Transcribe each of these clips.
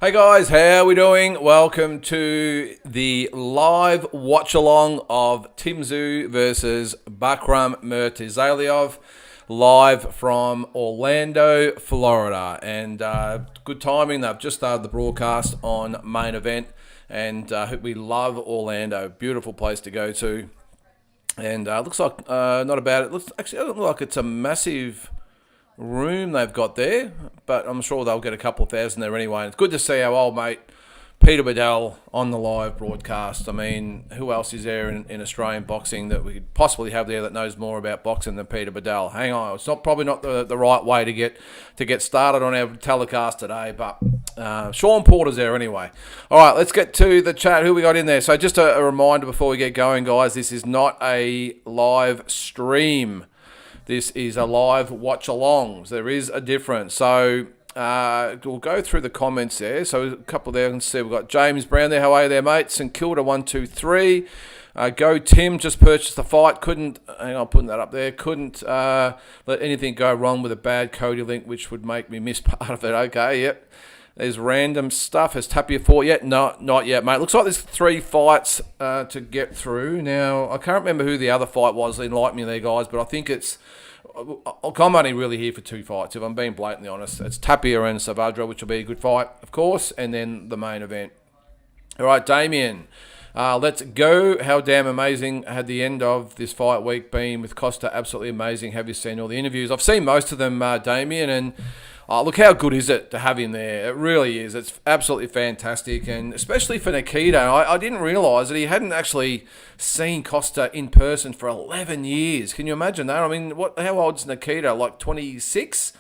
Hey guys, how are we doing? Welcome to the live watch-along of Tszyu versus BAKHRAM Murtazaliev, live from Orlando, Florida. And good timing, they've just started the broadcast on main event, and we love Orlando. Beautiful place to go to. And looks like, not a bad, it looks, actually, it doesn't look like it's a massive room they've got there, but I'm sure they'll get a couple of thousand there anyway. And it's good to see our old mate Peter Bedell on the live broadcast. I mean, who else is there in Australian boxing that we could possibly have there that knows more about boxing than Peter Bedell? Hang on, it's probably not the right way to get started on our telecast today, but Sean Porter's there anyway. All right, let's get to the chat. Who we got in there? So just a reminder before we get going, guys, this is not a live stream. This is a live watch-along. There is a difference. So we'll go through the comments there. So a couple there. You can see we've got James Brown there. How are you there, mate? St Kilda 123. Go Tim. Just purchased the fight. Couldn't. Hang on, putting that up there. Couldn't let anything go wrong with a bad Cody link, which would make me miss part of it. Okay, yep. There's random stuff. Has Tapia fought yet? No, not yet, mate. Looks like there's 3 fights to get through. Now, I can't remember who the other fight was. Enlighten me there, guys. But I think it's... I'm only really here for 2 fights, if I'm being blatantly honest. It's Tapia and Saavedra, which will be a good fight, of course, and then the main event. All right, Damien, let's go. How damn amazing had the end of this fight week been with Kostya? Absolutely amazing. Have you seen all the interviews? I've seen most of them, Damien, and look, how good is it to have him there? It really is. It's absolutely fantastic, and especially for Nikita. I didn't realise that he hadn't actually seen Kostya in person for 11 years. Can you imagine that? I mean, how old's Nikita? Like 26?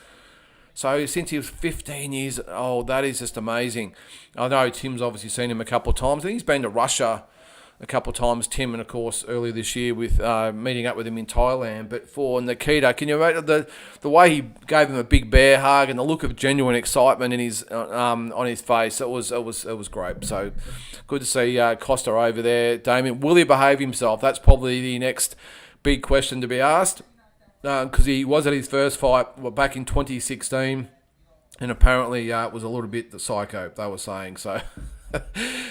So since he was 15 years old, that is just amazing. I know Tim's obviously seen him a couple of times. I think he's been to Russia a couple of times, Tim, and of course earlier this year with meeting up with him in Thailand. But for Nikita, can you imagine the way he gave him a big bear hug and the look of genuine excitement in his on his face? It was great. So good to see Kostya over there. Damien, will he behave himself? That's probably the next big question to be asked, because he was at his first fight back in 2016, and apparently was a little bit the psycho, they were saying. So.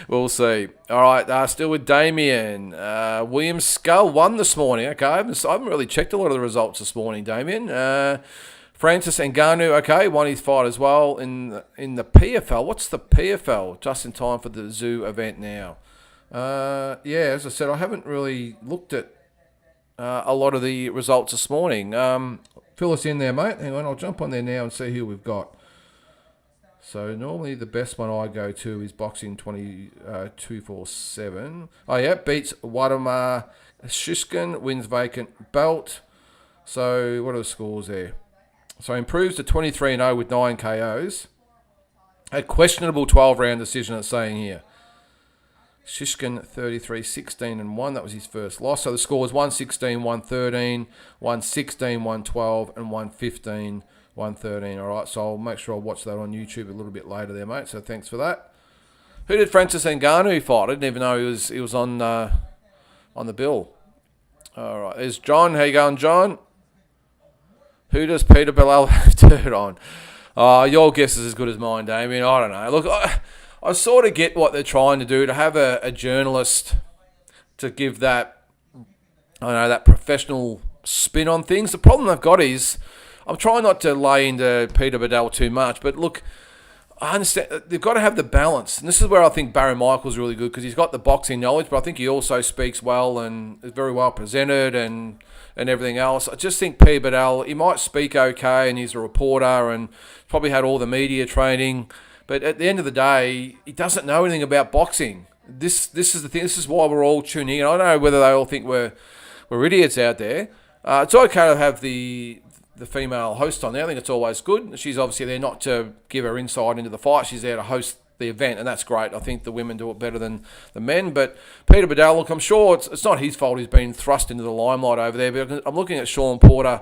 We'll see. All right, still with Damien. William Skull won this morning. Okay, I haven't really checked a lot of the results this morning, Damien. Francis Ngannou, okay, won his fight as well in the PFL. What's the PFL? Just in time for the Tszyu event now. Yeah, as I said, I haven't really looked at a lot of the results this morning. Fill us in there, mate. Hang on, I'll jump on there now and see who we've got. So normally the best one I go to is Boxing 247. Oh yeah, beats Wadamar Shishkin, wins vacant belt. So what are the scores there? So improves to 23-0 with 9 KOs. A questionable 12-round decision, it's saying here. Shishkin 33-16-1. That was his first loss. So the score was 116, 113, 116, 112, and 115. 113. All right, so I'll make sure I'll watch that on YouTube a little bit later there, mate. So thanks for that. Who did Francis Ngannou fight? I didn't even know he was on the bill. All right, there's John. How you going, John? Who does Peter Bedell have dirt on? Your guess is as good as mine, Damien. I don't know. Look, I sort of get what they're trying to do, to have a journalist to give that, that professional spin on things. The problem they've got is, I'm trying not to lay into Peter Bedell too much, but look, I understand they've got to have the balance. And this is where I think Barry Michael's really good, because he's got the boxing knowledge, but I think he also speaks well and is very well presented and everything else. I just think Peter Bedell, he might speak okay and he's a reporter and probably had all the media training, but at the end of the day, he doesn't know anything about boxing. This is the thing. This is why we're all tuning in. I don't know whether they all think we're idiots out there. It's okay to have the female host on there. I think it's always good. She's obviously there not to give her insight into the fight. She's there to host the event, and that's great. I think the women do it better than the men. But Peter Bedell, look, I'm sure it's not his fault he's been thrust into the limelight over there. But I'm looking at Sean Porter,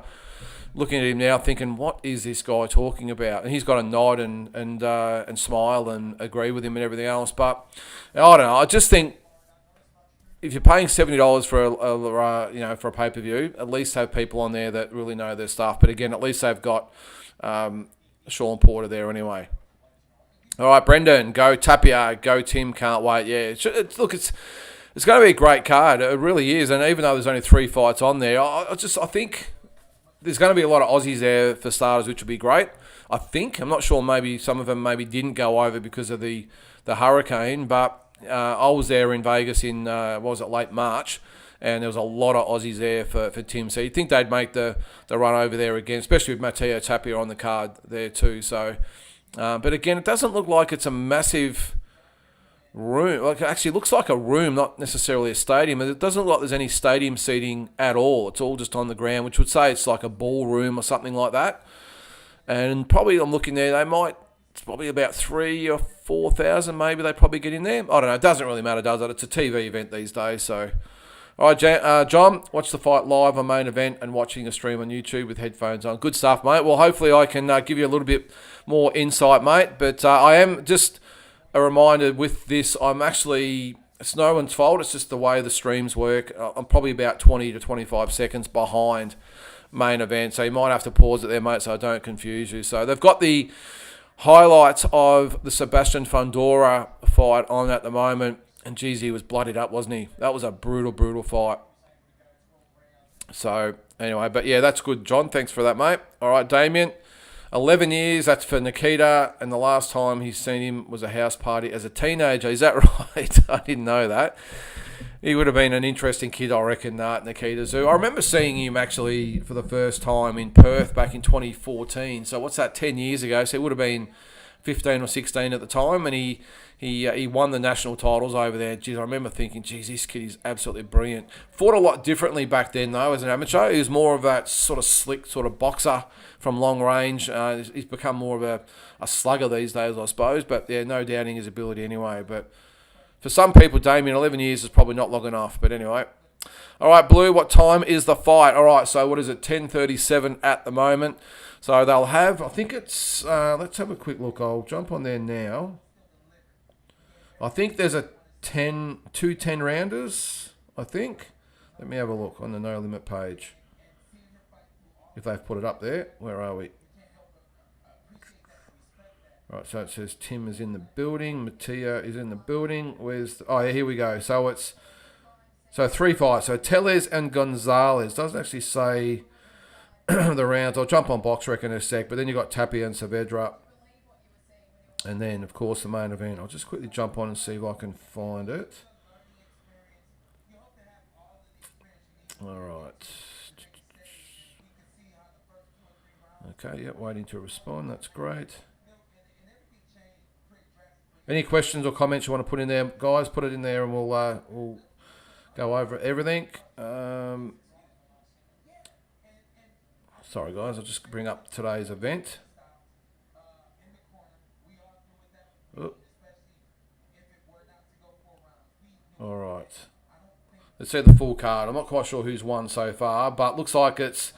looking at him now, thinking, what is this guy talking about? And he's got a nod and smile and agree with him and everything else. But I don't know. I just think if you're paying $70 for a pay-per-view, at least have people on there that really know their stuff. But again, at least they've got Sean Porter there anyway. All right, Brendan, go Tapia, go Tim, can't wait. Yeah, it's going to be a great card. It really is. And even though there's only 3 fights on there, I think there's going to be a lot of Aussies there for starters, which will be great. I'm not sure. Maybe some of them didn't go over because of the hurricane, but I was there in Vegas in late March, and there was a lot of Aussies there for Tim. So you'd think they'd make the run over there again, especially with Matteo Tapia on the card there too. So, but again, it doesn't look like it's a massive room. Like, it actually looks like a room, not necessarily a stadium. It doesn't look like there's any stadium seating at all. It's all just on the ground, which would say it's like a ballroom or something like that. And probably I'm looking there, it's probably about 3,000 or 4,000 maybe they probably get in there. I don't know. It doesn't really matter, does it? It's a TV event these days. So, all right, John, watch the fight live on Main Event and watching a stream on YouTube with headphones on. Good stuff, mate. Well, hopefully I can give you a little bit more insight, mate. But I am just a reminder with this, it's no one's fault. It's just the way the streams work. I'm probably about 20 to 25 seconds behind Main Event, so you might have to pause it there, mate, so I don't confuse you. So they've got the highlights of the Sebastian Fundora fight on at the moment, and geez, he was bloodied up, wasn't he? That was a brutal fight. So anyway, but yeah, that's good, John. Thanks for that, mate. All right, Damien, 11 years, that's for Nikita, and the last time he's seen him was a house party as a teenager. Is that right? I didn't know that. He would have been an interesting kid, I reckon, Nikita Tszyu. I remember seeing him actually for the first time in Perth back in 2014. So what's that, 10 years ago? So he would have been 15 or 16 at the time, and he won the national titles over there. Geez, I remember thinking, geez, this kid is absolutely brilliant. Fought a lot differently back then, though, as an amateur. He was more of that sort of slick sort of boxer from long range. He's become more of a slugger these days, I suppose. But, yeah, no doubting his ability anyway. But for some people, Damien, 11 years is probably not long enough. But anyway. All right, Blue, what time is the fight? All right, so what is it, 10:37 at the moment. So they'll have, I think it's, let's have a quick look. I'll jump on there now. I think there's two 10-rounders, I think. Let me have a look on the No Limit page. If they've put it up there. Where are we? Right, so it says Tim is in the building. Matteo is in the building. Oh, yeah, here we go. So it's 3 fights. So Tellez and Gonzalez. Doesn't actually say the rounds. I'll jump on Box Rec in a sec. But then you've got Tapia and Saavedra. And then, of course, the main event. I'll just quickly jump on and see if I can find it. All right. Okay, yep, waiting to respond. That's great. Any questions or comments you want to put in there, guys? Put it in there and we'll go over everything. Sorry, guys. I'll just bring up today's event. Oh. All right. Let's see the full card. I'm not quite sure who's won so far, but looks like it's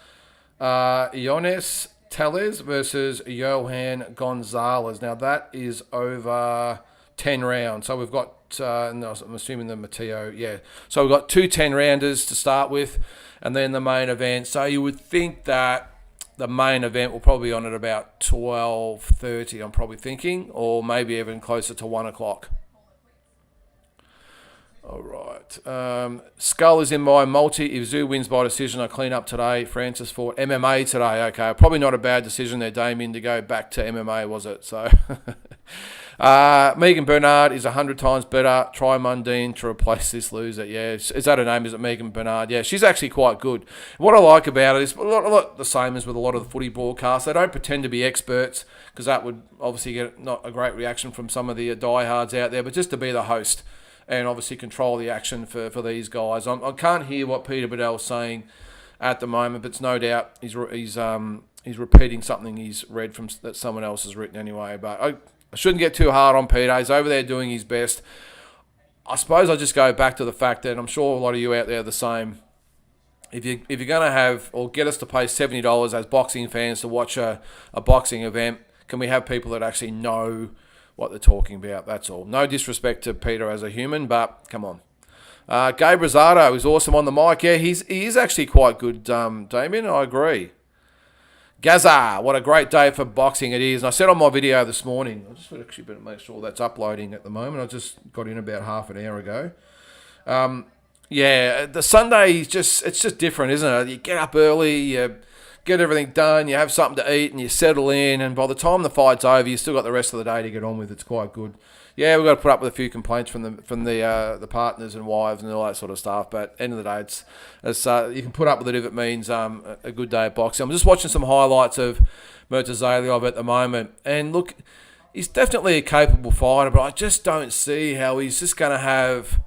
Ioannis Tellez versus Johan Gonzalez. Now, that is over 10 rounds. So we've got, no, I'm assuming the Matteo, yeah. So we've got 2 10-rounders to start with, and then the main event. So you would think that the main event will probably be on at about 12:30, I'm probably thinking, or maybe even closer to 1 o'clock. All right. Skull is in my multi. If Tszyu wins by decision, I clean up today. Francis fought MMA today. Okay, probably not a bad decision there, Damien, to go back to MMA, was it? So, Megan Bernard is 100 times better. Try Mundine to replace this loser. Yeah, is that her name? Is it Megan Bernard? Yeah, she's actually quite good. What I like about it is a lot the same as with a lot of the footy broadcasts. They don't pretend to be experts, because that would obviously get not a great reaction from some of the diehards out there, but just to be the host and obviously control the action for these guys. I can't hear what Peter Bedell's saying at the moment, but it's no doubt he's repeating something he's read from that someone else has written anyway. But I shouldn't get too hard on Peter. He's over there doing his best. I suppose I just go back to the fact that I'm sure a lot of you out there are the same. If you're going to have or get us to pay $70 as boxing fans to watch a boxing event, can we have people that actually know what they're talking about? That's all. No disrespect to Peter as a human, but come on. Gabe Rosado is awesome on the mic. Yeah, he is actually quite good, Damien. I agree. Gaza, what a great day for boxing it is. And I said on my video this morning, I just actually better make sure that's uploading at the moment. I just got in about half an hour ago. Yeah, the Sunday it's just different, isn't it? You get up early, you get everything done, you have something to eat, and you settle in. And by the time the fight's over, you still got the rest of the day to get on with. It's quite good. Yeah, we've got to put up with a few complaints from the partners and wives and all that sort of stuff. But end of the day, it's you can put up with it if it means a good day of boxing. I'm just watching some highlights of Murtazaliev at the moment, and look, he's definitely a capable fighter, but I just don't see how he's just going to have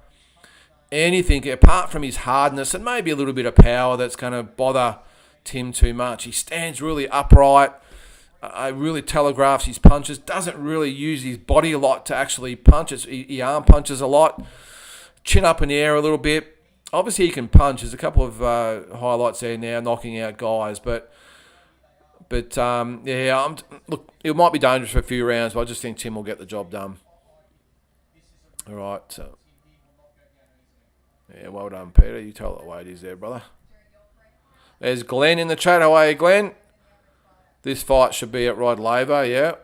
anything apart from his hardness and maybe a little bit of power that's going to bother Tim too much. He stands really upright. Really telegraphs his punches. Doesn't really use his body a lot to actually punch. He arm punches a lot. Chin up in the air a little bit. Obviously, he can punch. There's a couple of highlights there now, knocking out guys. But yeah, look, it might be dangerous for a few rounds, but I just think Tim will get the job done. All right. So, yeah, well done, Peter. You tell it the way it is there, brother. There's Glenn in the chat. How are you, Glenn? This fight should be at Rod Laver, yeah.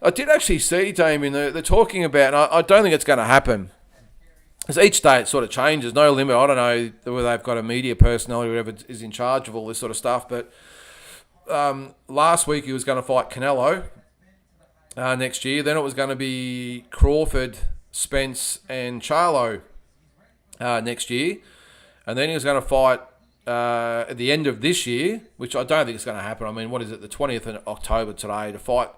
I did actually see, Damien, they're talking about, and I don't think it's going to happen. Because each day it sort of changes, no limit. I don't know whether they've got a media personality or whatever is in charge of all this sort of stuff. But last week he was going to fight Canelo next year. Then it was going to be Crawford, Spence, and Charlo next year. And then he was going to fight at the end of this year, which I don't think is going to happen. I mean, what is it, the 20th of October today? To fight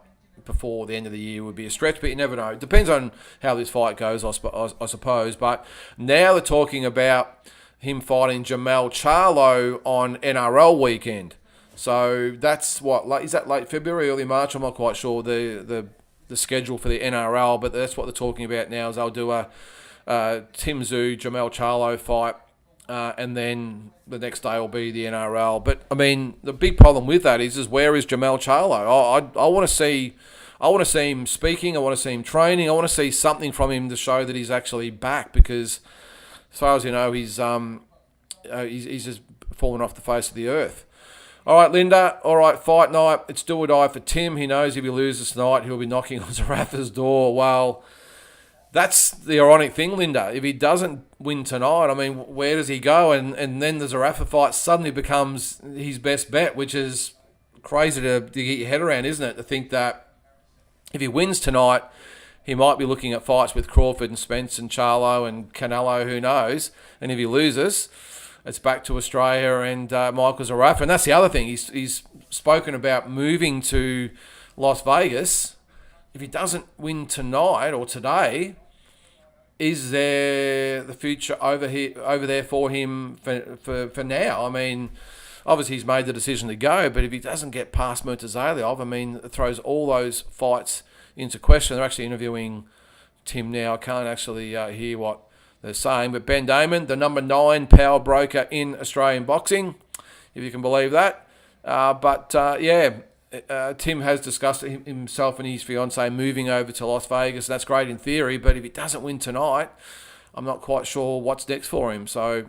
before the end of the year would be a stretch, but you never know. It depends on how this fight goes, I suppose. But now they're talking about him fighting Jamel Charlo on NRL weekend. So that's is that late February, early March? I'm not quite sure the schedule for the NRL, but that's what they're talking about now. Is they'll do a Tim Tszyu, Jamel Charlo fight. And then the next day will be the NRL. But I mean, the big problem with that is where is Jamel Charlo? I want to see him speaking. I want to see him training. I want to see something from him to show that he's actually back. Because as far as you know, he's just fallen off the face of the earth. All right, Linda. All right, fight night. It's do or die for Tim. He knows if he loses tonight, he'll be knocking on Zarafa's door. Well, that's the ironic thing, Linda. If he doesn't win tonight, I mean, where does he go? And then the Zarafa fight suddenly becomes his best bet, which is crazy to get your head around, isn't it? To think that if he wins tonight, he might be looking at fights with Crawford and Spence and Charlo and Canelo, who knows? And if he loses, it's back to Australia and Michael Zarafa. And that's the other thing. He's spoken about moving to Las Vegas. If he doesn't win tonight or today, is there the future over there for him for now? I mean, obviously he's made the decision to go, but if he doesn't get past Murtazaliev, I mean, it throws all those fights into question. They're actually interviewing Tim now. I can't actually hear what they're saying, but Ben Damon, the number 9 power broker in Australian boxing, if you can believe that. Tim has discussed himself and his fiancée moving over to Las Vegas. That's great in theory, but if he doesn't win tonight, I'm not quite sure what's next for him. So,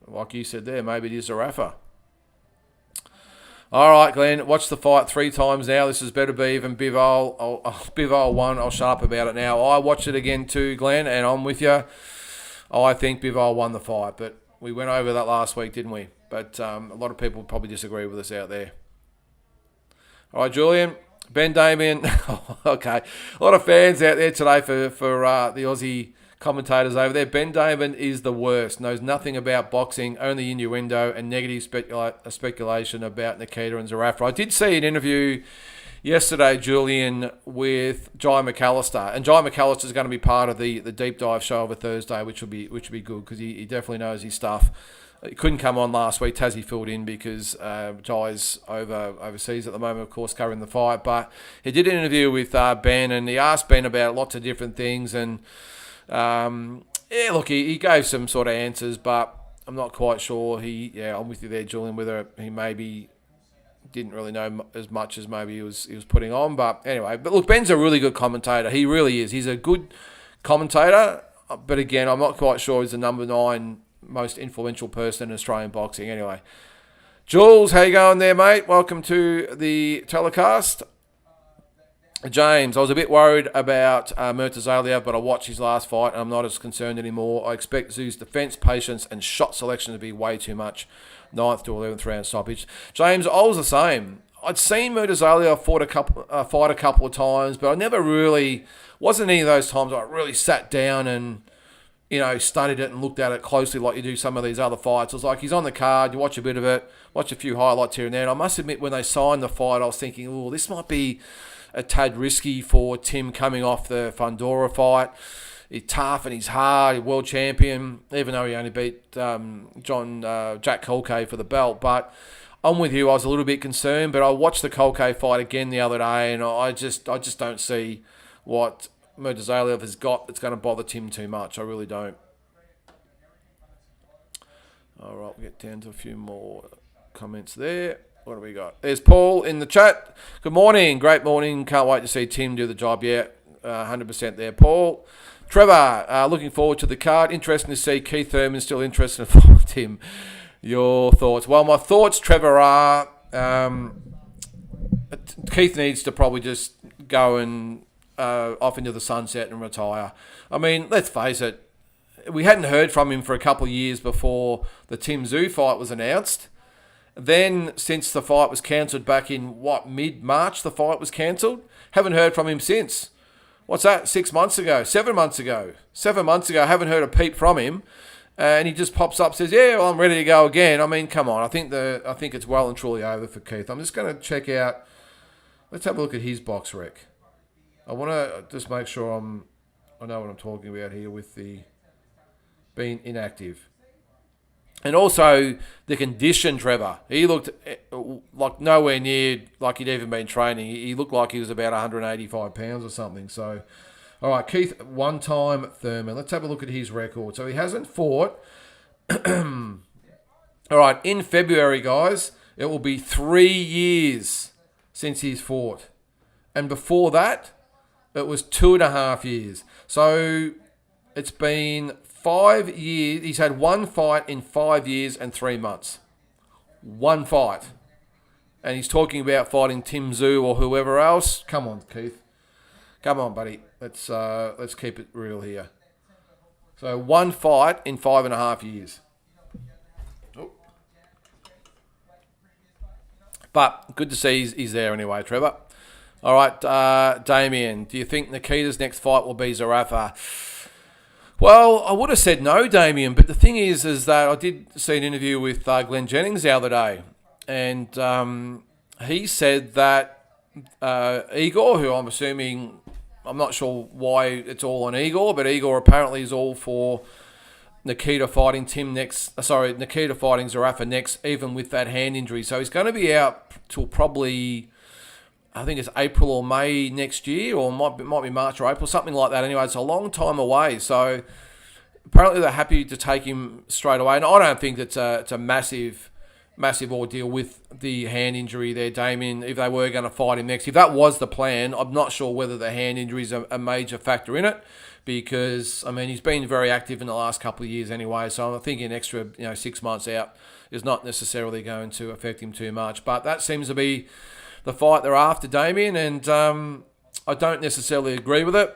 like you said there, maybe it is Zarafa. All right, Glenn, watch the fight 3 times now. This is better be even Bivol. Bivol won. I'll shut up about it now. I watched it again too, Glenn, and I'm with you. I think Bivol won the fight, but we went over that last week, didn't we? But a lot of people probably disagree with us out there. All right, Julian, Ben Damien. Okay, a lot of fans out there today for the Aussie commentators over there. Ben Damien is the worst. Knows nothing about boxing, only innuendo and negative speculation about Nikita and Zarafa. I did see an interview yesterday, Julian, with Jai McAllister, and Jai McAllister is going to be part of the deep dive show over Thursday, which will be good because he definitely knows his stuff. He couldn't come on last week. Tassie filled in because Jai's overseas at the moment, of course, covering the fight. But he did an interview with Ben, and he asked Ben about lots of different things. And, he gave some sort of answers, but I'm not quite sure. I'm with you there, Julian, whether he maybe didn't really know as much as maybe he was putting on. But anyway, look, Ben's a really good commentator. He really is. He's a good commentator. But again, I'm not quite sure he's the number 9 most influential person in Australian boxing. Anyway, Jules, how you going there, mate? Welcome to the telecast. James, I was a bit worried about Murtazaliev, but I watched his last fight and I'm not as concerned anymore. I expect Tszyu's defence, patience and shot selection to be way too much. 9th to 11th round stoppage. James, I was the same. I'd seen Murtazaliev fight a couple of times, but I never really, wasn't any of those times I really sat down and, studied it and looked at it closely like you do some of these other fights. It was like, he's on the card, you watch a bit of it, watch a few highlights here and there. And I must admit, when they signed the fight, I was thinking, oh, this might be a tad risky for Tim coming off the Fundora fight. He's tough and he's hard, he's world champion, even though he only beat Jack Colkay for the belt. But I'm with you, I was a little bit concerned, but I watched the Colkay fight again the other day, and I just don't see what Murtazaliev has got that's going to bother Tim too much. I really don't. All right, we'll get down to a few more comments there. What do we got? There's Paul in the chat. Good morning. Great morning. Can't wait to see Tim do the job. Yeah, 100% there, Paul. Trevor, looking forward to the card. Interesting to see Keith Thurman still interested in Tim. Your thoughts? Well, my thoughts, Trevor, are Keith needs to probably just go and off into the sunset and retire. I mean, let's face it. We hadn't heard from him for a couple of years before the Tim Tszyu fight was announced. Then, since the fight was cancelled back in, mid-March the fight was cancelled? Haven't heard from him since. What's that? 6 months ago? 7 months ago? 7 months ago, haven't heard a peep from him. And he just pops up, says, yeah, well, I'm ready to go again. I mean, come on. I think it's well and truly over for Keith. I'm just going to check out. Let's have a look at his box rec. I want to just make sure I know what I'm talking about here with the being inactive. And also the condition, Trevor. He looked like nowhere near like he'd even been training. He looked like he was about 185 pounds or something. So, all right, Keith, one-time Thurman. Let's have a look at his record. So he hasn't fought. All right, in February, guys, it will be 3 years since he's fought. And before that, it was 2.5 years. So it's been 5 years. He's had one fight in 5 years and 3 months. One fight. And he's talking about fighting Tim Tszyu or whoever else. Come on, Keith. Come on, buddy. Let's keep it real here. So one fight in 5.5 years. Oh. But good to see he's there anyway, Trevor. All right, Damien, do you think Nikita's next fight will be Zerafa? Well, I would have said no, Damien, but the thing is that I did see an interview with Glenn Jennings the other day, and he said that Igor, who I'm assuming, I'm not sure why it's all on Igor, but Igor apparently is all for Nikita fighting Nikita fighting Zerafa next, even with that hand injury. So he's going to be out till probably, I think it's April or May next year, or might be March or April, something like that. Anyway, it's a long time away. So apparently they're happy to take him straight away. And I don't think it's a massive ordeal with the hand injury there, Damien, if they were going to fight him next. If that was the plan, I'm not sure whether the hand injury is a major factor in it, because, I mean, he's been very active in the last couple of years anyway. So I'm thinking an extra 6 months out is not necessarily going to affect him too much. But that seems to be the fight they're after, Damien, and I don't necessarily agree with it,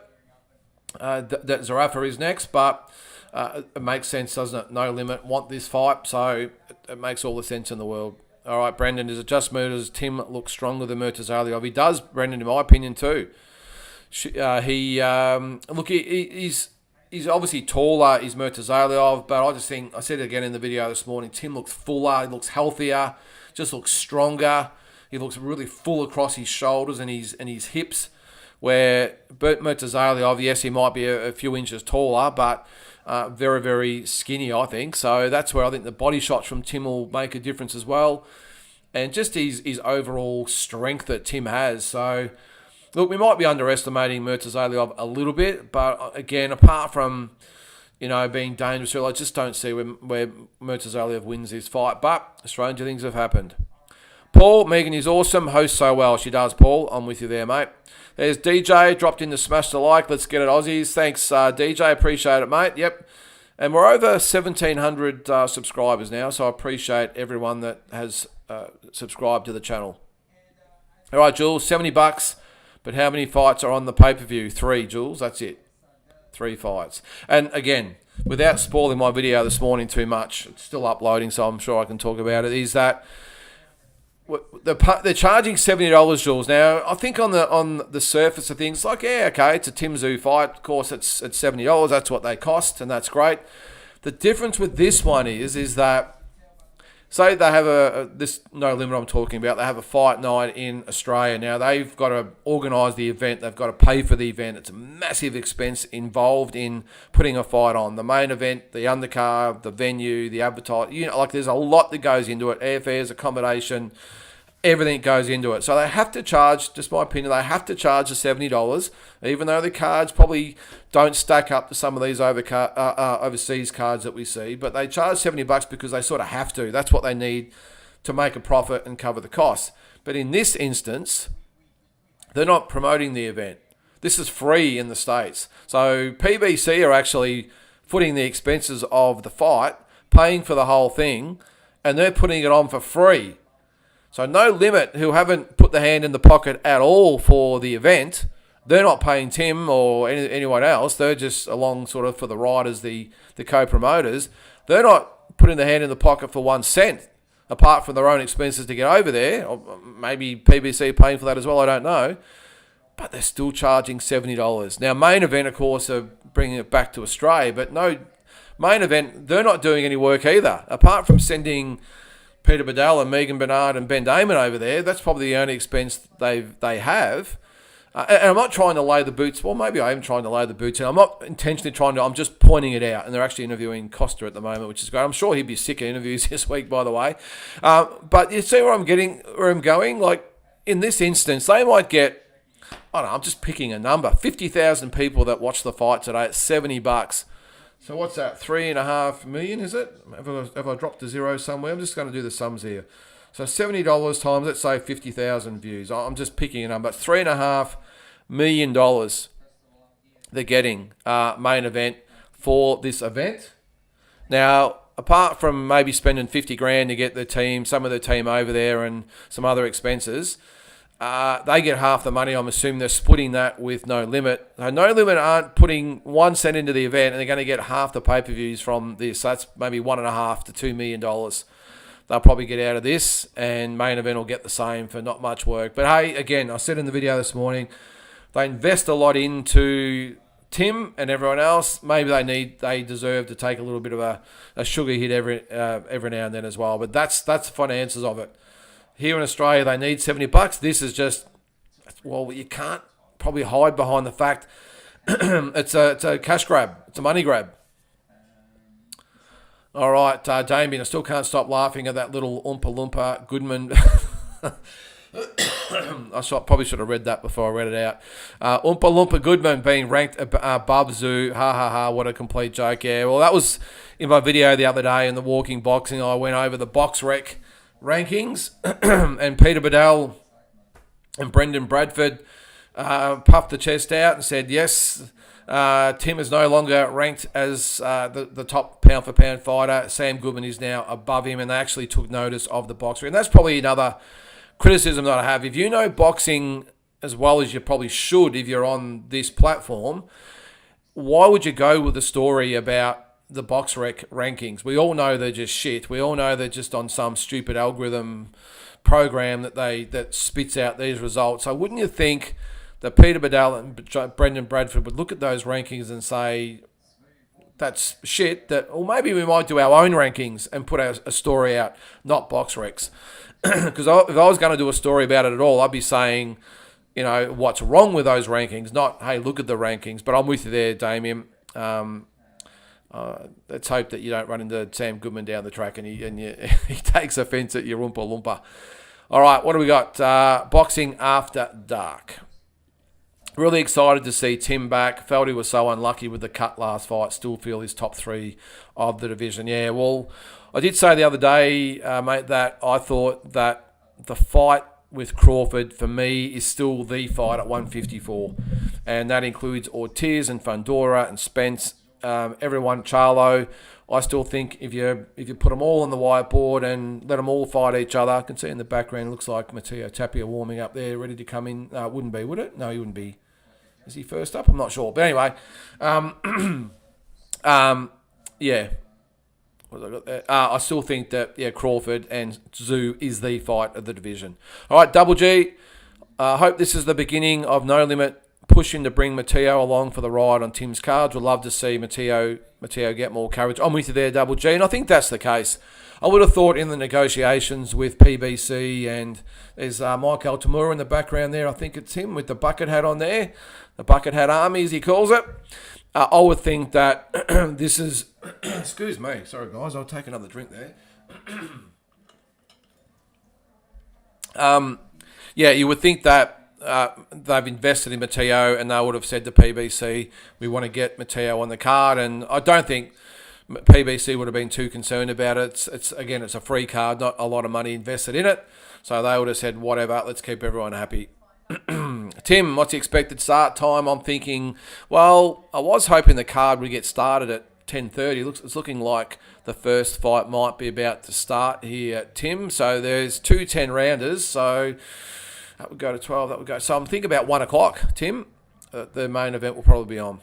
that Zerafa is next, but it makes sense, doesn't it? No Limit want this fight, so it makes all the sense in the world. All right, Brendan, is it just Murtaz? Tim looks stronger than Murtazaliev. He does, Brendan, in my opinion, too. He's obviously taller, he's Murtazaliev, but I just think, I said it again in the video this morning, Tim looks fuller, he looks healthier, just looks stronger. He looks really full across his shoulders and his hips, where Murtazaliev, yes, he might be a few inches taller, but very, very skinny, I think. So that's where I think the body shots from Tim will make a difference as well. And just his overall strength that Tim has. So, look, we might be underestimating Murtazaliev a little bit, but again, apart from, being dangerous, I just don't see where Murtazaliev wins this fight. But stranger things have happened. Paul, Megan is awesome. Hosts so well. She does, Paul. I'm with you there, mate. There's DJ. Dropped in to smash the like. Let's get it, Aussies. Thanks, DJ. Appreciate it, mate. Yep. And we're over 1,700 subscribers now, so I appreciate everyone that has subscribe to the channel. All right, Jules, $70. But how many fights are on the pay-per-view? 3, Jules. That's it. 3 fights. And again, without spoiling my video this morning too much, it's still uploading, so I'm sure I can talk about it, is that they're charging $70, Jules. Now, I think on the surface of things, like, yeah, okay, it's a Tim Tszyu fight. Of course, it's $70. That's what they cost, and that's great. The difference with this one is that, say they have this No Limit I'm talking about, they have a fight night in Australia. Now, they've got to organise the event. They've got to pay for the event. It's a massive expense involved in putting a fight on. The main event, the undercard, the venue, the advertising. There's a lot that goes into it. Airfares, accommodation, everything goes into it. So they have to charge, just my opinion, they have to charge the $70, even though the cards probably don't stack up to some of these overseas cards that we see. But they charge $70 because they sort of have to. That's what they need to make a profit and cover the costs. But in this instance, they're not promoting the event. This is free in the States. So PBC are actually footing the expenses of the fight, paying for the whole thing, and they're putting it on for free. So No Limit, who haven't put the hand in the pocket at all for the event, they're not paying Tim or anyone else. They're just along sort of for the riders, the co-promoters. They're not putting the hand in the pocket for 1 cent, apart from their own expenses to get over there. Or maybe PBC paying for that as well, I don't know. But they're still charging $70. Now, Main Event, of course, are bringing it back to Australia. But no, Main Event, they're not doing any work either. Apart from sending Peter Bedell and Megan Bernard and Ben Damon over there, that's probably the only expense they have. And I'm not trying to lay the boots. Well, maybe I am trying to lay the boots in. I'm not intentionally trying to. I'm just pointing it out. And they're actually interviewing Kostya at the moment, which is great. I'm sure he'd be sick of interviews this week, by the way. But you see where I'm going? Like, in this instance, they might get, I don't know, I'm just picking a number, 50,000 people that watch the fight today at $70. So what's that? 3.5 million, is it? Have I dropped a zero somewhere? I'm just going to do the sums here. So $70 times, let's say 50,000 views. I'm just picking a number. It's $3.5 million they're getting Main Event for this event. Now, apart from maybe spending 50 grand to get some of the team over there and some other expenses, they get half the money. I'm assuming they're splitting that with No Limit. No Limit aren't putting 1 cent into the event, and they're going to get half the pay-per-views from this. So that's maybe $1.5 to $2 million they'll probably get out of this, and Main Event will get the same for not much work. But hey, again, I said in the video this morning, they invest a lot into Tim and everyone else. Maybe they deserve to take a little bit of a sugar hit every now and then as well. But that's the finances of it. Here in Australia, they need $70. This is just, well, you can't probably hide behind the fact it's a cash grab. It's a money grab. All right, Damien, I still can't stop laughing at that little Oompa Loompa Goodman. I probably should have read that before I read it out. Oompa Loompa Goodman being ranked above Tszyu. Ha ha ha, what a complete joke. Yeah, well, that was in my video the other day in the Walking Boxing. I went over the box rec rankings, and Peter Bedell and Brendan Bradford puffed the chest out and said, yes, Tim is no longer ranked as the top pound-for-pound fighter. Sam Goodman is now above him, and they actually took notice of the box rec. And that's probably another criticism that I have. If you know boxing as well as you probably should if you're on this platform, why would you go with a story about the box rec rankings? We all know they're just shit. We all know they're just on some stupid algorithm program that spits out these results. So wouldn't you think that Peter Bedell and Brendan Bradford would look at those rankings and say, that's shit, or maybe we might do our own rankings and put a story out, not box recs. Because if I was going to do a story about it at all, I'd be saying, what's wrong with those rankings, not, hey, look at the rankings. But I'm with you there, Damien. Let's hope that you don't run into Sam Goodman down the track and he takes offence at your Oompa Loompa. All right, what do we got? Boxing After Dark. Really excited to see Tim back. Felt he was so unlucky with the cut last fight. Still feel he's top 3 of the division. Yeah, well, I did say the other day, mate, that I thought that the fight with Crawford, for me, is still the fight at 154. And that includes Ortiz and Fundora and Spence everyone, Charlo. I still think if you put them all on the whiteboard and let them all fight each other, I can see in the background, it looks like Matteo Tapia warming up there, ready to come in. No, it wouldn't be, would it? No, he wouldn't be. Is he first up? I'm not sure. But anyway, yeah. What have I got there? I still think that, Crawford and Tszyu is the fight of the division. All right, Double G. I hope this is the beginning of No Limit pushing to bring Matteo along for the ride on Tim's cards. We'd love to see Matteo get more courage. I'm with you there, Double G, and I think that's the case. I would have thought in the negotiations with PBC, and there's Mike Altamura in the background there. I think it's him with the bucket hat on there, the bucket hat army, as he calls it. I would think that this is... Excuse me. Sorry, guys. I'll take another drink there. You would think that they've invested in Matteo, and they would have said to PBC, we want to get Matteo on the card. And I don't think PBC would have been too concerned about it. It's a free card, not a lot of money invested in it. So they would have said, whatever, let's keep everyone happy. Tim, what's the expected start time? I'm thinking, well, I was hoping the card would get started at 10:30. It's looking like the first fight might be about to start here, Tim. So there's 2 10-rounders. So that would go to 12. That would go. So I'm thinking about 1 o'clock, Tim. The main event will probably be on.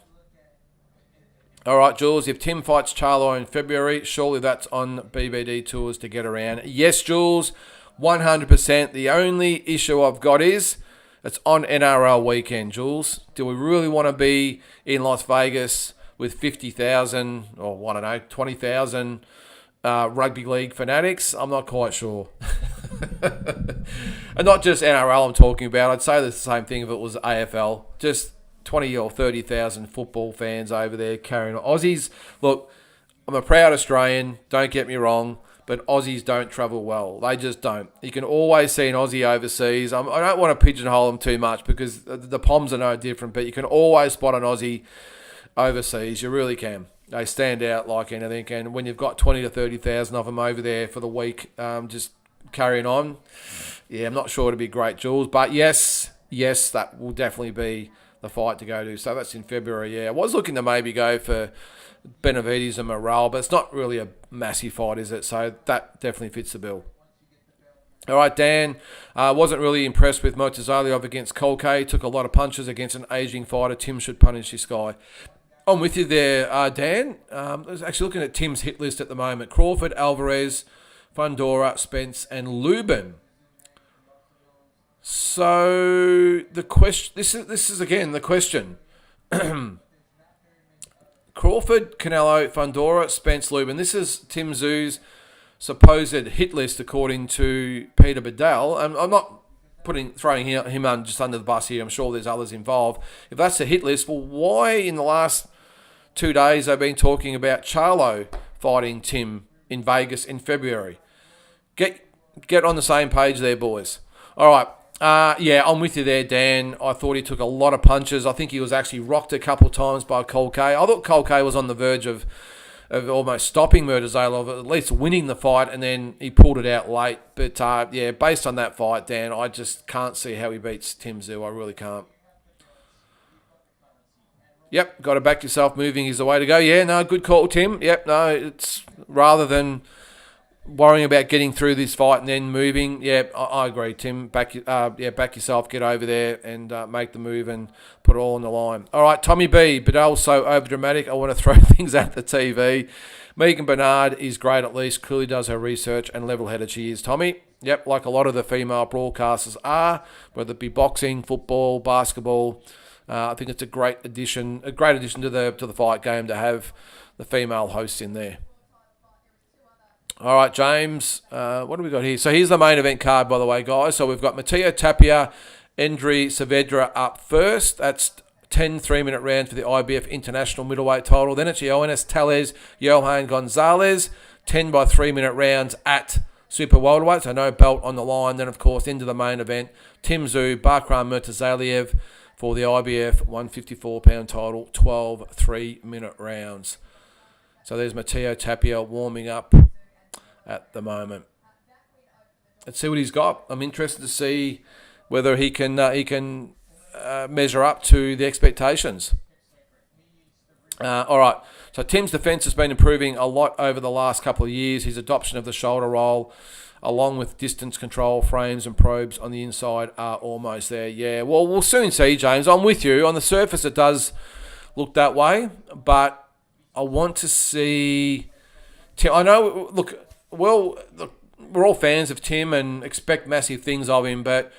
All right, Jules, if Tim fights Charlo in February, surely that's on BBD tours to get around. Yes, Jules, 100%. The only issue I've got is it's on NRL weekend, Jules. Do we really want to be in Las Vegas with 50,000 or, I don't know, 20,000 rugby league fanatics? I'm not quite sure. And not just NRL I'm talking about. I'd say the same thing if it was AFL. Just 20 or 30,000 football fans over there carrying on. Aussies, look, I'm a proud Australian, don't get me wrong, but Aussies don't travel well. They just don't. You can always see an Aussie overseas. I don't want to pigeonhole them too much because the Poms are no different, but you can always spot an Aussie overseas. You really can. They stand out like anything, and when you've got 20 to 30,000 of them over there for the week, just carrying on, I'm not sure it'll be great, Jules, but yes, that will definitely be the fight to go to. So that's in February, I was looking to maybe go for Benavides and Morale, but it's not really a massive fight, is it? So that definitely fits the bill. All right, Dan. Wasn't really impressed with Murtazaliev against Kolke. Took a lot of punches against an aging fighter. Tim should punish this guy. I'm with you there, Dan. I was actually looking at Tim's hit list at the moment. Crawford, Alvarez, Fundora, Spence, and Lubin. So the question. This is again the question. Crawford, Canelo, Fundora, Spence, Lubin. This is Tim Tszyu's supposed hit list according to Peter Bedell. I'm not throwing him just under the bus here. I'm sure there's others involved. If that's the hit list, well, why in the last 2 days they've been talking about Charlo fighting Tim in Vegas in February? Get on the same page there, boys. All right. I'm with you there, Dan. I thought he took a lot of punches. I think he was actually rocked a couple of times by Kolke. I thought Kolke was on the verge of almost stopping Murtazaliev, at least winning the fight, and then he pulled it out late. But, based on that fight, Dan, I just can't see how he beats Tim Tszyu. I really can't. Yep, got to back yourself. Moving is the way to go. Yeah, no, good call, Tim. Yep, no, it's rather than worrying about getting through this fight and then moving. Yeah, I agree, Tim. Back yourself, get over there and make the move and put it all on the line. All right, Tommy B. Bedell's so overdramatic. I want to throw things at the TV. Megan Bernard is great, at least. Clearly does her research and level-headed she is, Tommy. Yep, like a lot of the female broadcasters are, whether it be boxing, football, basketball. I think it's a great addition to the fight game to have the female hosts in there. All right, James, what do we got here? So here's the main event card, by the way, guys. So we've got Matteo Tapia, Endri Saavedra up first. That's 10 3-minute rounds for the IBF International Middleweight title. Then it's Johannes Tellez, Johan Gonzalez, 10 by 3-minute rounds at Super Welterweight. So no belt on the line. Then, of course, into the main event, Tim Tszyu, BAKHRAM, Murtazaliev for the IBF 154-pound title, 12 3-minute rounds. So there's Matteo Tapia warming up at the moment. Let's see what he's got. I'm interested to see whether he can measure up to the expectations. All right. So Tim's defence has been improving a lot over the last couple of years. His adoption of the shoulder roll, along with distance control, frames and probes on the inside are almost there. Yeah, well, we'll soon see, James. I'm with you. On the surface, it does look that way, but I want to see Tim. I know, look, we're all fans of Tim and expect massive things of him, but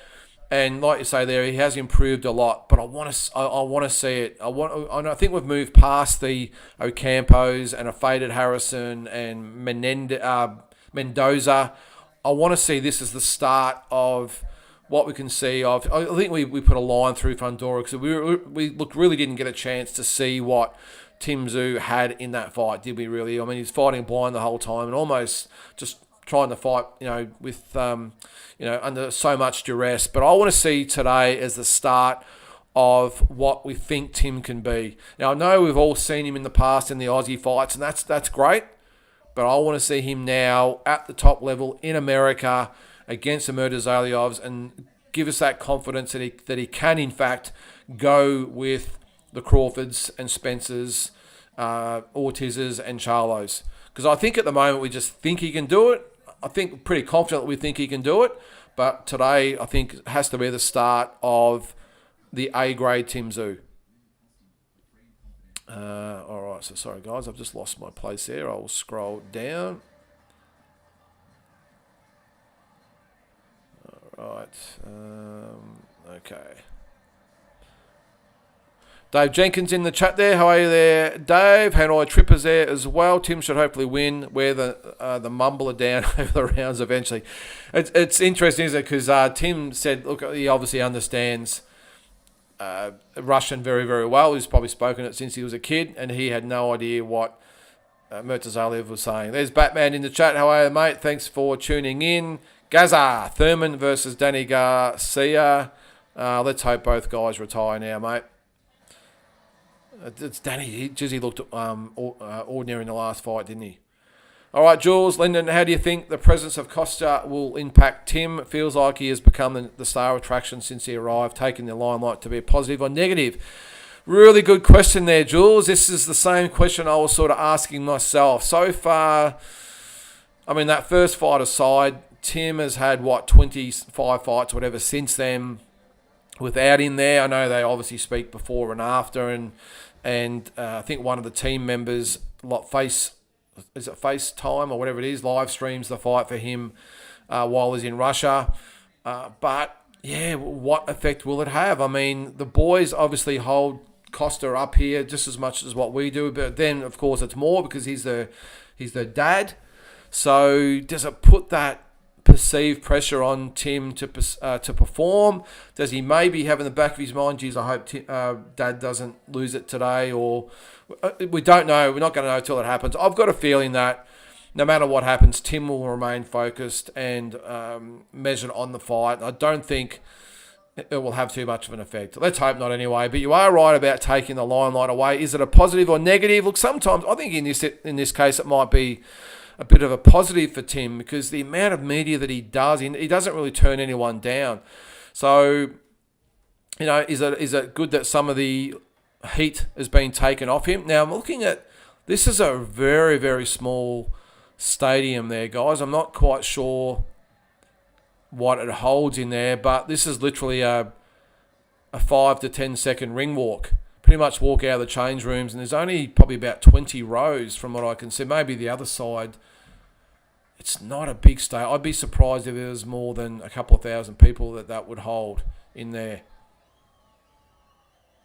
and like you say there, he has improved a lot. But I want to see it. I think we've moved past the Ocampos and a faded Harrison and Mendoza. I want to see this as the start of what we can see of. I think we put a line through Fundora because we really didn't get a chance to see what Tim Tszyu had in that fight, did we really? I mean, he's fighting blind the whole time and almost just trying to fight, with, under so much duress. But I want to see today as the start of what we think Tim can be. Now, I know we've all seen him in the past in the Aussie fights, and that's great. But I want to see him now at the top level in America against the Murtazalievs and give us that confidence that he can, in fact, go with the Crawfords and Spencers, Ortizes and Charlos. Because I think at the moment we just think he can do it. I think pretty confident that we think he can do it. But today I think has to be the start of the A-grade Tim Tszyu. All right, so sorry guys, I've just lost my place there. I'll scroll down. All right, okay. Dave Jenkins in the chat there. How are you there, Dave? Hanoi Trippers there as well. Tim should hopefully win. Wear the mumbler down over the rounds eventually. It's interesting, isn't it? Because Tim said, look, he obviously understands Russian very, very well. He's probably spoken it since he was a kid, and he had no idea what Murtazaliev was saying. There's Batman in the chat. How are you, mate? Thanks for tuning in. Gaza, Thurman versus Danny Garcia. Let's hope both guys retire now, mate. It's Danny. He looked ordinary in the last fight, didn't he? All right, Jules, Lyndon, how do you think the presence of Kostya will impact Tim? Feels like he has become the star attraction since he arrived, taking the limelight to be a positive or negative. Really good question there, Jules. This is the same question I was sort of asking myself. So far, I mean, that first fight aside, Tim has had, 25 fights, whatever, since then without him there. I know they obviously speak before and after, and I think one of the team members FaceTime or whatever it is, live streams the fight for him while he's in Russia. But yeah, what effect will it have? I mean, the boys obviously hold Costa up here just as much as what we do, but then of course it's more because he's the dad. So does it put that perceived pressure on Tim to perform? Does he maybe have in the back of his mind, geez, I hope Dad doesn't lose it today? Or we don't know. We're not going to know until it happens. I've got a feeling that no matter what happens, Tim will remain focused and measured on the fight. I don't think it will have too much of an effect. Let's hope not anyway. But you are right about taking the limelight away. Is it a positive or negative? Look, sometimes I think in this case it might be a bit of a positive for Tim because the amount of media that he does, he doesn't really turn anyone down. So, is it good that some of the heat has been taken off him? Now, I'm looking at, this is a very, very small stadium there, guys. I'm not quite sure what it holds in there, but this is literally a 5 to 10 second ring walk. Pretty much walk out of the change rooms, and there's only probably about 20 rows from what I can see. Maybe the other side. It's not a big stadium. I'd be surprised if there was more than a couple of thousand people that would hold in there.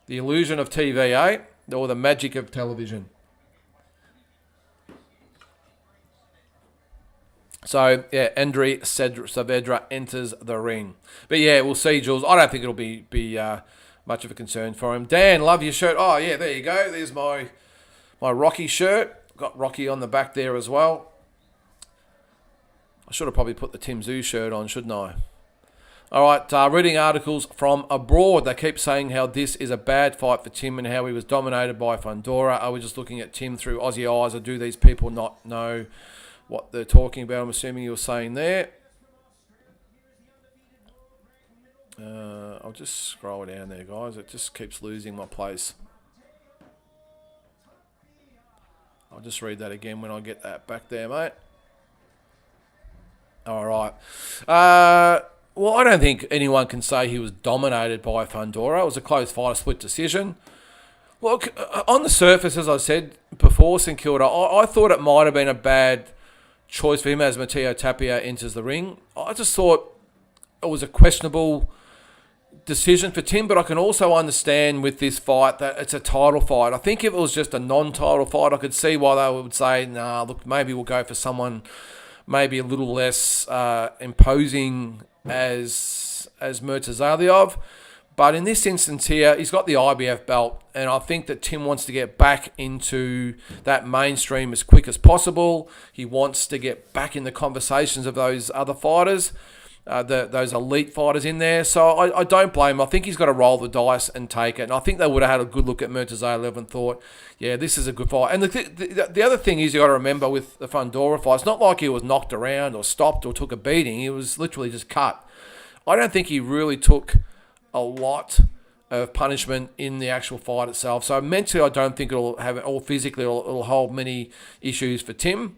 The illusion of TV, eh? Or the magic of television. So, yeah, Andriy Saavedra enters the ring. But, yeah, we'll see, Jules. I don't think it'll be much of a concern for him. Dan, love your shirt. Oh, yeah, there you go. There's my Rocky shirt. Got Rocky on the back there as well. I should have probably put the Tim Tszyu shirt on, shouldn't I? All right, reading articles from abroad. They keep saying how this is a bad fight for Tim and how he was dominated by Fundora. Are we just looking at Tim through Aussie eyes, or do these people not know what they're talking about? I'm assuming you were saying there. I'll just scroll down there, guys. It just keeps losing my place. I'll just read that again when I get that back there, mate. All right. Well, I don't think anyone can say he was dominated by Fundora. It was a close fight, a split decision. Look, on the surface, as I said before, St Kilda, I thought it might have been a bad choice for him as Matteo Tapia enters the ring. I just thought it was a questionable decision for Tim, but I can also understand with this fight that it's a title fight. I think if it was just a non-title fight, I could see why they would say, nah, look, maybe we'll go for someone maybe a little less imposing as Murtazaliev. But in this instance here, he's got the IBF belt, and I think that Tim wants to get back into that mainstream as quick as possible. He wants to get back in the conversations of those other fighters, those elite fighters in there. So I don't blame him. I think he's got to roll the dice and take it. And I think they would have had a good look at Murtazaliev and thought, yeah, this is a good fight. And the other thing is you got to remember with the Fundora fight, it's not like he was knocked around or stopped or took a beating. He was literally just cut. I don't think he really took a lot of punishment in the actual fight itself. So mentally, I don't think it'll have, or physically, it'll hold many issues for Tim.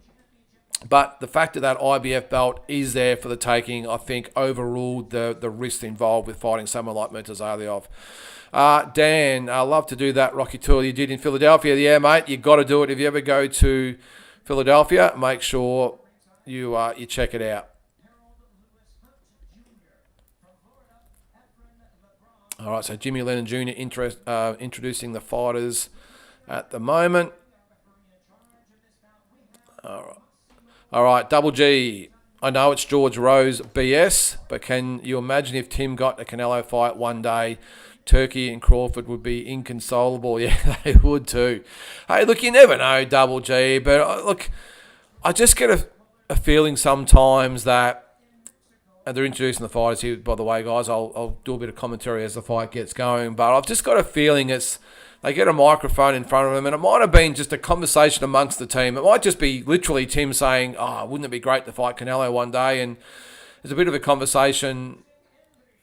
But the fact that that IBF belt is there for the taking, I think, overruled the risk involved with fighting someone like Murtazaliev. Dan, I love to do that Rocky tour you did in Philadelphia. Yeah, mate, you got to do it. If you ever go to Philadelphia, make sure you check it out. All right, so Jimmy Lennon Jr. Introducing the fighters at the moment. All right, Double G. I know it's George Rose BS, but can you imagine if Tim got a Canelo fight one day? Turkey and Crawford would be inconsolable. Yeah, they would too. Hey, look, you never know, Double G, but look, I just get a feeling sometimes that, and they're introducing the fighters here, by the way, guys. I'll do a bit of commentary as the fight gets going. But I've just got a feeling they get a microphone in front of them, and it might have been just a conversation amongst the team. It might just be literally Tim saying, oh, wouldn't it be great to fight Canelo one day? And there's a bit of a conversation,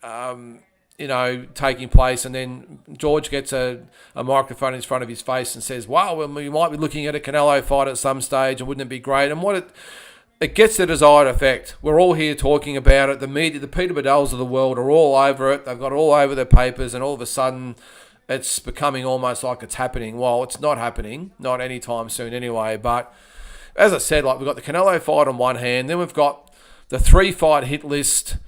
taking place. And then George gets a microphone in front of his face and says, wow, well, we might be looking at a Canelo fight at some stage, and wouldn't it be great? And it gets the desired effect. We're all here talking about it. The media, the Peter Bedell's of the world are all over it. They've got it all over their papers, and all of a sudden it's becoming almost like it's happening. Well, it's not happening, not anytime soon anyway. But as I said, like we've got the Canelo fight on one hand, then we've got the 3-fight hit list.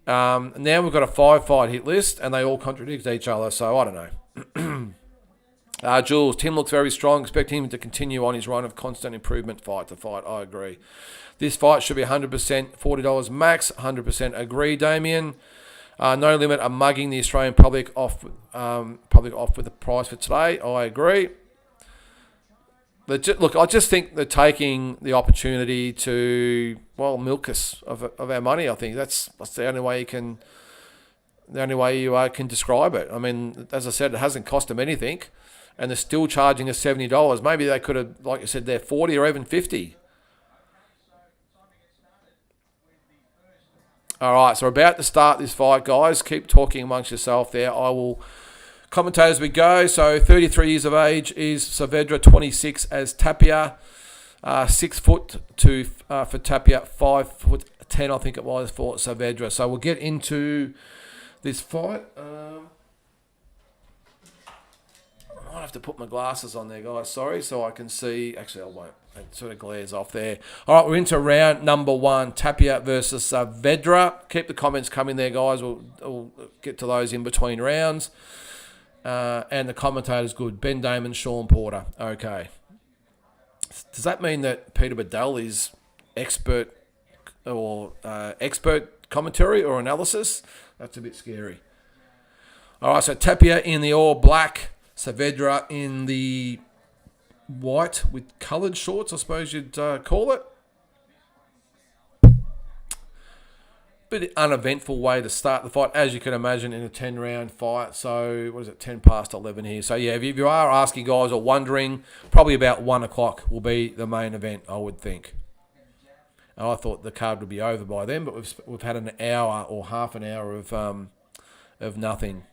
Now we've got a 5-fight hit list, and they all contradict each other. So I don't know. Jules, Tim looks very strong. Expect him to continue on his run of constant improvement fight to fight. I agree. This fight should be 100%, $40 max. 100% agree, Damien. No limit are mugging the Australian public off with the price for today. I agree. Look, I just think they're taking the opportunity to, milk us of our money. I think that's the only way you can describe it. I mean, as I said, it hasn't cost them anything, and they're still charging us $70. Maybe they could have, like you said, they're $40 or even $50. All right, so we're about to start this fight, guys. Keep talking amongst yourself there. I will commentate as we go. So 33 years of age is Saavedra, 26 as Tapia, 6 foot for Tapia, 5'10", I think it was, for Saavedra. So we'll get into this fight. I might have to put my glasses on there, guys. Sorry, so I can see. Actually, I won't. It sort of glares off there. All right, we're into round number 1, Tapia versus Saavedra. Keep the comments coming there, guys. We'll get to those in between rounds. And the commentator's good. Ben Damon, Sean Porter. Okay. Does that mean that Peter Bedell is expert commentary or analysis? That's a bit scary. All right, so Tapia in the all black, Saavedra in the white with coloured shorts, I suppose you'd call it. Bit uneventful way to start the fight, as you can imagine, in a 10-round fight. So, 10 past 11 here. So, yeah, if you are asking guys or wondering, probably about 1 o'clock will be the main event, I would think. And I thought the card would be over by then, but we've had an hour or half an hour of nothing.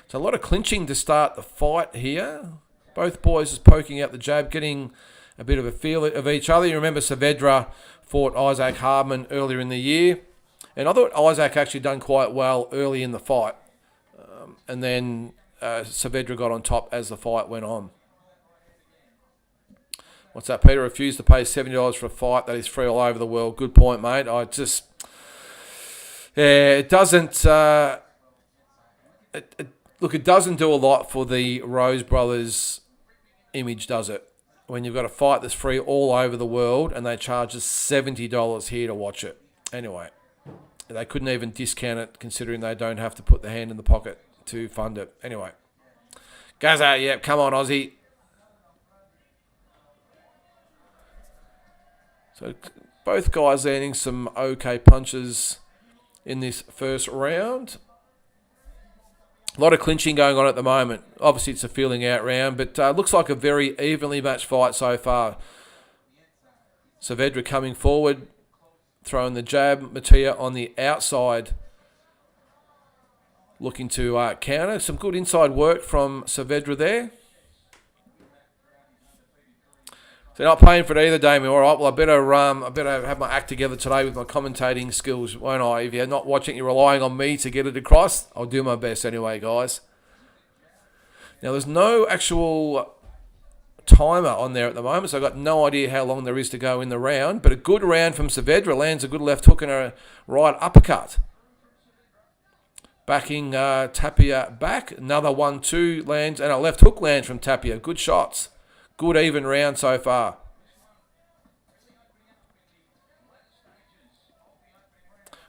So, a lot of clinching to start the fight here. Both boys just poking out the jab, getting a bit of a feel of each other. You remember Saavedra fought Isaac Hardman earlier in the year. And I thought Isaac actually done quite well early in the fight. And then Saavedra got on top as the fight went on. What's that, Peter? Refused to pay $70 for a fight that is free all over the world. Good point, mate. It doesn't... it doesn't do a lot for the Rose Brothers image, does it? When you've got a fight that's free all over the world and they charge us $70 here to watch it. Anyway, they couldn't even discount it considering they don't have to put the hand in the pocket to fund it. Anyway, Gaza, yeah, come on, Aussie. So both guys landing some okay punches in this first round. A lot of clinching going on at the moment. Obviously, it's a feeling out round, but looks like a very evenly matched fight so far. Saavedra coming forward, throwing the jab. Tapia on the outside, looking to counter. Some good inside work from Saavedra there. So not paying for it either, Damien. All right, well, I better have my act together today with my commentating skills, won't I? If you're not watching, you're relying on me to get it across. I'll do my best anyway, guys. Now, there's no actual timer on there at the moment, so I've got no idea how long there is to go in the round. But a good round from Saavedra, lands a good left hook and a right uppercut. Backing Tapia back. Another 1-2 lands, and a left hook lands from Tapia. Good shots. Good even round so far.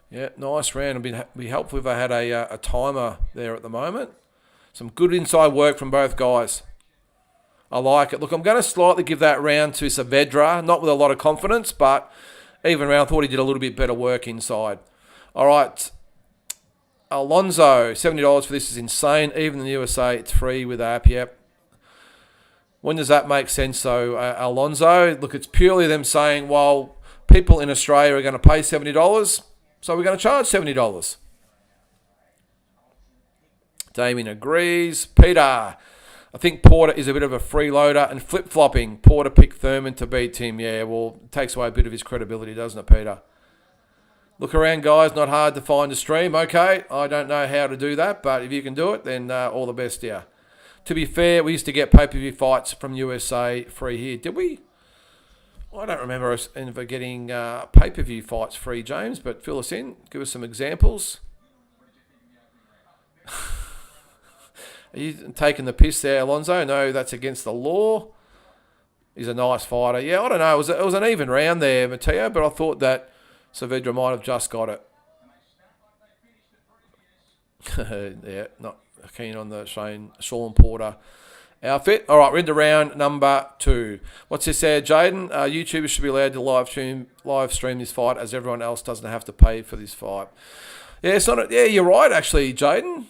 Yeah, nice round. It'd be helpful if I had a timer there at the moment. Some good inside work from both guys. I like it. Look, I'm going to slightly give that round to Saavedra. Not with a lot of confidence, but even round. I thought he did a little bit better work inside. All right. Alonso, $70 for this is insane. Even in the USA, it's free with app. Yep. When does that make sense, though, Alonso? Look, it's purely them saying, well, people in Australia are going to pay $70, so we're going to charge $70. Damien agrees. Peter, I think Porter is a bit of a freeloader and flip-flopping. Porter picked Thurman to beat him. Yeah, well, it takes away a bit of his credibility, doesn't it, Peter? Look around, guys. Not hard to find a stream. Okay, I don't know how to do that, but if you can do it, then all the best to you. To be fair, we used to get pay-per-view fights from USA free here. Did we? I don't remember us ever getting pay-per-view fights free, James, but fill us in. Give us some examples. Are you taking the piss there, Alonso? No, that's against the law. He's a nice fighter. Yeah, I don't know. It was an even round there, Mateo, but I thought that Saavedra might have just got it. Yeah, not keen on the Sean Porter outfit. All right, we're into round number 2. What's this there, Jaden? YouTubers should be allowed to live stream this fight, as everyone else doesn't have to pay for this fight. Yeah, it's not. Yeah, you're right, actually, Jaden.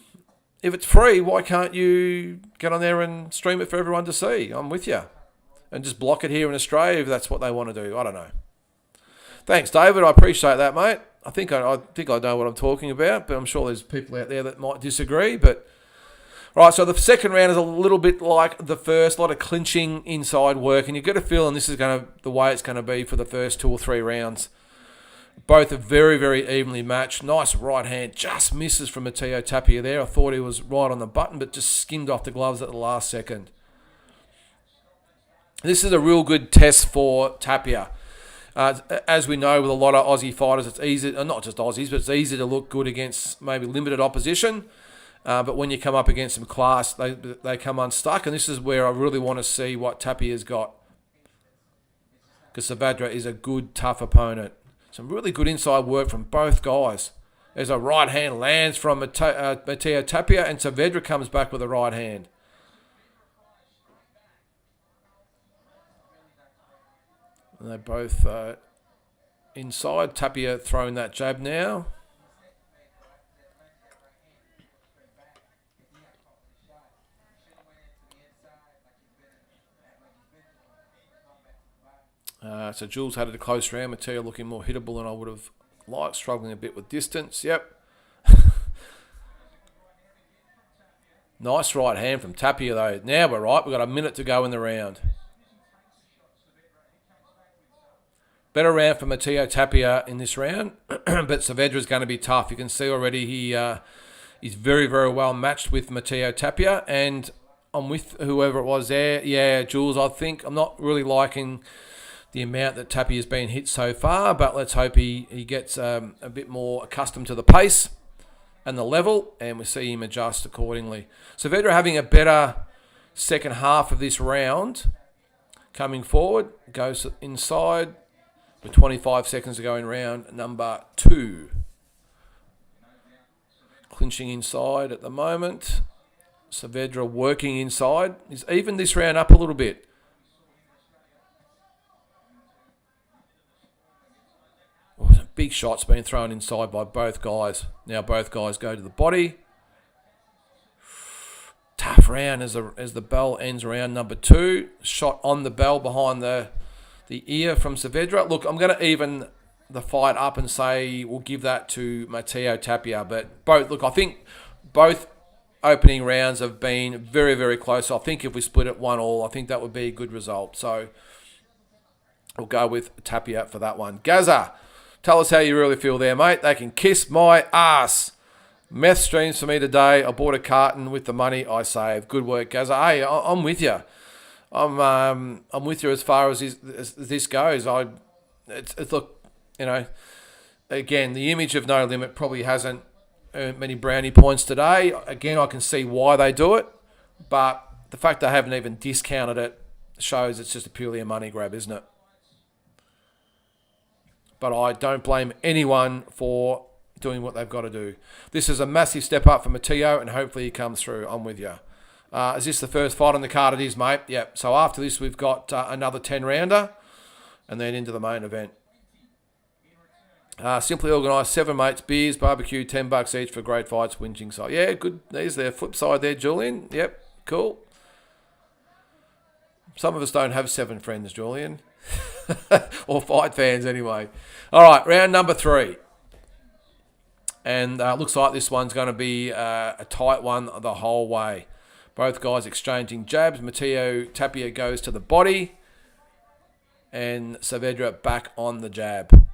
If it's free, why can't you get on there and stream it for everyone to see? I'm with you, and just block it here in Australia if that's what they want to do. I don't know. Thanks, David. I appreciate that, mate. I think I know what I'm talking about, but I'm sure there's people out there that might disagree. But right, so the second round is a little bit like the first, a lot of clinching inside work, and you get a feeling this is the way it's going to be for the first 2 or 3 rounds. Both are very, very evenly matched. Nice right hand, just misses from Tapia there. I thought he was right on the button, but just skimmed off the gloves at the last second. This is a real good test for Tapia. As we know, with a lot of Aussie fighters, it's easy, not just Aussies, but it's easy to look good against maybe limited opposition. But when you come up against some class, they come unstuck. And this is where I really want to see what Tapia's got. Because Saavedra is a good, tough opponent. Some really good inside work from both guys. There's a right hand lands from Tapia, and Saavedra comes back with a right hand. And they both inside. Tapia throwing that jab now. So Jules had it a close round. Mateo looking more hittable than I would have liked. Struggling a bit with distance. Yep. Nice right hand from Tapia, though. Now we're right. We've got a minute to go in the round. Better round for Matteo Tapia in this round, but Saavedra is going to be tough. You can see already he's very, very well matched with Matteo Tapia, and I'm with whoever it was there. Yeah, Jules, I think I'm not really liking the amount that Tapia has been hit so far, but let's hope he gets a bit more accustomed to the pace and the level, and we see him adjust accordingly. Saavedra having a better second half of this round. Coming forward, goes inside with 25 seconds to go in round number 2. Clinching inside at the moment. Saavedra working inside. He's evened this round up a little bit. Oh, some big shots being thrown inside by both guys. Now both guys go to the body. Tough round as the bell ends round number 2. Shot on the bell behind the ear from Saavedra. Look, I'm going to even the fight up and say we'll give that to Matteo Tapia. But I think both opening rounds have been very, very close. I think if we split it 1-1, I think that would be a good result. So we'll go with Tapia for that one. Gaza, tell us how you really feel there, mate. They can kiss my ass. Meth streams for me today. I bought a carton with the money I saved. Good work, Gaza. Hey, I'm with you. I'm with you as far as this goes. It's look, you know, again, the image of No Limit probably hasn't earned many brownie points today. Again, I can see why they do it, but the fact they haven't even discounted it shows it's just purely a money grab, isn't it? But I don't blame anyone for doing what they've got to do. This is a massive step up for Matteo, and hopefully he comes through. I'm with you. Is this the first fight on the card? It is, mate. Yep. So after this, we've got another 10-rounder, and then into the main event. Simply organised, 7 mates, beers, barbecue, $10 each for great fights, whinging side. Yeah, good. There's their flip side there, Julian. Yep, cool. Some of us don't have 7 friends, Julian. Or fight fans, anyway. All right, round number 3. And looks like this one's going to be a tight one the whole way. Both guys exchanging jabs. Matteo Tapia goes to the body. And Saavedra back on the jab.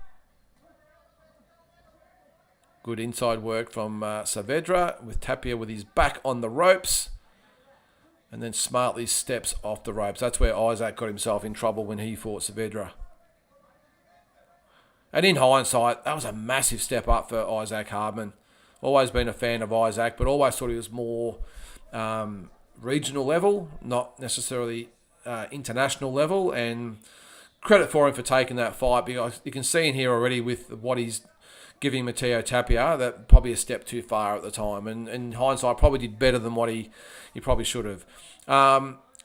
Good inside work from Saavedra with Tapia with his back on the ropes. And then smartly steps off the ropes. That's where Isaac got himself in trouble when he fought Saavedra. And in hindsight, that was a massive step up for Isaac Hardman. Always been a fan of Isaac, but always thought he was more regional level, not necessarily international level. And credit for him for taking that fight, because you can see in here already with what he's giving Matteo Tapia, that probably a step too far at the time. And in hindsight, probably did better than what he probably should have.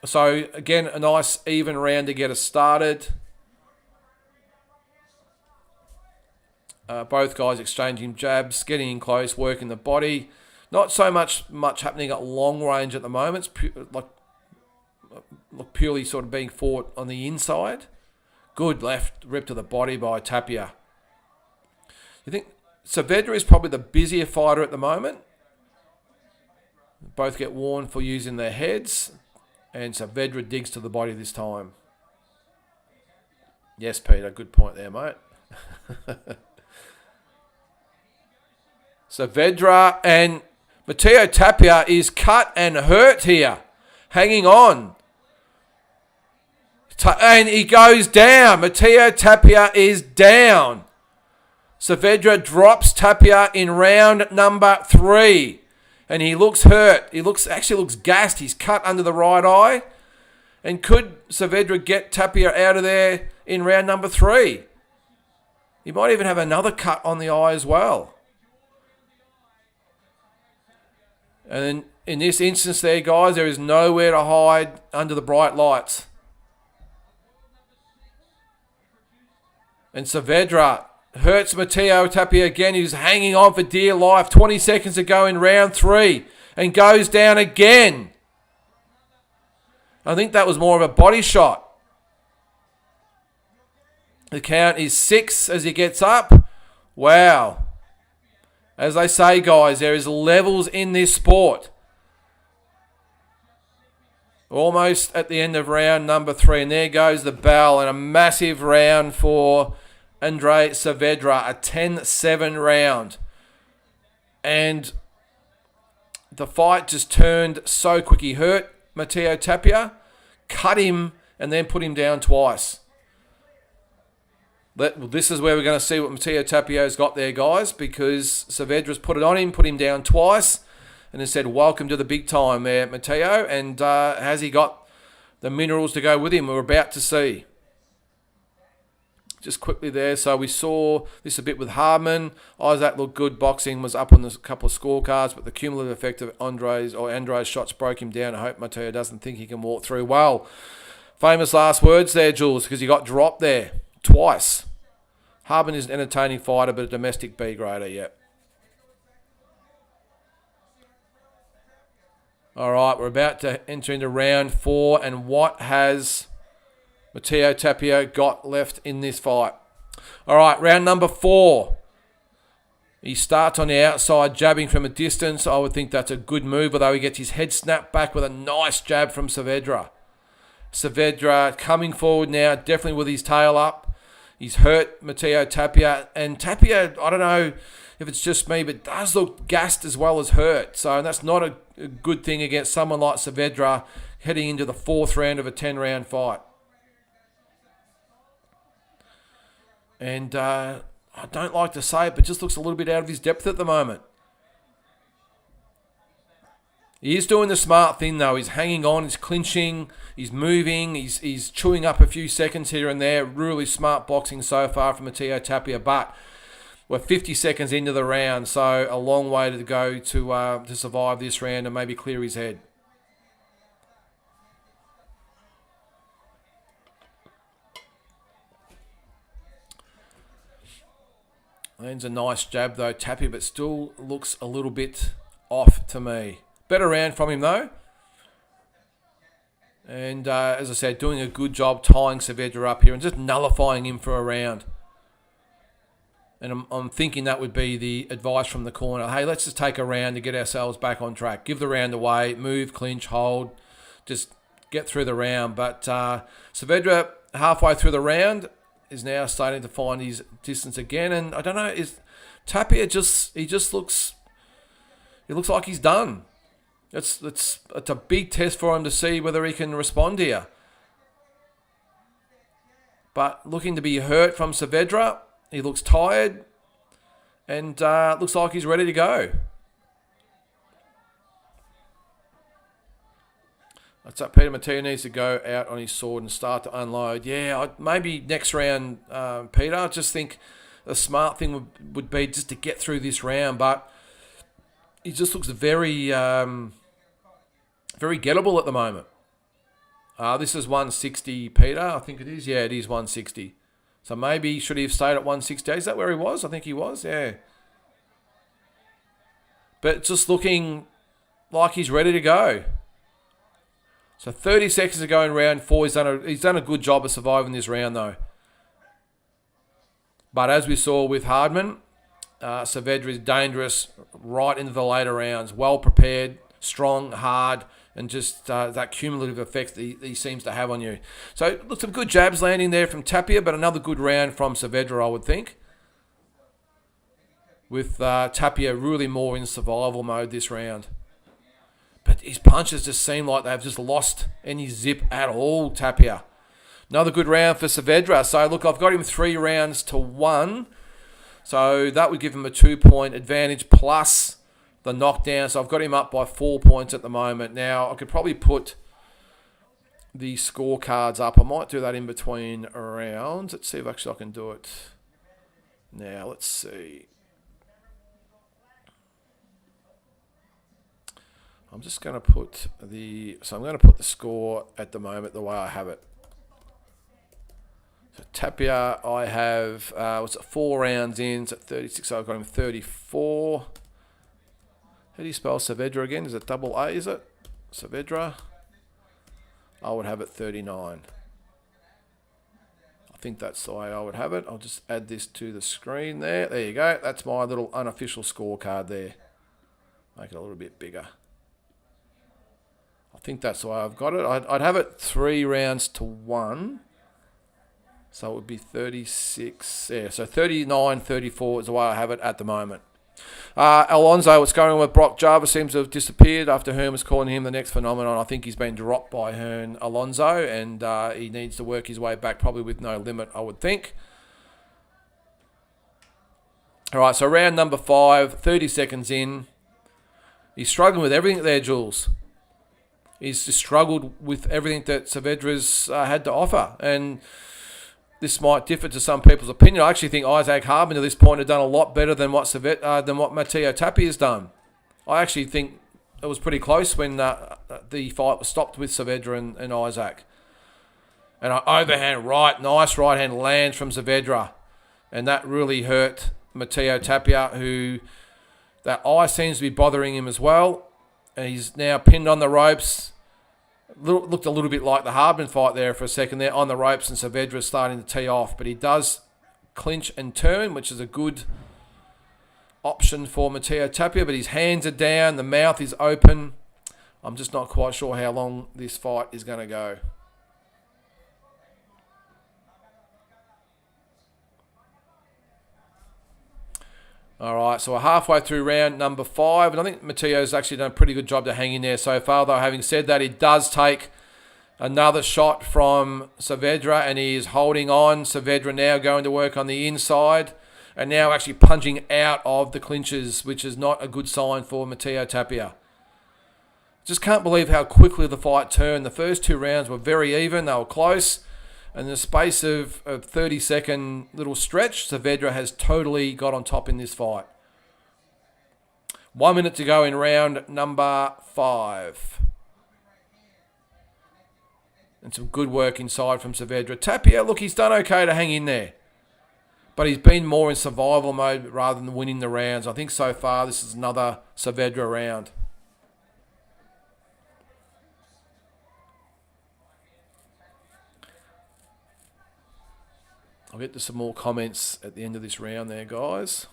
So, again, a nice even round to get us started. Both guys exchanging jabs, getting in close, working the body. Not so much happening at long range at the moment. It's purely sort of being fought on the inside. Good left rip to the body by Tapia. You think Saavedra is probably the busier fighter at the moment? Both get warned for using their heads, and Saavedra digs to the body this time. Yes, Peter, good point there, mate. Saavedra and Matteo Tapia is cut and hurt here. Hanging on. And he goes down. Matteo Tapia is down. Saavedra drops Tapia in round number 3. And he looks hurt. He actually looks gassed. He's cut under the right eye. And could Saavedra get Tapia out of there in round number 3? He might even have another cut on the eye as well. And in this instance there, guys, there is nowhere to hide under the bright lights. And Saavedra hurts Matteo Tapia again. He's hanging on for dear life. 20 seconds to go in round 3. And goes down again. I think that was more of a body shot. The count is 6 as he gets up. Wow. As they say, guys, there is levels in this sport. Almost at the end of round number 3. And there goes the bell. And a massive round for Andrei Saavedra. A 10-7 round. And the fight just turned so quick. He hurt Matteo Tapia, cut him, and then put him down twice. This is where we're going to see what Matteo Tapio's got there, guys, because Saavedra's put it on him, put him down twice, and has said, welcome to the big time there, Matteo. And has he got the minerals to go with him? We're about to see. Just quickly there, so we saw this a bit with Hardman. Isaac looked good. Boxing was up on a couple of scorecards, but the cumulative effect of Andrei's shots broke him down. I hope Matteo doesn't think he can walk through. Well, famous last words there, Jules, because he got dropped there twice. Hardman is an entertaining fighter, but a domestic B-grader, yep. All right, we're about to enter into round 4, and what has Matteo Tapia got left in this fight? All right, round number 4. He starts on the outside, jabbing from a distance. I would think that's a good move, although he gets his head snapped back with a nice jab from Saavedra. Saavedra coming forward now, definitely with his tail up. He's hurt Matteo Tapia, and Tapia, I don't know if it's just me, but does look gassed as well as hurt. So that's not a good thing against someone like Saavedra heading into the 4th round of a 10-round fight. And I don't like to say it, but just looks a little bit out of his depth at the moment. He is doing the smart thing, though. He's hanging on, he's clinching, he's moving, he's chewing up a few seconds here and there. Really smart boxing so far from Matteo Tapia, but we're 50 seconds into the round, so a long way to go to survive this round and maybe clear his head. Lands a nice jab, though, Tapia, but still looks a little bit off to me. Better round from him, though. And as I said, doing a good job tying Saavedra up here and just nullifying him for a round. And I'm thinking that would be the advice from the corner. Hey, let's just take a round to get ourselves back on track. Give the round away, move, clinch, hold. Just get through the round. But Saavedra, halfway through the round, is now starting to find his distance again. And I don't know, is Tapia he looks like he's done. It's a big test for him to see whether he can respond here. But looking to be hurt from Saavedra. He looks tired and looks like he's ready to go. That's up. Peter Matteo needs to go out on his sword and start to unload. Yeah, maybe next round, Peter. I just think the smart thing would be just to get through this round, but he just looks very, very gettable at the moment. This is 160, Peter. I think it is. Yeah, it is 160. So maybe should he have stayed at 160? Is that where he was? I think he was. Yeah. But just looking like he's ready to go. So 30 seconds to go in round 4. He's done a good job of surviving this round, though. But as we saw with Hardman, Saavedra is dangerous right into the later rounds. Well prepared, strong, hard, and just that cumulative effect that he seems to have on you. So look, some good jabs landing there from Tapia, but another good round from Saavedra, I would think. With Tapia really more in survival mode this round. But his punches just seem like they've just lost any zip at all, Tapia. Another good round for Saavedra. So look, I've got him 3 rounds to 1. So that would give him a 2-point advantage plus the knockdown. So I've got him up by 4 points at the moment. Now, I could probably put the scorecards up. I might do that in between rounds. Let's see if actually I can do it. Now, let's see. I'm just going to put the score at the moment the way I have it. So Tapia, I have, 4 rounds in, it's at 36, so I've got him 34. How do you spell Saavedra again? Is it double A, is it? Saavedra. I would have it 39. I think that's the way I would have it. I'll just add this to the screen there. There you go. That's my little unofficial scorecard there. Make it a little bit bigger. I think that's the way I've got it. I'd have it 3 rounds to 1. So it would be 36. Yeah, so 39-34 is the way I have it at the moment. Alonso, what's going on with Brock Jarvis, seems to have disappeared after Hearn was calling him the next phenomenon. I think he's been dropped by Hearn Alonso, and he needs to work his way back, probably with no limit, I would think. All right, so round number 5, 30 seconds in. He's struggling with everything there, Jules. He's just struggled with everything that Saavedra's had to offer, and this might differ to some people's opinion. I actually think Isaac Harbin to this point had done a lot better than what Matteo Tapia has done. I actually think it was pretty close when the fight was stopped with Saavedra and Isaac. And an overhand right, nice right hand lands from Saavedra, and that really hurt Matteo Tapia, who that eye seems to be bothering him as well. And he's now pinned on the ropes. Looked a little bit like the Harbin fight there for a second there, on the ropes, and Saavedra starting to tee off. But he does clinch and turn, which is a good option for Matteo Tapia. But his hands are down, the mouth is open. I'm just not quite sure how long this fight is going to go. All right, so we're halfway through round number 5, and I think Matteo's actually done a pretty good job to hang in there so far, though having said that, he does take another shot from Saavedra, and he is holding on. Saavedra now going to work on the inside, and now actually punching out of the clinches, which is not a good sign for Matteo Tapia. Just can't believe how quickly the fight turned. The first 2 rounds were very even, they were close. And in the space of a 30-second little stretch, Saavedra has totally got on top in this fight. 1 minute to go in round number 5. And some good work inside from Saavedra. Tapia, look, he's done okay to hang in there. But he's been more in survival mode rather than winning the rounds. I think so far this is another Saavedra round. I'll get to some more comments at the end of this round there, guys.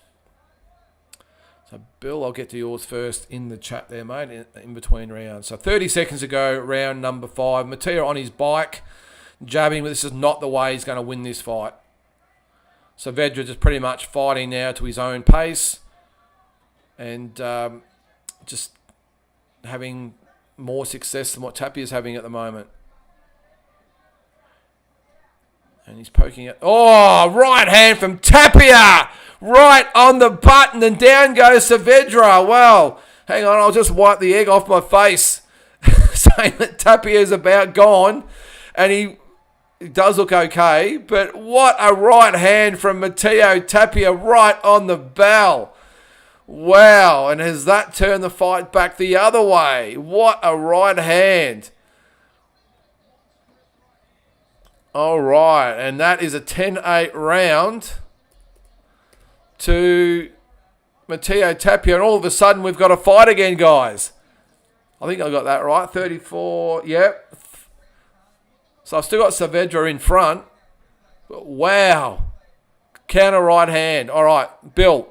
So, Bill, I'll get to yours first in the chat there, mate, in between rounds. So, 30 seconds ago, round number 5. Matteo on his bike, jabbing, but this is not the way he's going to win this fight. Saavedra just pretty much fighting now to his own pace and just having more success than what Tapia's having at the moment. And he's poking it. Oh, right hand from Tapia. Right on the button, and down goes Saavedra. Well, hang on, I'll just wipe the egg off my face. Saying that Tapia is about gone. And he does look okay. But what a right hand from Matteo Tapia right on the bell. Wow. And has that turned the fight back the other way? What a right hand. All right, and that is a 10-8 round to Matteo Tapia, and all of a sudden we've got a fight again, guys. I think I got that right, 34, yep. So I've still got Saavedra in front, but wow, counter right hand. All right, Bill,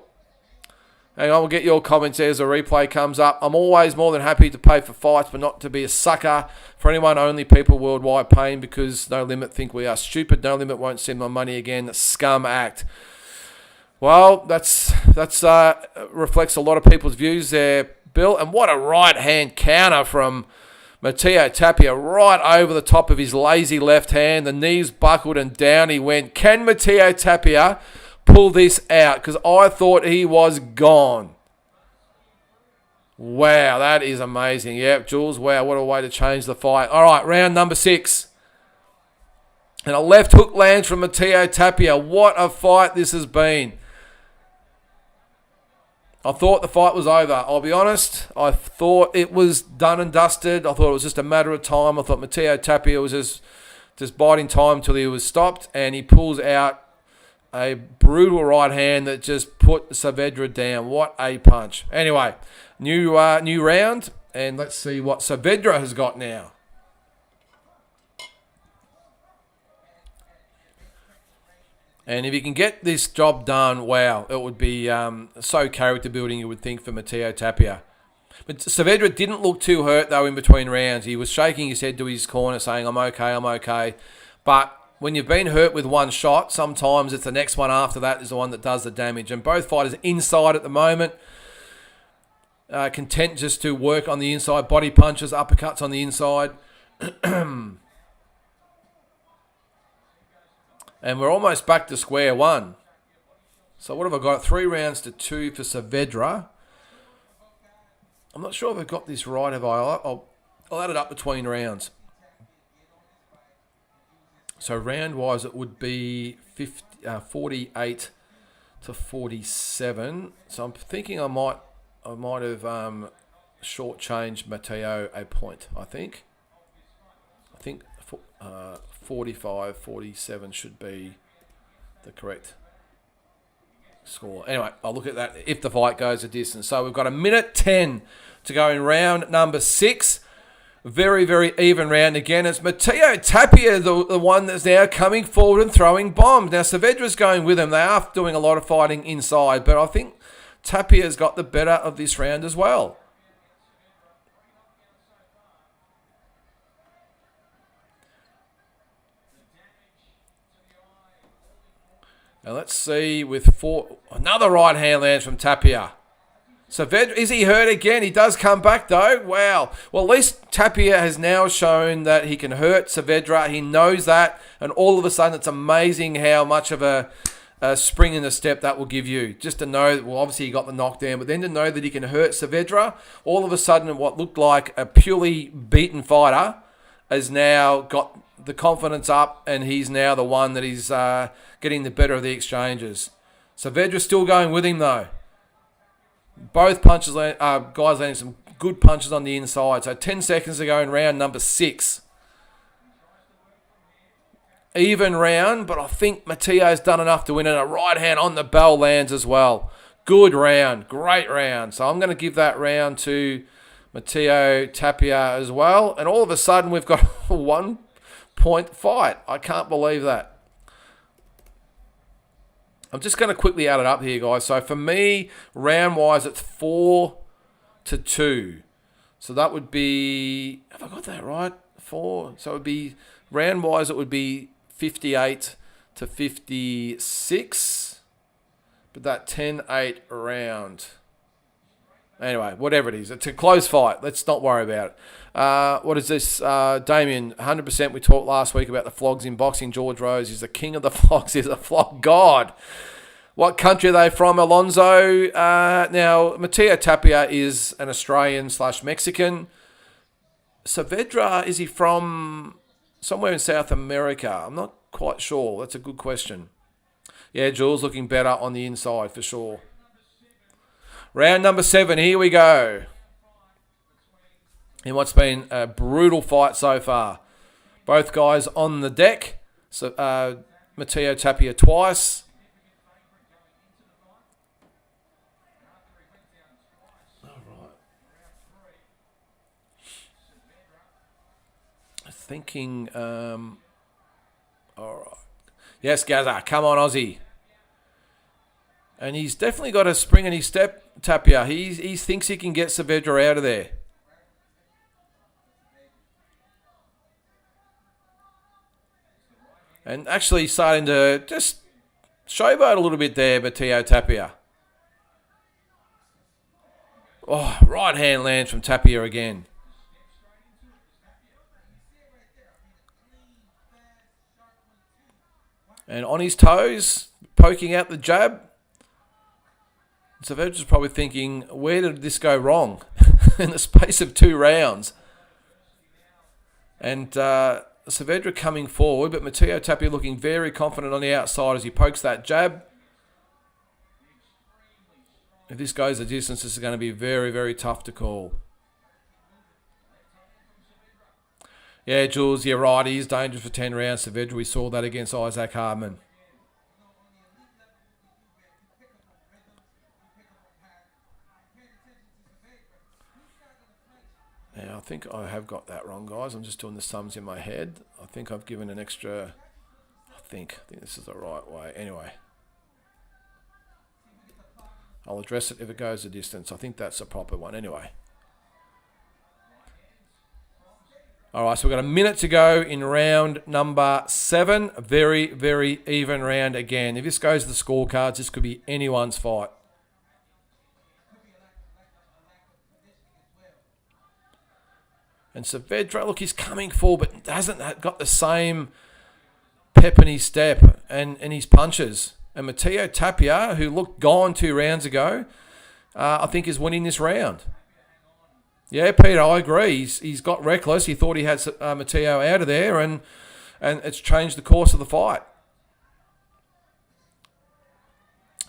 hang on, we'll get your comments as a replay comes up. I'm always more than happy to pay for fights, but not to be a sucker for anyone. Only people worldwide paying because No Limit think we are stupid. No Limit won't send my money again. Scum act. Well, that's reflects a lot of people's views there, Bill. And what a right hand counter from Matteo Tapia right over the top of his lazy left hand. The knees buckled and down he went. Can Matteo Tapia pull this out? Because I thought he was gone. Wow, that is amazing. Yep, Jules, wow, what a way to change the fight. All right, round number 6. And a left hook lands from Matteo Tapia. What a fight this has been. I thought the fight was over. I'll be honest. I thought it was done and dusted. I thought it was just a matter of time. I thought Matteo Tapia was just biding time until he was stopped, and he pulls out a brutal right hand that just put Saavedra down. What a punch. Anyway, new round, and let's see what Saavedra has got now. And if he can get this job done, wow, it would be so character building, you would think, for Matteo Tapia. But Saavedra didn't look too hurt, though, in between rounds. He was shaking his head to his corner saying, I'm okay, I'm okay. But when you've been hurt with one shot, sometimes it's the next one after that is the one that does the damage. And both fighters inside at the moment. Content just to work on the inside. Body punches, uppercuts on the inside. And we're almost back to square one. So what have I got? 3 rounds to 2 for Saavedra. I'm not sure if I've got this right. Have I? I'll add it up between rounds. So round-wise, it would be 48 to 47. So I'm thinking I might have shortchanged Matteo a point. I think 45, 47 should be the correct score. Anyway, I'll look at that if the fight goes a distance. So we've got 1:10 to go in round number 6. Very, very even round again. It's Matteo Tapia, the one that's now coming forward and throwing bombs. Now, Saavedra's going with him. They are doing a lot of fighting inside, but I think Tapia's got the better of this round as well. Now let's see with 4. Another right hand lands from Tapia. Saavedra, is he hurt again? He does come back though. Wow. Well, at least Tapia has now shown that he can hurt Saavedra. He knows that. And all of a sudden, it's amazing how much of a spring in the step that will give you. Just to know that, well, obviously he got the knockdown, but then to know that he can hurt Saavedra, all of a sudden what looked like a purely beaten fighter has now got the confidence up, and he's now the one that is getting the better of the exchanges. Saavedra's still going with him though. Both punches, guys landing some good punches on the inside. So 10 seconds to go in round number 6. Even round, but I think Matteo's done enough to win, and a right hand on the bell lands as well. Good round, great round. So I'm going to give that round to Matteo Tapia as well. And all of a sudden, we've got a 1-point fight. I can't believe that. I'm just going to quickly add it up here, guys. So for me, round-wise, it's 4 to 2. So that would be, have I got that right? 4. So it would be, round-wise, it would be 58 to 56. But that 10-8 round. Anyway, whatever it is. It's a close fight. Let's not worry about it. What is this? Damien, 100%. We talked last week about the flogs in boxing. George Rose is the king of the flogs. He's a flog god. What country are they from, Alonzo? Now, Matteo Tapia is an Australian/Mexican. Saavedra, is he from somewhere in South America? I'm not quite sure. That's a good question. Yeah, Jules looking better on the inside for sure. Round number 7, here we go. In what's been a brutal fight so far. Both guys on the deck. So Matteo Tapia twice. All right. Thinking, all right. Yes, Gaza, come on, Aussie. And he's definitely got a spring in his step, Tapia. He thinks he can get Saavedra out of there. And actually starting to just showboat a little bit there, Matteo Tapia. Oh, right hand lands from Tapia again. And on his toes, poking out the jab. Saavedra's probably thinking, where did this go wrong? In the space of 2 rounds. And Saavedra coming forward, but Matteo Tapia looking very confident on the outside as he pokes that jab. If this goes a distance, this is going to be very, very tough to call. Yeah, Jules, you're right. He is dangerous for 10 rounds. Saavedra, we saw that against Isaac Hardman. Now, I think I have got that wrong, guys. I'm just doing the sums in my head. I think I've given an extra... I think this is the right way. Anyway. I'll address it if it goes a distance. I think that's the proper one. Anyway. All right, so we've got a minute to go in round number 7. Very, very even round again. If this goes to the scorecards, this could be anyone's fight. And Saavedra, look, he's coming forward, but hasn't got the same pep in his step and his punches. And Tapia, who looked gone 2 rounds ago, I think is winning this round. Yeah, Peter, I agree. He's got reckless. He thought he had Matteo out of there, and it's changed the course of the fight.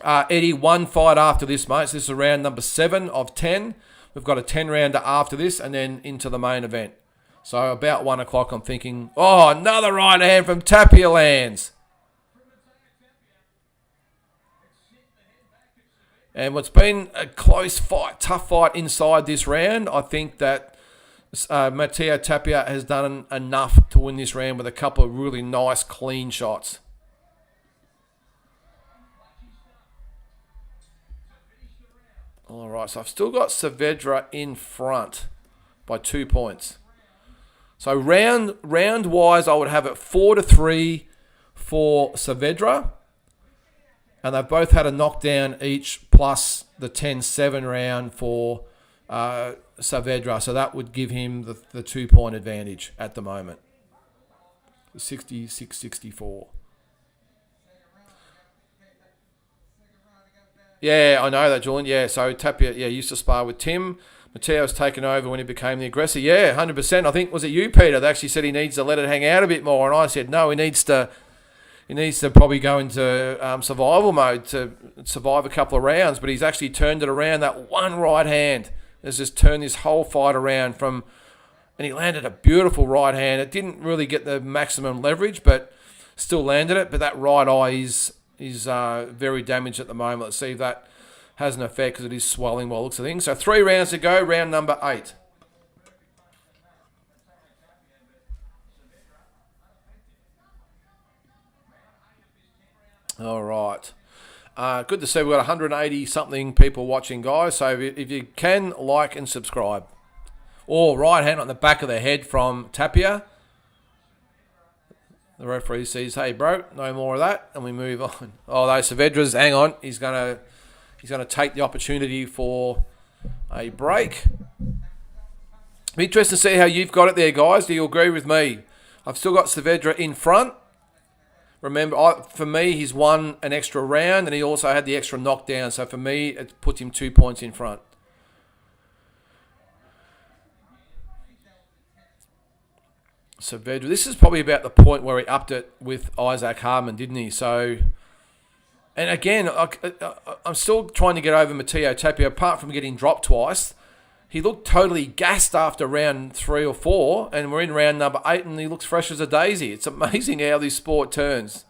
Eddie, 1 fight after this, mate. So this is round number 7 of 10. We've got a 10-rounder after this, and then into the main event. So about 1 o'clock, I'm thinking, oh, another right hand from Tapia lands. And what's been a close fight, tough fight inside this round, I think that Matteo Tapia has done enough to win this round with a couple of really nice, clean shots. All right, so I've still got Saavedra in front by 2 points. So round-wise, I would have it 4-3 for Saavedra. And they've both had a knockdown each, plus the 10-7 round for Saavedra. So that would give him the 2-point advantage at the moment. 66-64. Yeah, I know that, Julian. Yeah, so Tapia, used to spar with Tim. Matteo's taken over when he became the aggressor. Yeah, 100%. I think, was it you, Peter, that actually said he needs to let it hang out a bit more? And I said, no, he needs to probably go into survival mode to survive a couple of rounds, but he's actually turned it around. That one right hand has just turned this whole fight around and he landed a beautiful right hand. It didn't really get the maximum leverage, but still landed it. But that right eye is very damaged at the moment. Let's see if that has an effect, because it is swelling by the looks of things. So 3 rounds to go, round number 8. All right. Good to see we've got 180-something people watching, guys. So if you can, like and subscribe. Or right hand on the back of the head from Tapia. The referee sees, hey, bro, no more of that, and we move on. Oh, those Saavedra's, hang on. He's gonna take the opportunity for a break. Be interesting to see how you've got it there, guys. Do you agree with me? I've still got Saavedra in front. Remember, for me, he's won an extra round, and he also had the extra knockdown. So for me, it puts him 2 points in front. Saavedra, this is probably about the point where he upped it with Isaac Harmon, didn't he? So, and again, I'm still trying to get over Matteo Tapia. Apart from getting dropped twice, he looked totally gassed after round 3 or 4, and we're in round number 8, and he looks fresh as a daisy. It's amazing how this sport turns.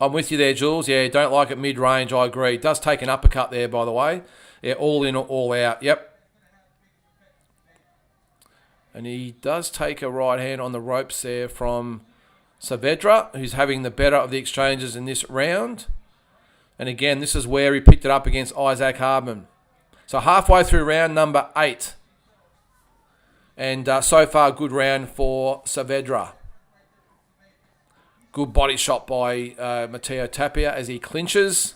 I'm with you there, Jules. Yeah, don't like it mid-range, I agree. It does take an uppercut there, by the way. Yeah, all in or all out. Yep. And he does take a right hand on the ropes there from Saavedra, who's having the better of the exchanges in this round. And again, this is where he picked it up against Isaac Harmon. So halfway through round number 8. And so far, good round for Saavedra. Good body shot by Matteo Tapia as he clinches.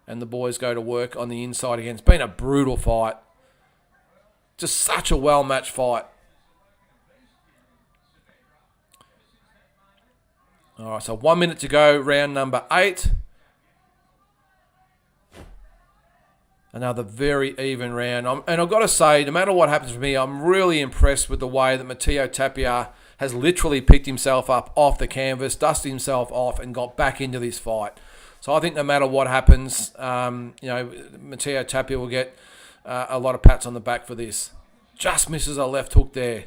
And the boys go to work on the inside again. It's been a brutal fight. Just such a well-matched fight. All right, so 1 minute to go, round number 8. Another very even round. And I've got to say, no matter what happens for me, I'm really impressed with the way that Matteo Tapia has literally picked himself up off the canvas, dusted himself off, and got back into this fight. So I think no matter what happens, Matteo Tapia will get a lot of pats on the back for this. Just misses a left hook there.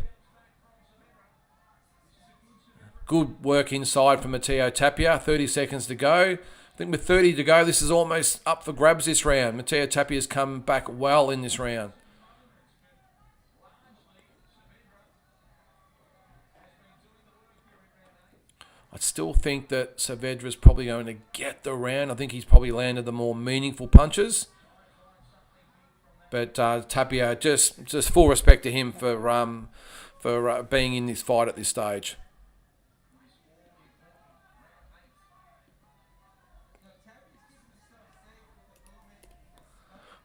Good work inside from Matteo Tapia. 30 seconds to go. I think with 30 to go, this is almost up for grabs this round. Matteo Tapia's come back well in this round. I still think that Saavedra's probably going to get the round. I think he's probably landed the more meaningful punches. But Tapia, just full respect to him for being in this fight at this stage.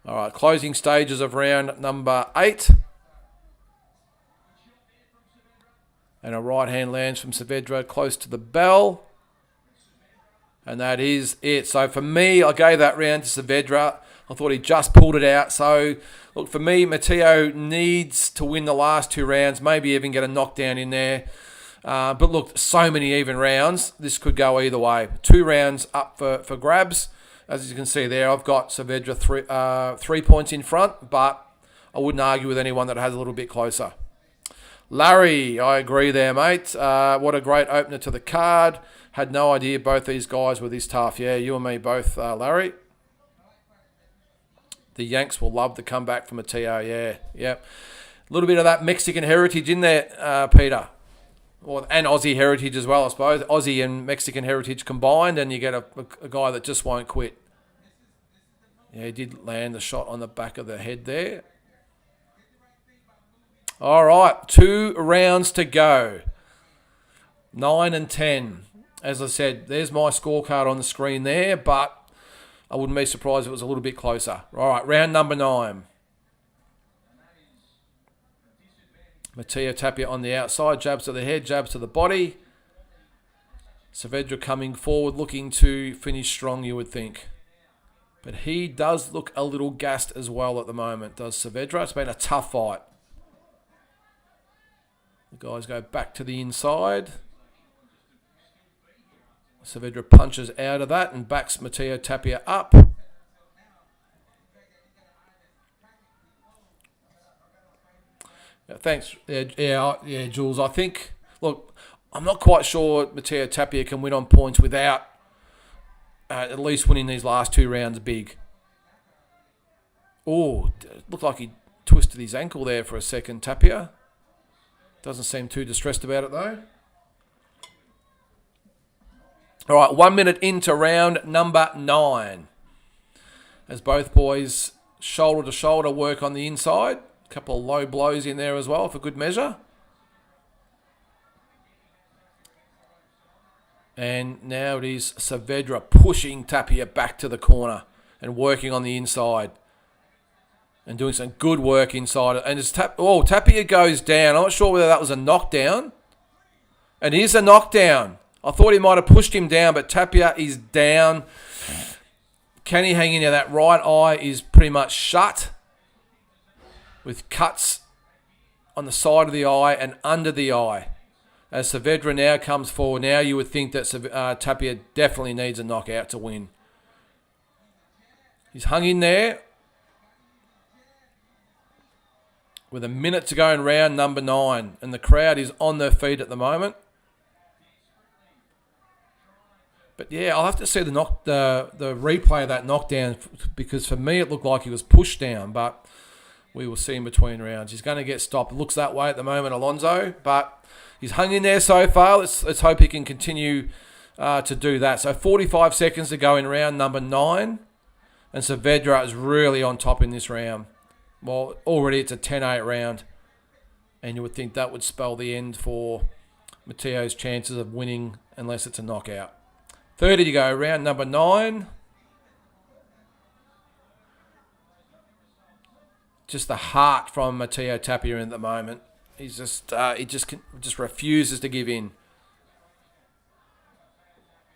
All right, closing stages of round number 8. And a right hand lands from Saavedra close to the bell. And that is it. So for me, I gave that round to Saavedra. I thought he just pulled it out. So, look, for me, Matteo needs to win the last 2 rounds, maybe even get a knockdown in there. But look, so many even rounds. This could go either way. 2 rounds up for grabs. As you can see there, I've got Saavedra 3 points in front, but I wouldn't argue with anyone that has a little bit closer. Larry, I agree there, mate. What a great opener to the card. Had no idea both these guys were this tough. Yeah, you and me both, Larry. The Yanks will love the comeback from Matteo. Yeah. A little bit of that Mexican heritage in there, Peter. And Aussie heritage as well, I suppose. Aussie and Mexican heritage combined, and you get a guy that just won't quit. Yeah, he did land the shot on the back of the head there. All right, 2 rounds to go. 9 and 10. As I said, there's my scorecard on the screen there, but I wouldn't be surprised if it was a little bit closer. All right, round number 9. Matteo Tapia on the outside, jabs to the head, jabs to the body. Saavedra coming forward, looking to finish strong, you would think. But he does look a little gassed as well at the moment, does Saavedra. It's been a tough fight. The guys go back to the inside. Saavedra punches out of that and backs Matteo Tapia up. Thanks. Yeah, Jules. I think, look, I'm not quite sure Matteo Tapia can win on points without at least winning these last 2 rounds big. Oh, looked like he twisted his ankle there for a second, Tapia. Doesn't seem too distressed about it, though. All right, 1 minute into round number 9. As both boys shoulder to shoulder work on the inside. A couple of low blows in there as well for good measure. And now it is Saavedra pushing Tapia back to the corner and working on the inside. And doing some good work inside. And it's Tapia goes down. I'm not sure whether that was a knockdown. And it is a knockdown. I thought he might have pushed him down, but Tapia is down. Can he hang in there? That right eye is pretty much shut, with cuts on the side of the eye and under the eye. As Saavedra now comes forward, now you would think that Tapia definitely needs a knockout to win. He's hung in there with a minute to go in round number 9, and the crowd is on their feet at the moment. But yeah, I'll have to see the replay of that knockdown, because for me it looked like he was pushed down, but we will see in between rounds. He's going to get stopped. It looks that way at the moment, Alonso, but he's hung in there so far. Let's hope he can continue to do that. So 45 seconds to go in round number 9, and Saavedra is really on top in this round. Well, already it's a 10-8 round, and you would think that would spell the end for Matteo's chances of winning unless it's a knockout. 30 to go, round number 9. Just the heart from Matteo Tapia at the moment. He's he just refuses to give in.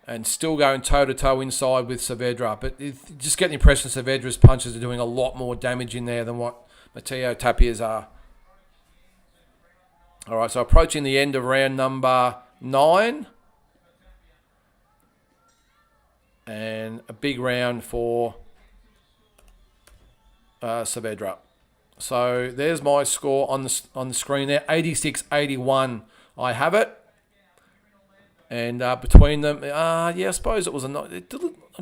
And still going toe-to-toe inside with Saavedra. But just get the impression Saavedra's punches are doing a lot more damage in there than what Matteo Tapia's are. All right, so approaching the end of round number 9. And a big round for Saavedra. So there's my score on the screen there, 86-81. I have it. And between them, I suppose it was I'm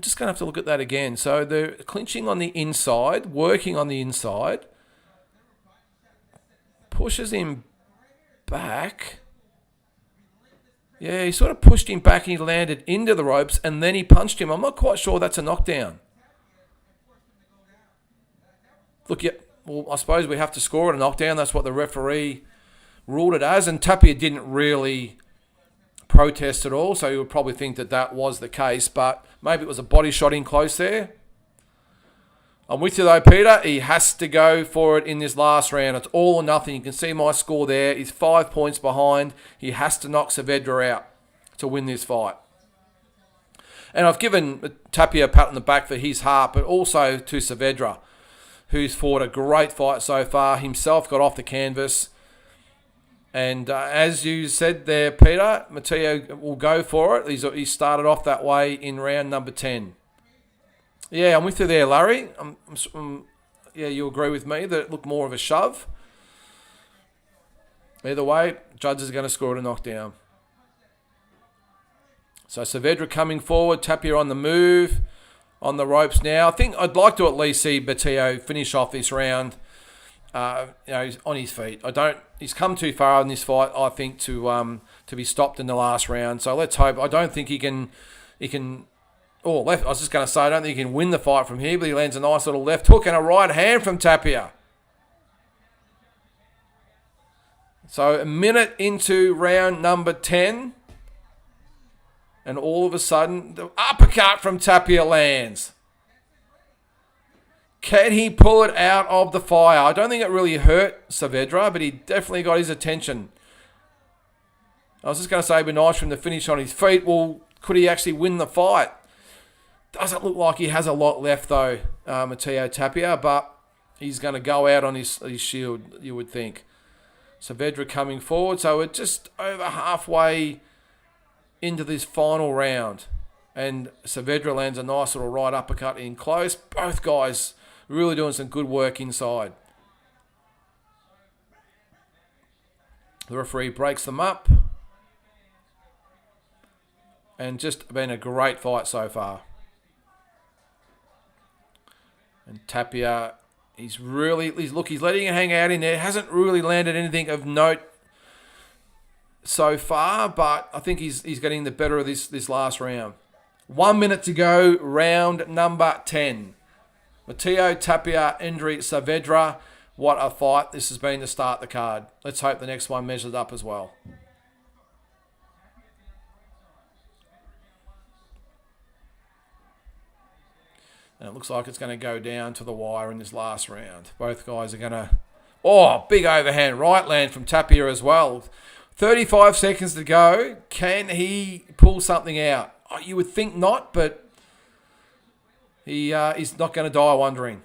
just going to have to look at that again. So they're clinching on the inside, working on the inside. Pushes him back. Yeah, he sort of pushed him back and he landed into the ropes and then he punched him. I'm not quite sure that's a knockdown. Look, yeah. well, I suppose we have to score it a knockdown. That's what the referee ruled it as. And Tapia didn't really protest at all, so you would probably think that that was the case. But maybe it was a body shot in close there. I'm with you though, Peter. He has to go for it in this last round. It's all or nothing. You can see my score there. He's 5 points behind. He has to knock Saavedra out to win this fight. And I've given Tapia a pat on the back for his heart, but also to Saavedra, who's fought a great fight so far. Himself got off the canvas. And as you said there, Peter, Matteo will go for it. He started off that way in round number 10. Yeah, I'm with you there, Larry. Yeah, you agree with me that it looked more of a shove. Either way, judges are going to score it a knockdown. So Saavedra coming forward, Tapia on the move, on the ropes now. I think I'd like to at least see Matteo finish off this round. He's on his feet. He's come too far in this fight, I think, to be stopped in the last round. So let's hope. I don't think he can. Oh, left. I was just going to say, I don't think he can win the fight from here, but he lands a nice little left hook and a right hand from Tapia. So a minute into round number 10. And all of a sudden, the uppercut from Tapia lands. Can he pull it out of the fire? I don't think it really hurt Saavedra, but he definitely got his attention. I was just going to say it'd be nice for him to finish on his feet. Well, could he actually win the fight? Doesn't look like he has a lot left, though, Matteo Tapia, but he's going to go out on his shield, you would think. Saavedra coming forward, so we're just over halfway into this final round. And Saavedra lands a nice little right uppercut in close. Both guys really doing some good work inside. The referee breaks them up. And just been a great fight so far. And Tapia, he's letting it hang out in there. Hasn't really landed anything of note so far, but I think he's getting the better of this last round. 1 minute to go, round number 10. Matteo Tapia, Endri Saavedra. What a fight this has been to start the card. Let's hope the next one measures up as well. And it looks like it's going to go down to the wire in this last round. Both guys are going to... Oh, big overhand right land from Tapia as well. 35 seconds to go. Can he pull something out? Oh, you would think not, but he's not going to die wondering.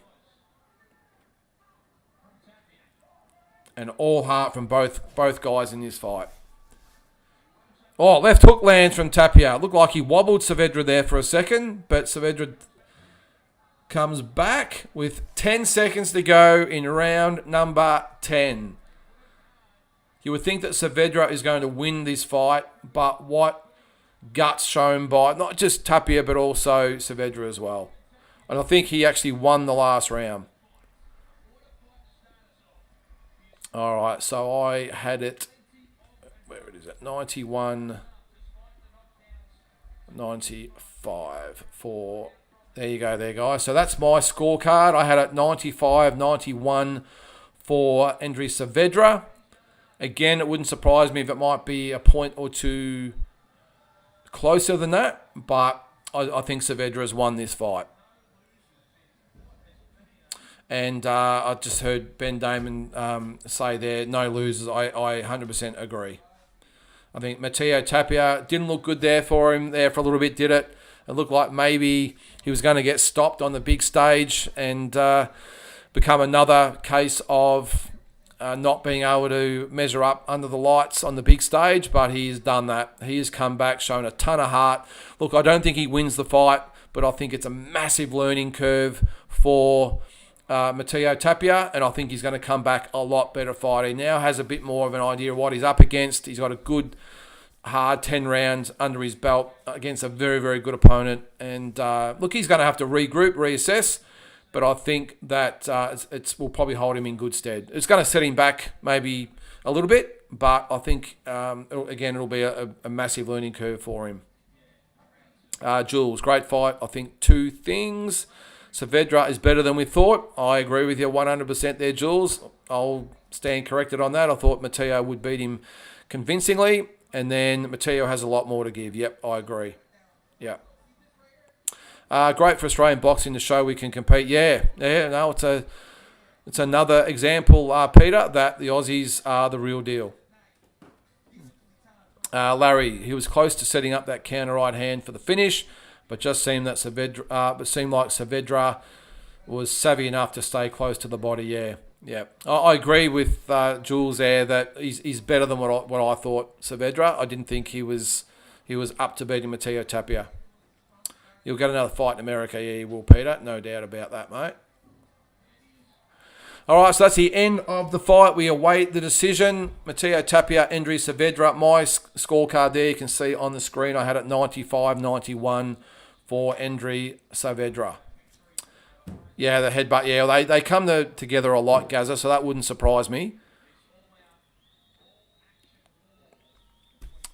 And all heart from both guys in this fight. Oh, left hook lands from Tapia. Looked like he wobbled Saavedra there for a second, but Saavedra comes back with 10 seconds to go in round number 10. You would think that Saavedra is going to win this fight, but what guts shown by not just Tapia, but also Saavedra as well. And I think he actually won the last round. All right, so I had it, where it is at 91, 95 for, there you go there, guys. So that's my scorecard. I had it 95, 91 for Endri Saavedra. Again, it wouldn't surprise me if it might be a point or two closer than that, but I think Saavedra has won this fight. And I just heard Ben Damon say there, no losers. I 100% agree. I think Matteo Tapia didn't look good there for him there for a little bit, did it? It looked like maybe he was going to get stopped on the big stage and become another case of not being able to measure up under the lights on the big stage, but he's done that. He has come back, shown a ton of heart. Look, I don't think he wins the fight, but I think it's a massive learning curve for Matteo Tapia, and I think he's going to come back a lot better fighter. He now has a bit more of an idea of what he's up against. He's got a good, hard 10 rounds under his belt against a very, very good opponent. And look, he's going to have to regroup, reassess, but I think that it will probably hold him in good stead. It's going to set him back maybe a little bit, but I think, it'll be a massive learning curve for him. Jules, great fight. I think two things. Saavedra is better than we thought. I agree with you 100% there, Jules. I'll stand corrected on that. I thought Matteo would beat him convincingly, and then Matteo has a lot more to give. Yep, I agree. Yeah. Great for Australian boxing to show we can compete. Yeah. No, it's another example, Peter, that the Aussies are the real deal. Larry, he was close to setting up that counter right hand for the finish, but just seemed like Saavedra was savvy enough to stay close to the body. Yeah. I agree with Jules there that he's better than what I thought. Saavedra, I didn't think he was up to beating Matteo Tapia. You'll get another fight in America. Yeah, you will, Peter. No doubt about that, mate. All right, so that's the end of the fight. We await the decision. Matteo Tapia, Endri Saavedra. My scorecard there you can see on the screen. I had it 95-91 for Endri Saavedra. Yeah, the headbutt. Yeah, they come together a lot, Gaza, so that wouldn't surprise me.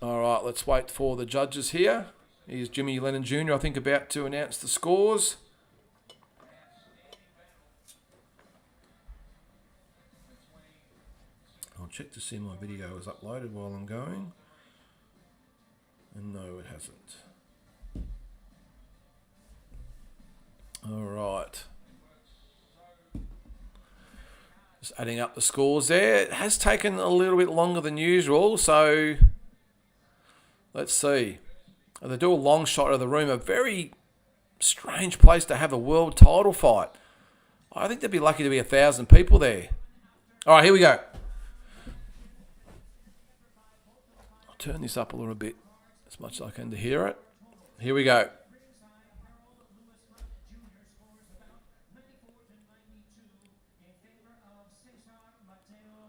All right, let's wait for the judges here. Here's Jimmy Lennon Jr., I think, about to announce the scores. I'll check to see my video is uploaded while I'm going. And no, it hasn't. All right. Just adding up the scores there. It has taken a little bit longer than usual, so let's see. They do a long shot of the room. A very strange place to have a world title fight. I think they'd be lucky to be 1,000 people there. All right, here we go. I'll turn this up a little bit as much as I can to hear it. Here we go.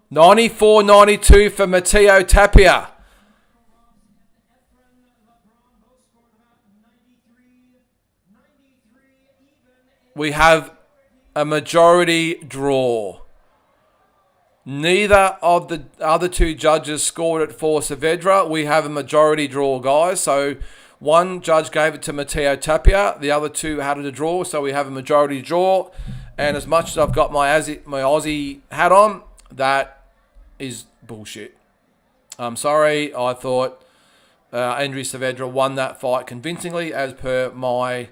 $94.92 for Matteo Tapia. We have a majority draw. Neither of the other two judges scored it for Saavedra. We have a majority draw, guys. So one judge gave it to Matteo Tapia. The other two had it a draw. So we have a majority draw. And as much as I've got my Aussie hat on, that is bullshit. I'm sorry. I thought Endri Saavedra won that fight convincingly as per my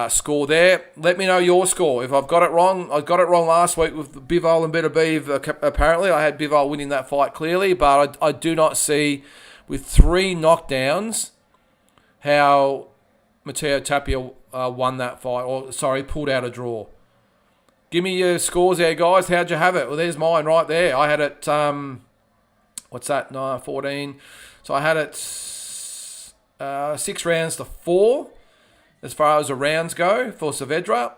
score there. Let me know your score. If I've got it wrong, I got it wrong last week with Bivol and Better Beef. Apparently, I had Bivol winning that fight clearly, but I do not see, with 3 knockdowns, how Matteo Tapia won that fight. Pulled out a draw. Give me your scores there, guys. How'd you have it? Well, there's mine right there. I had it, 14. So I had it 6 rounds to 4. As far as the rounds go for Saavedra.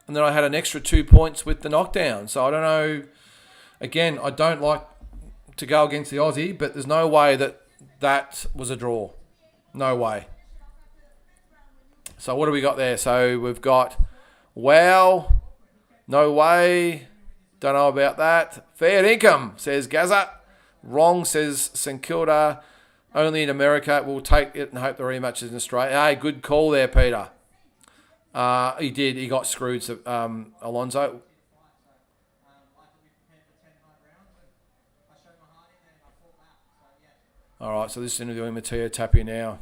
And then I had an extra 2 points with the knockdown. So I don't know. Again, I don't like to go against the Aussie, but there's no way that was a draw. No way. So what do we got there? So we've got, wow, no way, don't know about that. Fair income, says Gaza. Wrong, says St Kilda. Only in America. We'll take it and hope the rematch is in Australia. Hey, good call there, Peter. He did. He got screwed, Alonso. All right, so this is interviewing Matteo Tapia now.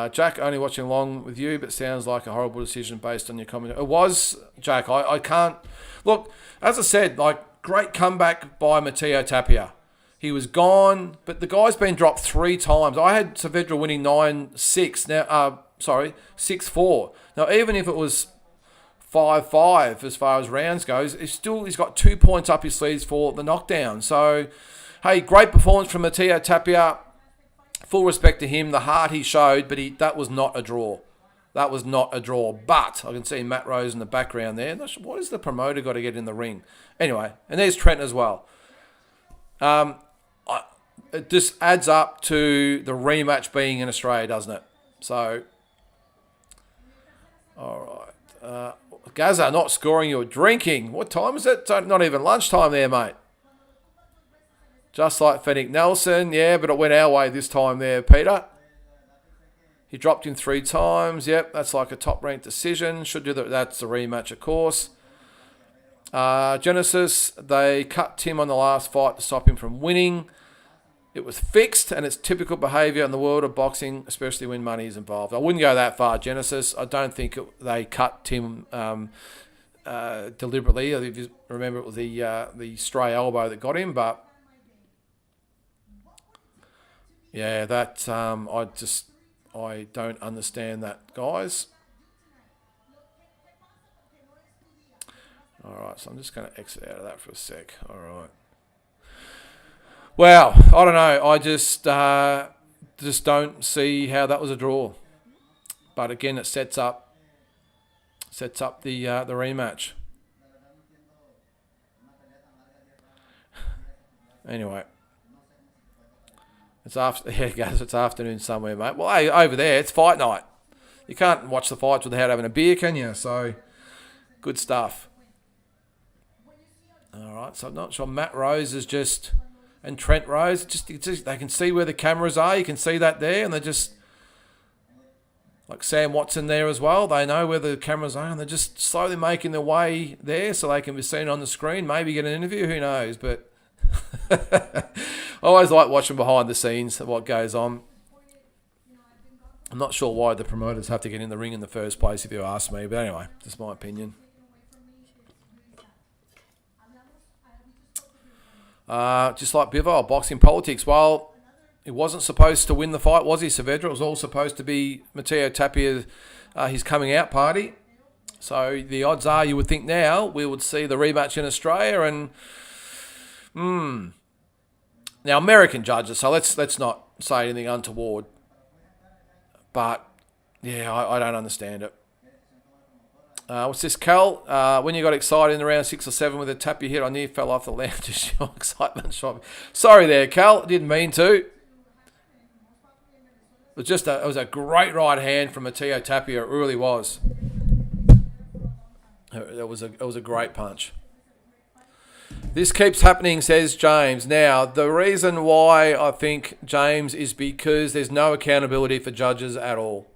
Jack, only watching along with you, but sounds like a horrible decision based on your comment. It was, Jack. I can't... Look, as I said, great comeback by Matteo Tapia. He was gone, but the guy's been dropped 3 times. I had Saavedra winning 9-6. Now, 6-4. Now, even if it was 5-5 as far as rounds goes, he's got 2 points up his sleeves for the knockdown. So, hey, great performance from Matteo Tapia. Full respect to him, the heart he showed, but that was not a draw. That was not a draw. But I can see Matt Rose in the background there. What has the promoter got to get in the ring? Anyway, and there's Trent as well. It just adds up to the rematch being in Australia, doesn't it? So, all right. Gaza not scoring, you're drinking. What time is it? Not even lunchtime there, mate. Just like Fennec Nelson. Yeah, but it went our way this time there, Peter. He dropped him 3 times. Yep, that's like a top-ranked decision. Should do that. That's the rematch, of course. Genesis, they cut Tim on the last fight to stop him from winning. It was fixed, and it's typical behaviour in the world of boxing, especially when money is involved. I wouldn't go that far, Genesis. I don't think they cut Tim deliberately. If you remember, it was the stray elbow that got him, but yeah, that I don't understand that, guys. All right, so I'm just going to exit out of that for a sec. All right. Wow, I don't know. I just don't see how that was a draw. But again, it sets up the rematch. Anyway, it's afternoon somewhere, mate. Well, hey, over there, it's fight night. You can't watch the fights without having a beer, can you? So, good stuff. All right, so I'm not sure. Matt Rose is just, and Trent Rose, just they can see where the cameras are. You can see that there, and they're just, like Sam Watson there as well. They know where the cameras are, and they're just slowly making their way there so they can be seen on the screen, maybe get an interview, who knows. But I always like watching behind the scenes of what goes on. I'm not sure why the promoters have to get in the ring in the first place, if you ask me. But anyway, just my opinion. Just like Bivol, boxing politics. Well, he wasn't supposed to win the fight, was he, Saavedra? It was all supposed to be Matteo Tapia, his coming out party. So the odds are, you would think now, we would see the rematch in Australia. And now American judges, so let's not say anything untoward. But yeah, I don't understand it. What's this, Cal? When you got excited in the round 6 or 7 with a Tapia hit, I nearly fell off the ledge. Just your excitement shot. Sorry there, Cal. Didn't mean to. It was a great right hand from Matteo Tapia. It really was. It was a great punch. This keeps happening, says James. Now, the reason why I think, James, is because there's no accountability for judges at all.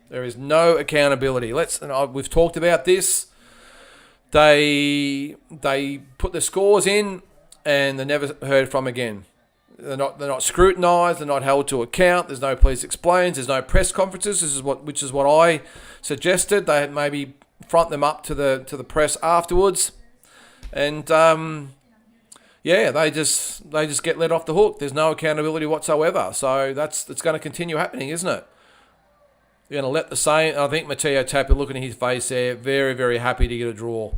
There is no accountability. We've talked about this. They put the scores in, and they're never heard from again. They're not scrutinised. They're not held to account. There's no police explains. There's no press conferences. Which is what I suggested. They maybe front them up to the press afterwards, and they just get let off the hook. There's no accountability whatsoever. So it's going to continue happening, isn't it? You're going to let the same. I think Matteo Tapia, looking at his face there, very, very happy to get a draw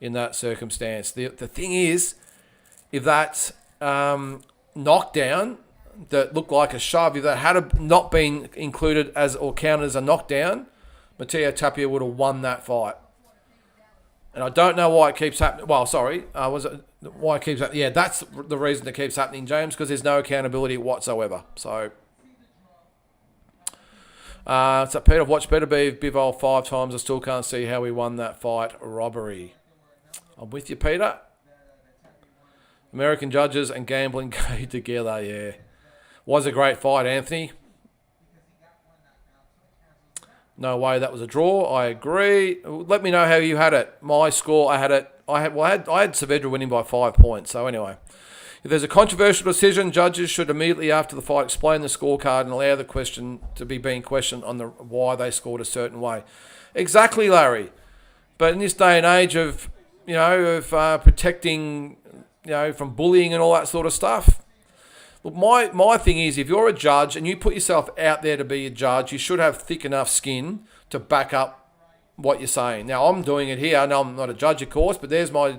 in that circumstance. The thing is, if that knockdown that looked like a shove, if that had not been included as or counted as a knockdown, Matteo Tapia would have won that fight. And I don't know why it keeps happening. Well, sorry, why it keeps happening? Yeah, that's the reason it keeps happening, James, because there's no accountability whatsoever. So. So Peter, I've watched Better Be Bivol 5 times. I still can't see how we won that fight. Robbery. I'm with you, Peter. American judges and gambling go together, yeah. Was a great fight, Anthony. No way that was a draw. I agree. Let me know how you had it. My score, I had Saavedra winning by 5 points. So anyway. If there's a controversial decision, judges should immediately after the fight explain the scorecard and allow the question to be being questioned on why they scored a certain way. Exactly, Larry. But in this day and age of protecting, from bullying and all that sort of stuff, look, my thing is, if you're a judge and you put yourself out there to be a judge, you should have thick enough skin to back up what you're saying. Now, I'm doing it here. No, I'm not a judge, of course, but there's my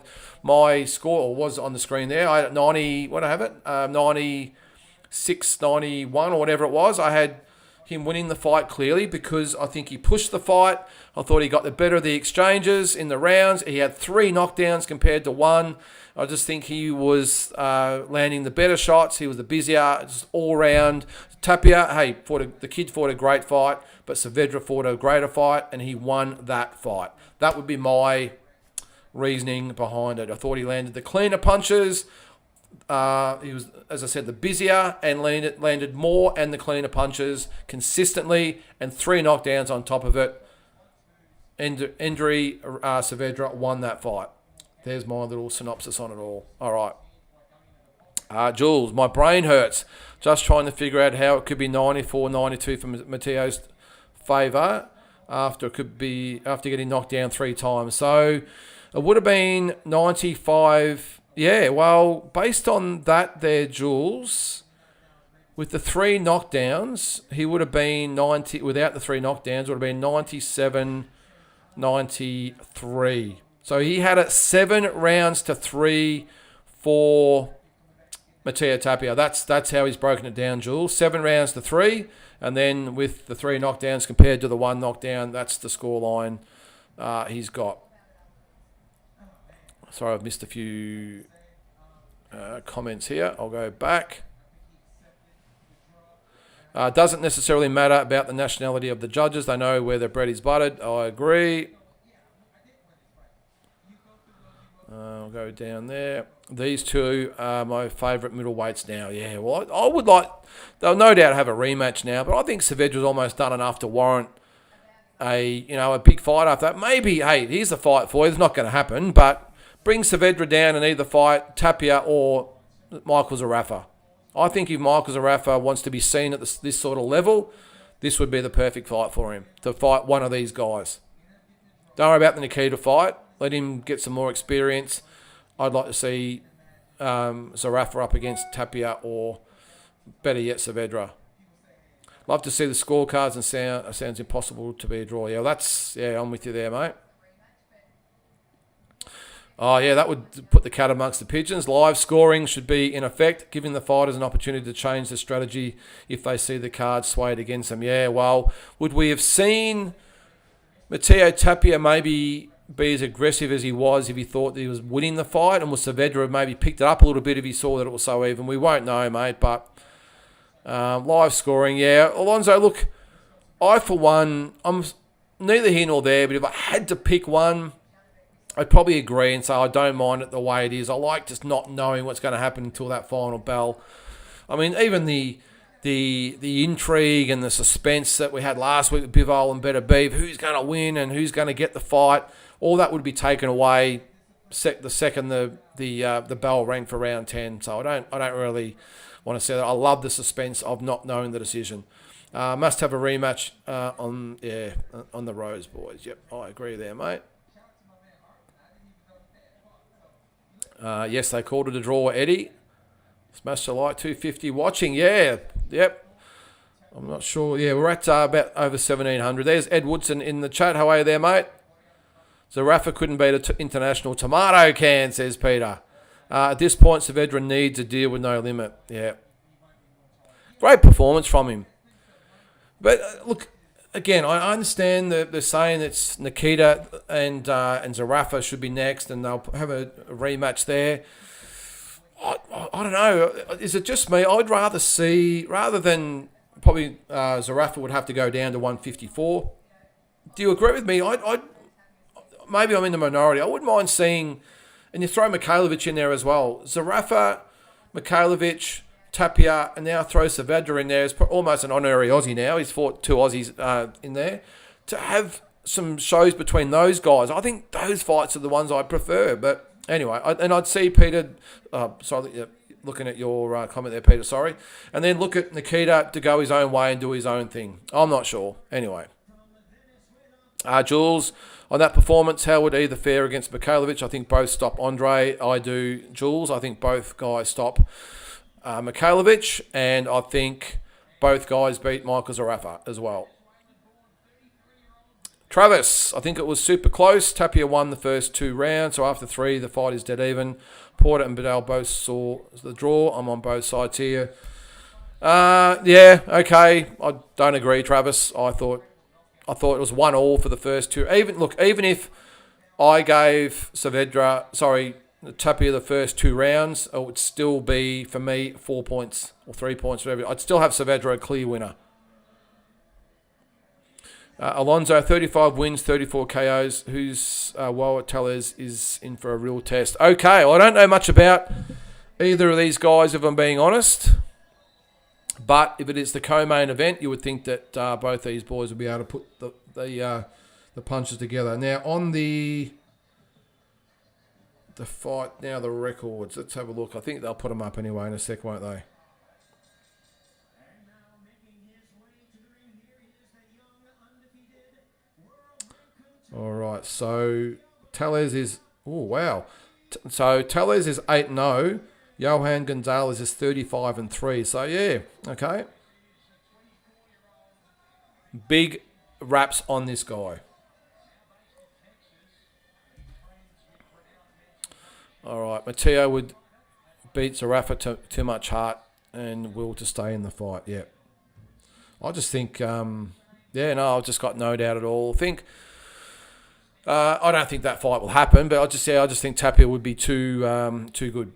score, or was on the screen there. I had 90, what I have it? 96, 91 or whatever it was. I had him winning the fight clearly because I think he pushed the fight. I thought he got the better of the exchanges in the rounds. He had 3 knockdowns compared to 1. I just think he was landing the better shots. He was the busier, just all round. Tapia, hey, the kid fought a great fight, but Saavedra fought a greater fight, and he won that fight. That would be my reasoning behind it. I thought he landed the cleaner punches. He was, as I said, the busier and landed more and the cleaner punches consistently, and 3 knockdowns on top of it. Saavedra won that fight. There's my little synopsis on it all. All right. Jules, my brain hurts. Just trying to figure out how it could be 94-92 for Matteo's favour after getting knocked down 3 times. So it would have been 95. Yeah, well, based on that there, Jules, with the 3 knockdowns, he would have been 90. Without the 3 knockdowns, would have been 97-93. So he had it 7 rounds to 3 for Matteo Tapia. That's how he's broken it down, Jules. 7 rounds to 3, and then with the 3 knockdowns compared to the 1 knockdown, that's the scoreline he's got. Sorry, I've missed a few comments here. I'll go back. Doesn't necessarily matter about the nationality of the judges. They know where their bread is buttered. I agree. I'll go down there. These 2 are my favourite middleweights now. Yeah, well, I would like... They'll no doubt have a rematch now, but I think Saavedra's almost done enough to warrant a big fight after that. Maybe, hey, here's the fight for you. It's not going to happen, but bring Saavedra down and either fight Tapia or Michael Zerafa. I think if Michael Zerafa wants to be seen at this sort of level, this would be the perfect fight for him, to fight one of these guys. Don't worry about the Nikita fight. Let him get some more experience. I'd like to see Zerafa up against Tapia or, better yet, Saavedra. Love to see the scorecards, and sounds impossible to be a draw. I'm with you there, mate. Oh, yeah, that would put the cat amongst the pigeons. Live scoring should be in effect, giving the fighters an opportunity to change the strategy if they see the cards swayed against them. Yeah, well, would we have seen Matteo Tapia maybe be as aggressive as he was if he thought that he was winning the fight, and was Saavedra have maybe picked it up a little bit if he saw that it was so even? We won't know, mate, but live scoring, yeah. Alonso, look, I, for one, I'm neither here nor there, but if I had to pick one, I'd probably agree and say I don't mind it the way it is. I like just not knowing what's going to happen until that final bell. I mean, even the intrigue and the suspense that we had last week with Bivol and Better Beef, who's going to win and who's going to get the fight, all that would be taken away the second the bell rang for round 10. So I don't really want to say that. I love the suspense of not knowing the decision. Must have a rematch on the Rose, boys. Yep, I agree there, mate. Yes, they called it a draw, Eddie. Smash the like, 250 watching. Yeah, yep. I'm not sure. Yeah, we're at about over 1,700. There's Ed Woodson in the chat. How are you there, mate? Zerafa couldn't beat an international tomato can, says Peter. At this point, Saavedra needs a deal with no limit. Yeah. Great performance from him. But look, again, I understand that they're saying it's Nikita and Zerafa should be next, and they'll have a rematch there. I don't know. Is it just me? I'd rather see, rather than probably Zerafa would have to go down to 154. Do you agree with me? Maybe I'm in the minority. I wouldn't mind seeing, and you throw Mikhailovic in there as well. Zerafa, Mikhailovic, Tapia, and now throw Saavedra in there. It's almost an honorary Aussie now. He's fought 2 Aussies in there. To have some shows between those guys, I think those fights are the ones I prefer. But anyway, I'd see Peter, looking at your comment there, Peter, sorry. And then look at Nikita to go his own way and do his own thing. I'm not sure. Anyway. Jules, on that performance, how would either fare against Mikhailovic? I think both stop Andre. I do, Jules. I think both guys stop Mikhailovic, and I think both guys beat Michael Zerafa as well. Travis, I think it was super close. Tapia won the first 2 rounds, so after 3, the fight is dead even. Porter and Bedell both saw the draw. I'm on both sides here. Yeah, okay. I don't agree, Travis. I thought it was 1-1 for the first 2. Even if I gave Tapia the first 2 rounds, it would still be, for me, 4 points or 3 points, whatever. I'd still have Saavedra a clear winner. Alonso, 35 wins, 34 KOs. Who's Woa Tellez is in for a real test. Okay, well, I don't know much about either of these guys, if I'm being honest. But if it is the co-main event, you would think that both these boys would be able to put the punches together. Now, on the fight, now the records, let's have a look. I think they'll put them up anyway in a sec, won't they? All right, so Tellez is... Oh, wow. So Tellez is 8-0. Johan Gonzalez is 35-3. So, yeah, okay. Big raps on this guy. All right, Matteo would beat Zarafa too much heart and will to stay in the fight. Yeah. I just think, I've just got no doubt at all. I don't think that fight will happen, but I just think Tapia would be too good.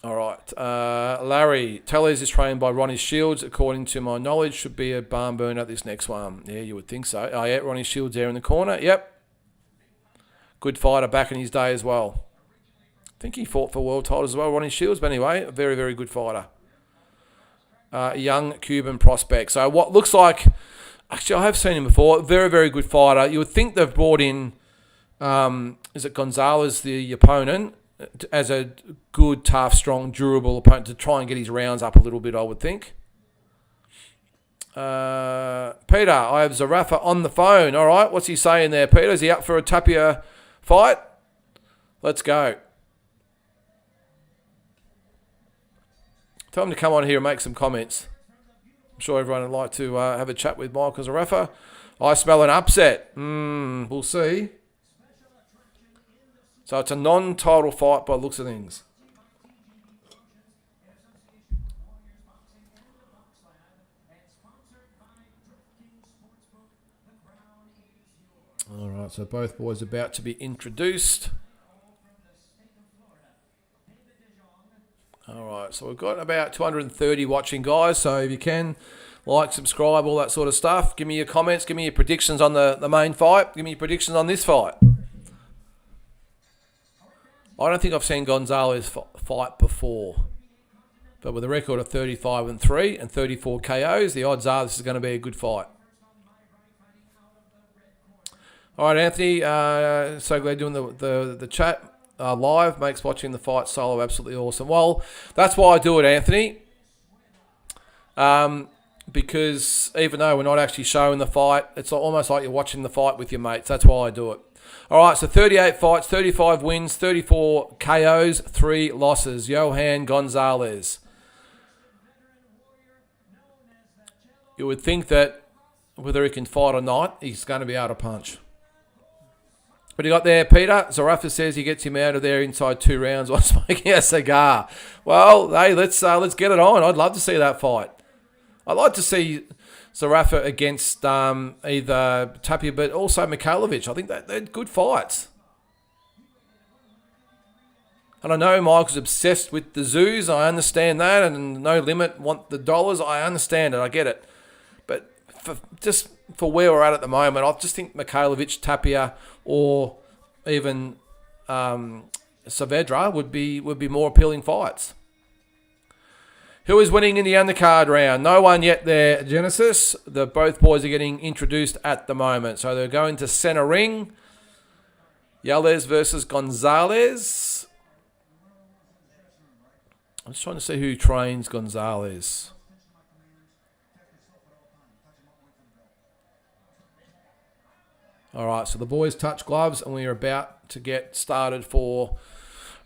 All right, Larry, Tellez is trained by Ronnie Shields. According to my knowledge, should be a barn burner at this next one. Yeah, you would think so. Oh yeah, Ronnie Shields there in the corner. Yep, good fighter back in his day as well. I think he fought for world titles as well, Ronnie Shields. But anyway, a very, very good fighter. Young Cuban prospect. So what looks like, actually, I have seen him before. Very, very good fighter. You would think they've brought in. Is it Gonzalez, the opponent, as a good, tough, strong, durable opponent to try and get his rounds up a little bit, I would think. Peter, I have Zarafa on the phone. All right, what's he saying there, Peter? Is he up for a Tapia fight? Let's go. Tell him to come on here and make some comments. I'm sure everyone would like to have a chat with Michael Zarafa. I smell an upset. We'll see. So it's a non-title fight by the looks of things. All right, so both boys about to be introduced. All right, so we've got about 230 watching, guys. So if you can, like, subscribe, all that sort of stuff. Give me your comments. Give me your predictions on the main fight. Give me your predictions on this fight. I don't think I've seen Gonzalez fight before. But with a record of 35-3 and 34 KOs, the odds are this is going to be a good fight. All right, Anthony, so glad doing the chat live. Makes watching the fight solo absolutely awesome. Well, that's why I do it, Anthony. Because even though we're not actually showing the fight, it's almost like you're watching the fight with your mates. That's why I do it. All right, so 38 fights, 35 wins, 34 KOs, 3 losses. Johan Gonzalez. You would think that whether he can fight or not, he's going to be able to punch. What do you got there, Peter? Zarafa says he gets him out of there inside 2 rounds while smoking a cigar. Well, hey, let's get it on. I'd love to see that fight. I'd like to see Zarafa against either Tapia, but also Mikhailovic. I think they're good fights. And I know Michael's obsessed with the zoos. I understand that. And No Limit want the dollars. I understand it. I get it. But for where we're at the moment, I just think Mikhailovic, Tapia, or even Saavedra would be more appealing fights. Who is winning in the undercard round? No one yet there, Genesis. Both boys are getting introduced at the moment. So they're going to center ring. Yales versus Gonzalez. I'm just trying to see who trains Gonzalez. All right, so the boys touch gloves and we are about to get started for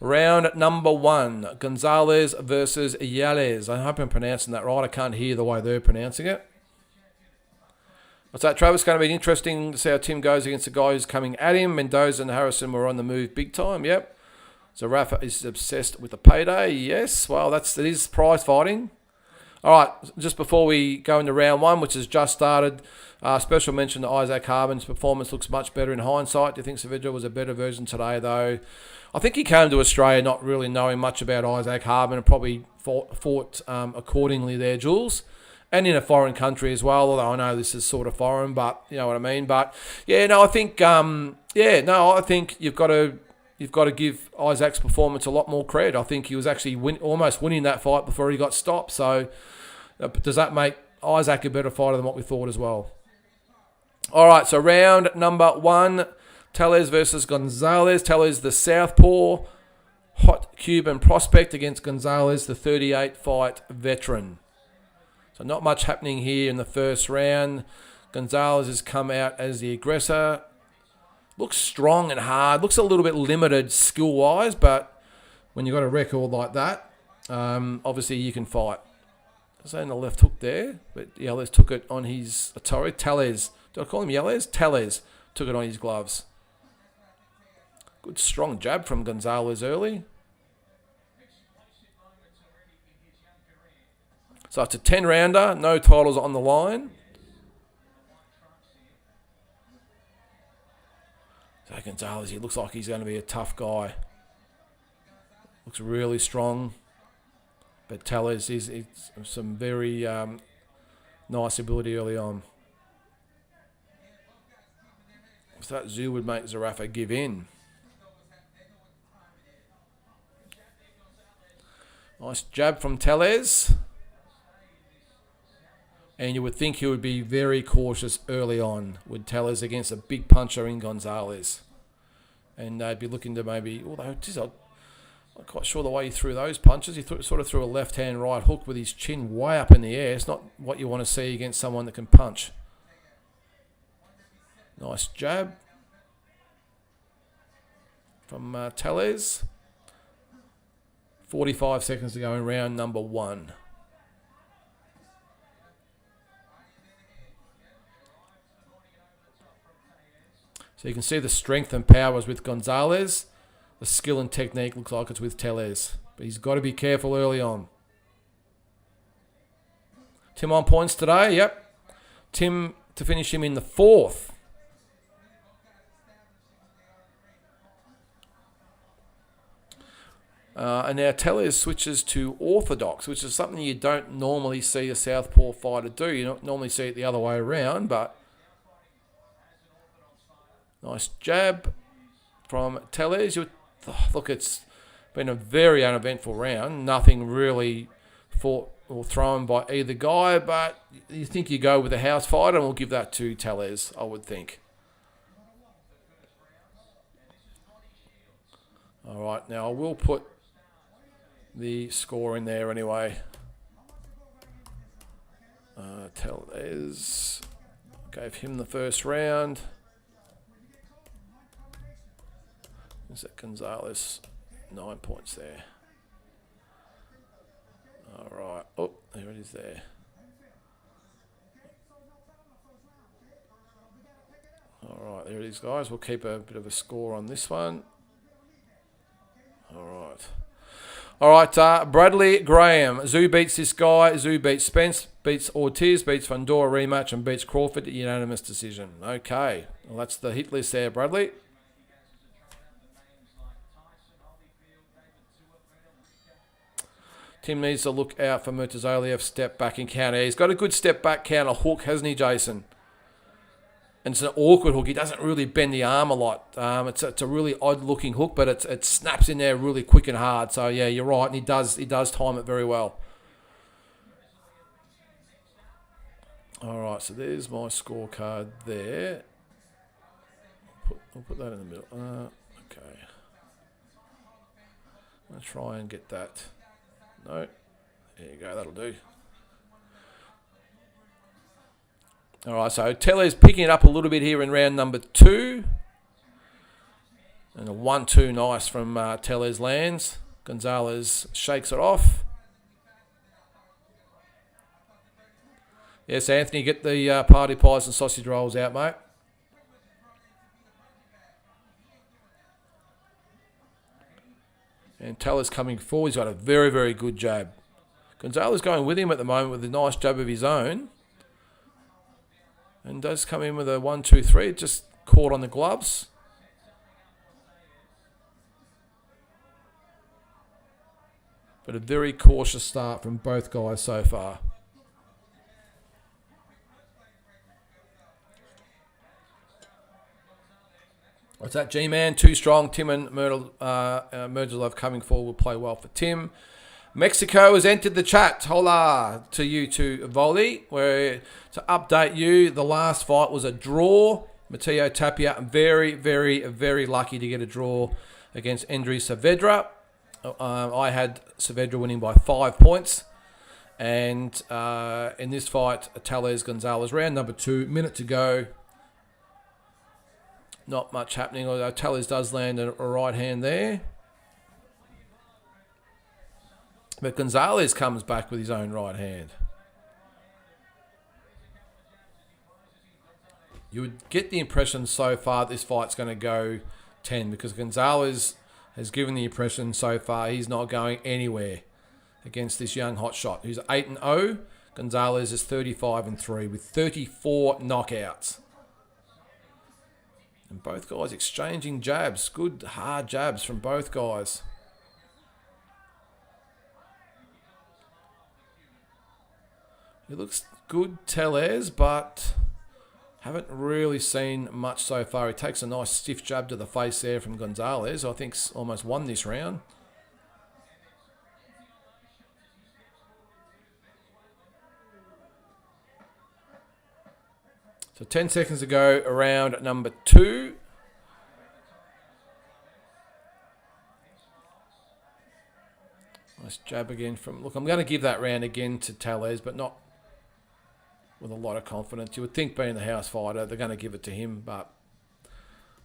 round number 1, Gonzalez versus Yales. I hope I'm pronouncing that right. I can't hear the way they're pronouncing it. What's that, Travis? Going to be interesting to see how Tim goes against the guy who's coming at him. Mendoza and Harrison were on the move big time. Yep. Zarafa is obsessed with the payday. Yes. Well, it is prize fighting. All right. Just before we go into round 1, which has just started, special mention to Isaac Harbin's performance looks much better in hindsight. Do you think Saavedra was a better version today, though? I think he came to Australia not really knowing much about Isaac Harbin and probably fought accordingly there, Jules. And in a foreign country as well, although I know this is sort of foreign, but you know what I mean. But, yeah, no, I think, I think you've got to you've got to give Isaac's performance a lot more credit. I think he was actually almost winning that fight before he got stopped. So does that make Isaac a better fighter than what we thought as well? All right, so round number 1, Tellez versus Gonzalez. Tellez, the southpaw, hot Cuban prospect, against Gonzalez, the 38-fight veteran. So not much happening here in the first round. Gonzalez has come out as the aggressor. Looks strong and hard. Looks a little bit limited skill-wise, but when you've got a record like that, obviously you can fight. Saying the left hook there, but Yelez took it on his... Sorry, Tellez. Did I call him Yelez? Tellez took it on his gloves. Good strong jab from Gonzalez early. So it's a 10-rounder. No titles on the line. So Gonzalez, he looks like he's going to be a tough guy. Looks really strong. But Tellez is some very nice ability early on. So that Tszyu would make Zerafa give in. Nice jab from Tellez. And you would think he would be very cautious early on with Tellez against a big puncher in Gonzalez. And they'd be looking to maybe... Although, I'm not quite sure the way he threw those punches. He sort of threw a left-hand right hook with his chin way up in the air. It's not what you want to see against someone that can punch. Nice jab from Tellez. 45 seconds to go in round number 1. So you can see the strength and powers with Gonzalez. The skill and technique looks like it's with Tellez. But he's got to be careful early on. Tim on points today, yep. Tim to finish him in the 4th. And now Tellez switches to orthodox, which is something you don't normally see a southpaw fighter do. You don't normally see it the other way around, but nice jab from Tellez. Look, it's been a very uneventful round. Nothing really fought or thrown by either guy, but you think you go with a house fighter, and we'll give that to Tellez, I would think. All right, now I will put the score in there anyway. Tellez gave him the first round. Is that Gonzalez? 9 points there. All right. Oh, there it is there. All right, there it is, guys. We'll keep a bit of a score on this one. All right. All right, Bradley Graham. Tszyu beats this guy. Tszyu beats Spence, beats Ortiz, beats Fundora rematch, and beats Crawford at unanimous decision. Okay. Well, that's the hit list there, Bradley. Tim needs to look out for Murtazaliev's step back and counter. He's got a good step back counter hook, hasn't he, Jason? And it's an awkward hook. He doesn't really bend the arm a lot. It's a really odd looking hook, but it snaps in there really quick and hard. So yeah, you're right, and he does time it very well. All right, so there's my scorecard there. I'll put that in the middle. Okay. I'll try and get that. No, there you go. That'll do. All right, so Tellez picking it up a little bit here in round number 2. And a 1-2 nice from Tellez lands. Gonzalez shakes it off. Yes, Anthony, get the party pies and sausage rolls out, mate. And Tellez coming forward. He's got a very, very good jab. Gonzalez going with him at the moment with a nice jab of his own. And does come in with a 1-2-3. Just caught on the gloves. But a very cautious start from both guys so far. What's that, G-Man? Too strong. Tim and Murtazaliev coming forward will play well for Tim. Mexico has entered the chat. Hola to you to Volley. Where to update you, the last fight was a draw. Matteo Tapia, very, very, very lucky to get a draw against Saavedra. I had Saavedra winning by 5 points. And in this fight, Gonzalez, round number 2, minute to go. Not much happening, although Tellez does land a right hand there. But Gonzalez comes back with his own right hand. You would get the impression so far this fight's going to go 10 because Gonzalez has given the impression so far he's not going anywhere against this young hotshot who's 8-0. Gonzalez is 35-3 with 34 knockouts. And both guys exchanging jabs. Good, hard jabs from both guys. It looks good, Tellez, but haven't really seen much so far. He takes a nice stiff jab to the face there from Gonzalez. I think's almost won this round. So 10 seconds to go around number 2. Nice jab again from... Look, I'm going to give that round again to Tellez, but not with a lot of confidence. You would think being the house fighter, they're going to give it to him, but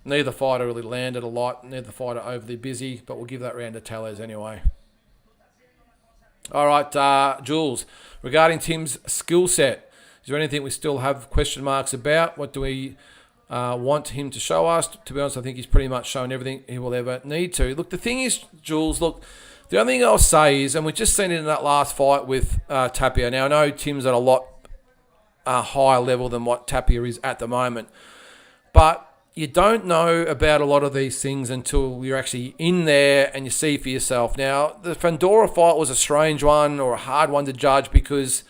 neither fighter really landed a lot. Neither fighter overly busy, but we'll give that round to Tellez anyway. All right, Jules, regarding Tim's skill set, is there anything we still have question marks about? What do we want him to show us? To be honest, I think he's pretty much shown everything he will ever need to. Look, the thing is, Jules, look, the only thing I'll say is, and we've just seen it in that last fight with Tapia. Now, I know Tim's at a lot higher level than what Tapia is at the moment, but you don't know about a lot of these things until you're actually in there and you see for yourself. Now, the Fundora fight was a strange one or a hard one to judge because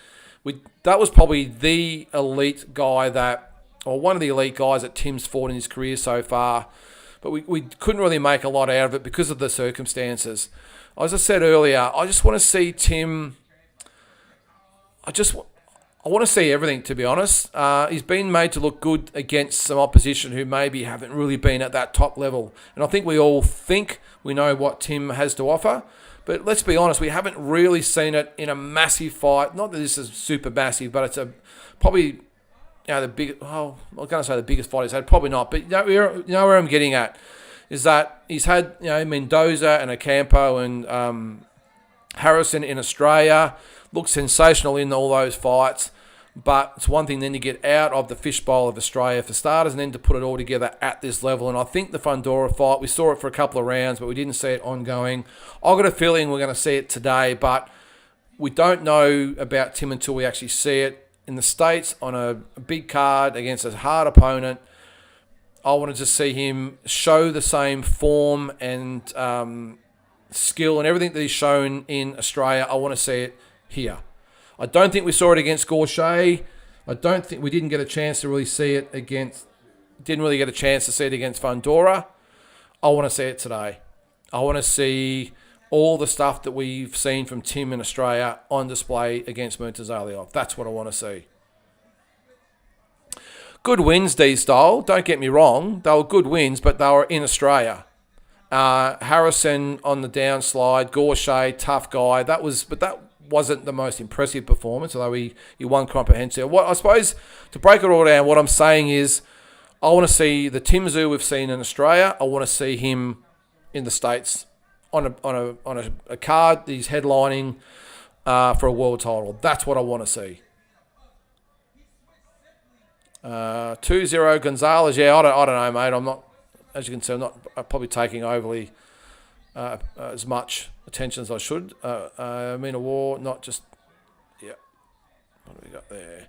that was probably the elite guy or one of the elite guys that Tim's fought in his career so far. But we couldn't really make a lot out of it because of the circumstances. As I said earlier, I just want to see Tim... I want to see everything, to be honest. He's been made to look good against some opposition who maybe haven't really been at that top level. And I think we all think we know what Tim has to offer. But let's be honest, we haven't really seen it in a massive fight. Not that this is super massive, but it's probably the big. Oh, I'm going to say the biggest fight he's had. Probably not. But you know where I'm getting at is that he's had Mendoza and Ocampo and Harrison in Australia. Looked sensational in all those fights. But it's one thing then to get out of the fishbowl of Australia for starters and then to put it all together at this level. And I think the Fundora fight, we saw it for a couple of rounds, but we didn't see it ongoing. I've got a feeling we're going to see it today, but we don't know about Tim until we actually see it in the States on a big card against a hard opponent. I want to just see him show the same form and skill and everything that he's shown in Australia. I want to see it here. I don't think we saw it against Gorshey. I don't think we didn't get a chance to really see it against... Didn't really get a chance to see it against Fundora. I want to see it today. I want to see all the stuff that we've seen from Tim in Australia on display against Murtazaliev. That's what I want to see. Good wins, D-Style. Don't get me wrong. They were good wins, but they were in Australia. Harrison on the downslide. Gorshey, tough guy. That wasn't the most impressive performance, although he won comprehensive. What I suppose, to break it all down, what I'm saying is I want to see the Tim Tszyu we've seen in Australia. I want to see him in the States on a card that he's headlining for a world title. That's what I want to see. 2-0 Gonzalez. Yeah, I don't know, mate. I'm not, as you can see, I'm not probably taking overly as much attention as I should. Mina War, not just... Yeah. What do we got there?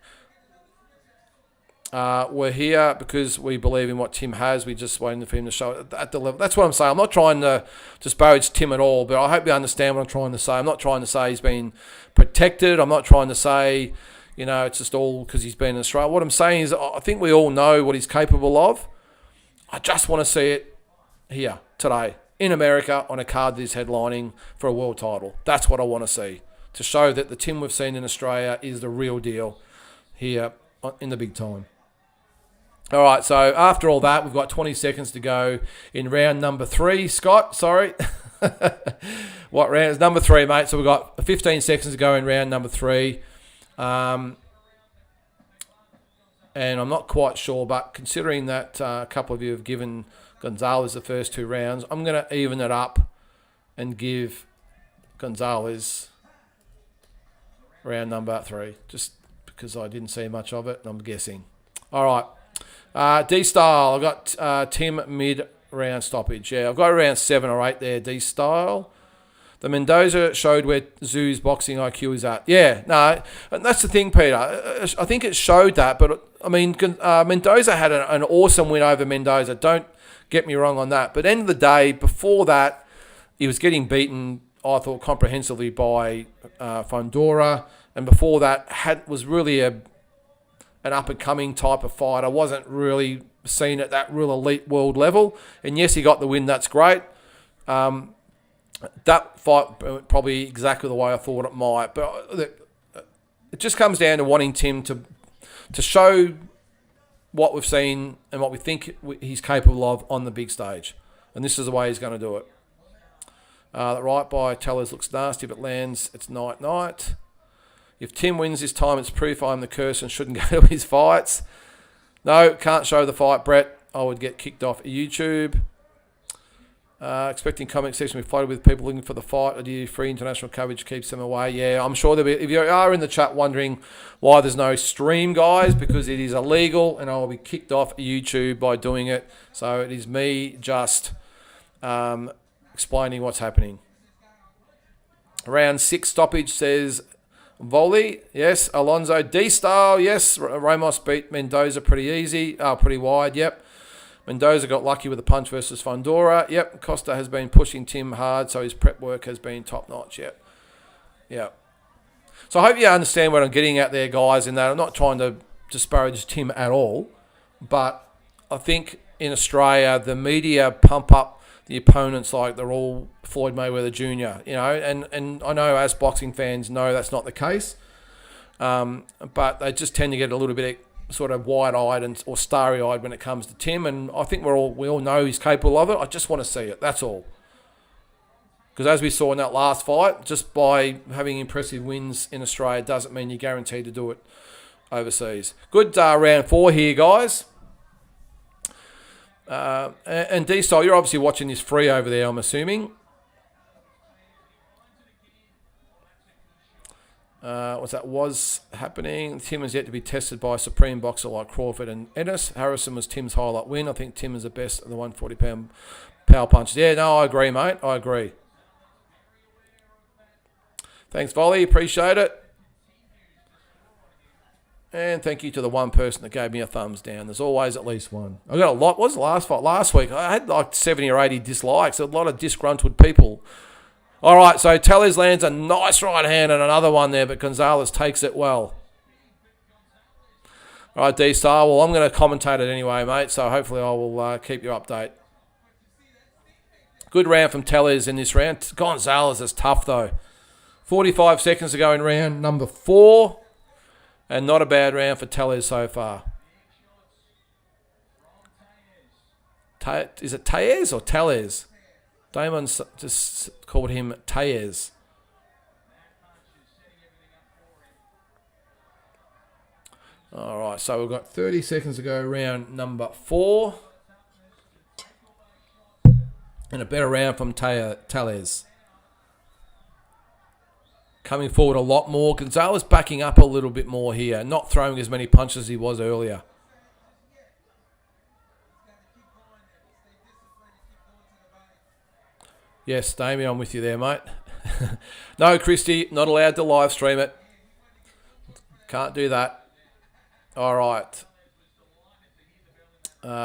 We're here because we believe in what Tim has. We're just waiting for him to show it at the level. That's what I'm saying. I'm not trying to disparage Tim at all, but I hope you understand what I'm trying to say. I'm not trying to say he's been protected. I'm not trying to say, it's just all because he's been in Australia. What I'm saying is I think we all know what he's capable of. I just want to see it here today in America on a card that is headlining for a world title. That's what I want to see, to show that the Tim we've seen in Australia is the real deal here in the big time. All right, so after all that, we've got 20 seconds to go in round number 3. Scott, sorry. What round is number 3, mate? So we've got 15 seconds to go in round number 3. And I'm not quite sure, but considering that a couple of you have given Gonzalez the first 2 rounds, I'm going to even it up and give Gonzalez round number 3, just because I didn't see much of it, and I'm guessing. All right. D-Style, I've got Tim mid-round stoppage. Yeah, I've got around 7 or 8 there, D-Style. The Mendoza showed where Tszyu's boxing IQ is at. Yeah, no, and that's the thing, Peter. I think it showed that, but, I mean, Mendoza had an awesome win over Mendoza. Don't get me wrong on that. But at the end of the day, before that, he was getting beaten, I thought, comprehensively by Fondora. And before that, was really an up-and-coming type of fight. I wasn't really seen at that real elite world level. And yes, he got the win. That's great. That fight probably exactly the way I thought it might. But it just comes down to wanting Tim to show what we've seen and what we think he's capable of on the big stage. And this is the way he's going to do it. The right by Tellers looks nasty. If it lands, it's night-night. If Tim wins this time, it's proof I'm the curse and shouldn't go to his fights. No, can't show the fight, Brett. I would get kicked off YouTube. Expecting comment section to be flooded with people looking for the fight. Or do you free international coverage keeps them away? Yeah, I'm sure there'll be. If you are in the chat wondering why there's no stream, guys, because it is illegal and I will be kicked off YouTube by doing it. So it is me just explaining what's happening. Round 6 stoppage says Volley. Yes. Alonso D-Style. Yes. Ramos beat Mendoza pretty easy. Pretty wide. Yep. Mendoza got lucky with a punch versus Fondora. Yep. Costa has been pushing Tim hard, so his prep work has been top-notch. Yep. Yep. So I hope you understand what I'm getting at there, guys, in that I'm not trying to disparage Tim at all, but I think in Australia, the media pump up the opponents like they're all Floyd Mayweather Jr., you know, and I know as boxing fans know that's not the case, but they just tend to get a little bit sort of wide-eyed or starry-eyed when it comes to Tim, and I think we all know he's capable of it. I just want to see it. That's all. Because as we saw in that last fight, just by having impressive wins in Australia doesn't mean you're guaranteed to do it overseas. Good round 4 here, guys. And D-Style, you're obviously watching this free over there, I'm assuming. Was happening. Tim is yet to be tested by a supreme boxer like Crawford and Ennis. Harrison was Tim's highlight win. I think Tim is the best of the 140-pound power punches. Yeah, no, I agree, mate. I agree. Thanks, Volley. Appreciate it. And thank you to the one person that gave me a thumbs down. There's always at least one. I got a lot. What was the last fight? Last week, I had like 70 or 80 dislikes. A lot of disgruntled people. All right, so Tellez lands a nice right hand and another one there, but Gonzalez takes it well. All right, D-Star. Well, I'm going to commentate it anyway, mate, so hopefully I will keep you update. Good round from Tellez in this round. Gonzalez is tough, though. 45 seconds to go in round number 4. And not a bad round for Tellez so far. Is it Tellez or Tellez? Damon just called him Tellez. All right, so we've got 30 seconds to go round number 4. And a better round from Tellez. Coming forward a lot more. Gonzalez backing up a little bit more here. Not throwing as many punches as he was earlier. Yes, Damien, I'm with you there, mate. No, Christy, not allowed to live stream it. Can't do that. All right.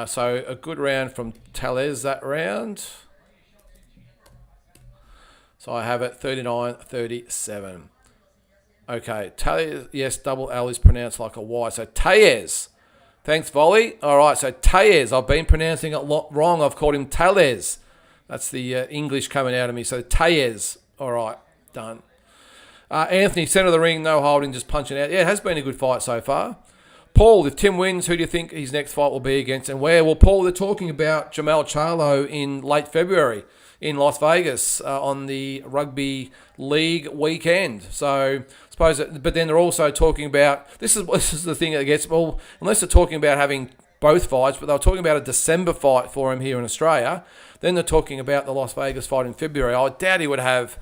So a good round from Tellez that round. So I have it 39-37. Okay, Tellez, yes, double L is pronounced like a Y. So Tellez Thanks, Volley. All right, so Tayez. I've been pronouncing it wrong. I've called him Tellez. That's the English coming out of me. So Tayez. All right, done. Anthony, centre of the ring, no holding, just punching out. Yeah, it has been a good fight so far. Paul, if Tim wins, who do you think his next fight will be against and where? Well, Paul, they're talking about Jamel Charlo in late February in Las Vegas on the rugby league weekend. So, but then they're also talking about, this is the thing that gets, well, unless they're talking about having both fights, but they were talking about a December fight for him here in Australia. Then they're talking about the Las Vegas fight in February. I doubt he would have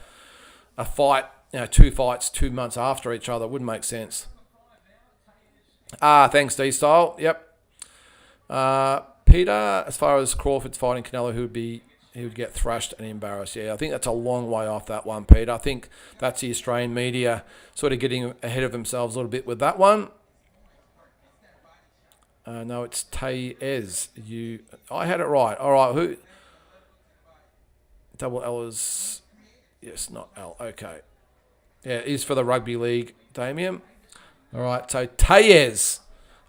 a fight, two fights 2 months after each other. It wouldn't make sense. Thanks, D-Style. Yep. Peter, as far as Crawford's fighting Canelo, he would get thrashed and embarrassed. Yeah, I think that's a long way off that one, Peter. I think that's the Australian media sort of getting ahead of themselves a little bit with that one. No, it's Tayez. I had it right. All right, who? Double L is... Yes, not L. Okay. Yeah, it is for the rugby league, Damien. All right, so Tayez,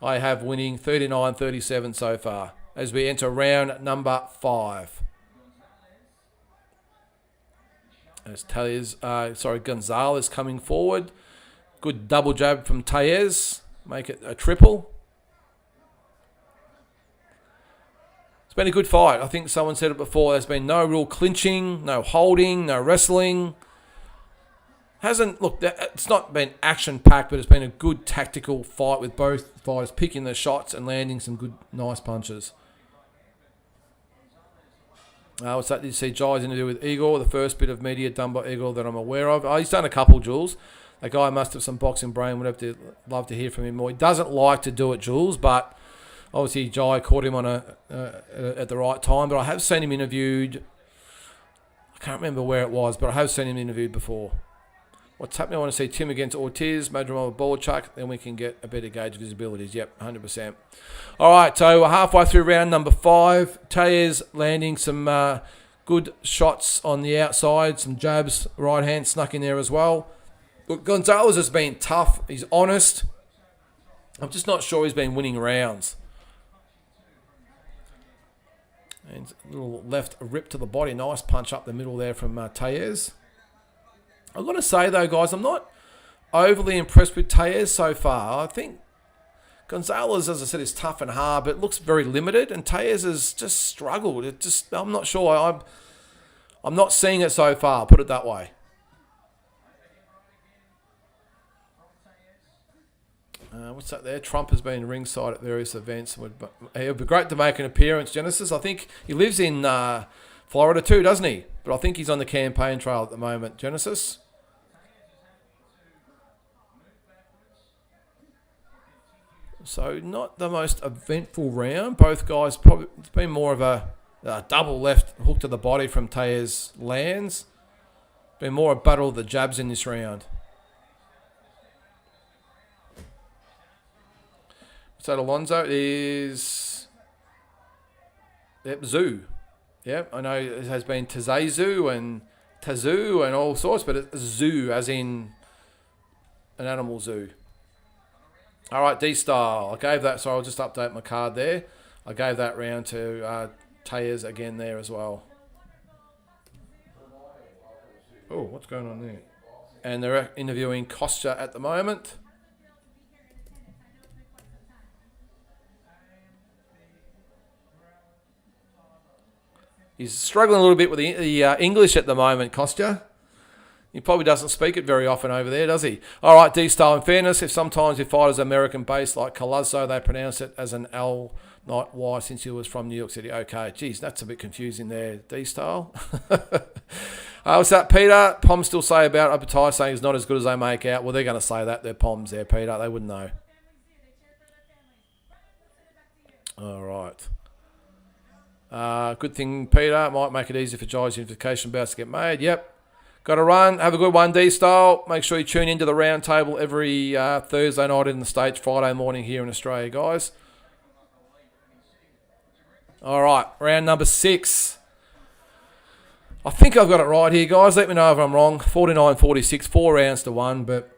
I have winning 39-37 so far as we enter round number 5. As Tayez, Gonzalez coming forward. Good double jab from Tayez. Make it a triple. It's been a good fight. I think someone said it before. There's been no real clinching, no holding, no wrestling. It's not been action-packed, but it's been a good tactical fight with both fighters picking their shots and landing some good, nice punches. What's that? Did you see Jai's interview with Igor? The first bit of media done by Igor that I'm aware of. He's done a couple, Jules. That guy must have some boxing brain. Would love to hear from him more. He doesn't like to do it, Jules, but obviously Jai caught him on at the right time. But I have seen him interviewed. I can't remember where it was, but I have seen him interviewed before. What's happening? I want to see Tim against Ortiz, Madrimov, Bolchak, then we can get a better gauge of visibilities. Yep, 100%. All right, so we're halfway through round number 5. Tayez landing some good shots on the outside, some jabs, right hand snuck in there as well. Look, Gonzalez has been tough. He's honest. I'm just not sure he's been winning rounds. And a little left rip to the body. Nice punch up the middle there from Tayez. I've got to say, though, guys, I'm not overly impressed with Tayez so far. I think Gonzalez, as I said, is tough and hard, but it looks very limited, and Tayez has just struggled. I'm not sure. I'm not seeing it so far, put it that way. What's that there? Trump has been ringside at various events. It would be great to make an appearance, Genesis. I think he lives in Florida too, doesn't he? But I think he's on the campaign trail at the moment, Genesis. So not the most eventful round. Both guys probably, it's been more of a double left hook to the body from Tayez lands. Been more a battle of the jabs in this round. So Alonso is Tszyu. Yeah, I know it has been Tszyu and Tszyu and all sorts, but it's zoo as in an animal zoo. All right, D-Style. I gave that, so I'll just update my card there. I gave that round to Tayez again there as well. Oh, what's going on there? And they're interviewing Kostya at the moment. He's struggling a little bit with the English at the moment, Kostya. He probably doesn't speak it very often over there, does he? All right, D-Style. In fairness, if sometimes your fighters are American-based like Collazo, they pronounce it as an L, not Y, since he was from New York City. Okay, geez, that's a bit confusing there, D-Style. What's that, Peter? Poms still say about Abatai saying he's not as good as they make out. Well, they're going to say that. They're Poms there, Peter. They wouldn't know. All right. Good thing, Peter. Might make it easy for Jai's unification bouts to get made. Yep. Got to run. Have a good one, D-Style. Make sure you tune into the round table every Thursday night in the States, Friday morning here in Australia, guys. All right. Round number 6. I think I've got it right here, guys. Let me know if I'm wrong. 49-46. 4 rounds to 1, but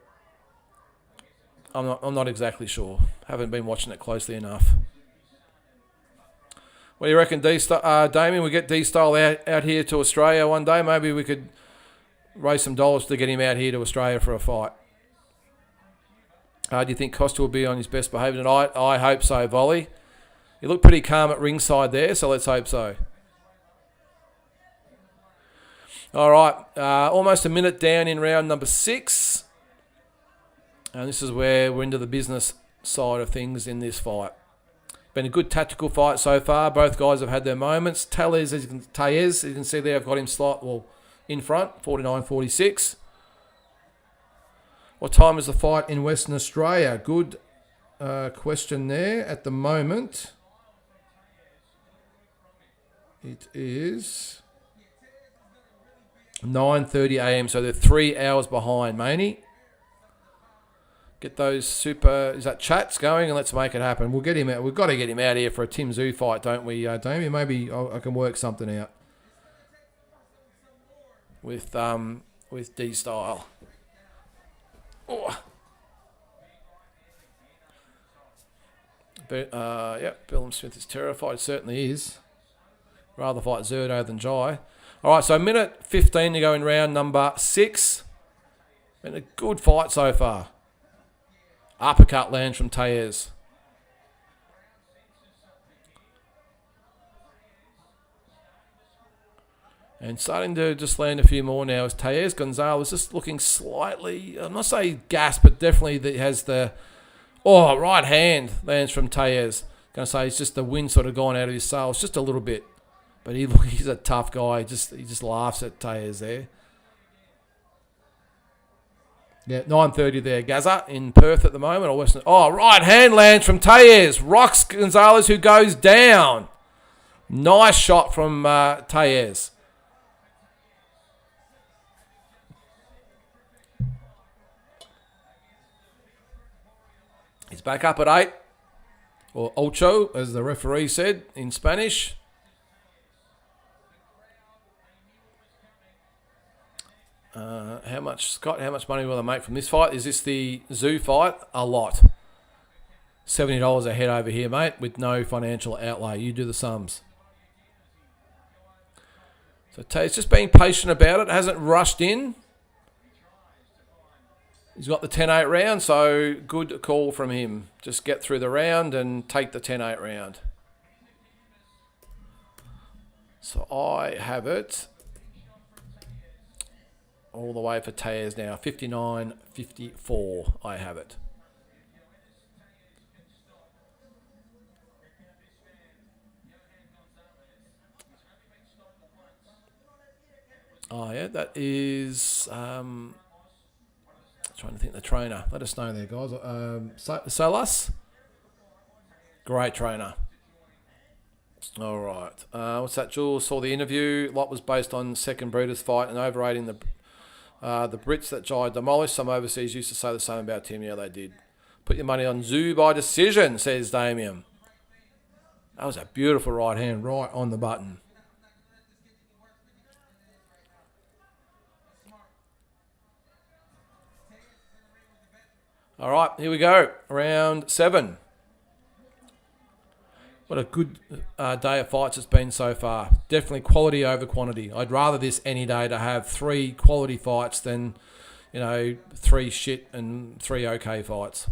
I'm not exactly sure. Haven't been watching it closely enough. What do you reckon, Damien? We get D-Style out here to Australia one day. Maybe we could raise some dollars to get him out here to Australia for a fight. Do you think Kostya will be on his best behaviour tonight? I hope so, Volley. He looked pretty calm at ringside there, so let's hope so. All right, almost a minute down in round number 6. And this is where we're into the business side of things in this fight. Been a good tactical fight so far. Both guys have had their moments. Tellez, as you can see there, I've got him in front, 49-46. What time is the fight in Western Australia? Good question there. At the moment, it is 9:30 a.m. So they're 3 hours behind, Maney. Get those chats going and let's make it happen. We'll get him out. We've got to get him out here for a Tim Tszyu fight, don't we, Damien? Maybe I can work something out with D-Style. Oh. But, Billum Smith is terrified. It certainly is. Rather fight Zerdo than Jai. All right, so minute 15 to go in round number 6. Been a good fight so far. Uppercut lands from Tellez. And starting to just land a few more now is Tellez. Gonzalez just looking slightly, I'm not saying gas, but definitely has the... Oh, right hand lands from Tellez. Going to say it's just the wind sort of gone out of his sails just a little bit. But he's a tough guy. He just laughs at Tellez there. Yeah, 9:30 there, Gaza, in Perth at the moment. Or Western. Oh, right hand lands from Tellez. Rocks Gonzalez, who goes down. Nice shot from Tellez. He's back up at 8. Or ocho, as the referee said in Spanish. How much money will they make from this fight? Is this the Tszyu fight? A lot. $70 a head over here, mate, with no financial outlay. You do the sums. So Tay's just being patient about it. Hasn't rushed in. He's got the 10-8 round, so good call from him. Just get through the round and take the 10-8 round. So I have it all the way for Tellez now. 59-54, I have it. Oh, yeah, that is... trying to think the trainer. Let us know there, guys. Salas? Great trainer. All right. What's that, Jules? Saw the interview. Lot was based on second breeders fight and overrating the Brits that Jai demolished. Some overseas used to say the same about Tim. Yeah, they did. Put your money on Tszyu by decision, says Damien. That was a beautiful right hand, right on the button. All right, here we go. Round 7. What a good day of fights it's been so far. Definitely quality over quantity. I'd rather this any day to have 3 quality fights than, 3 shit and 3 okay fights.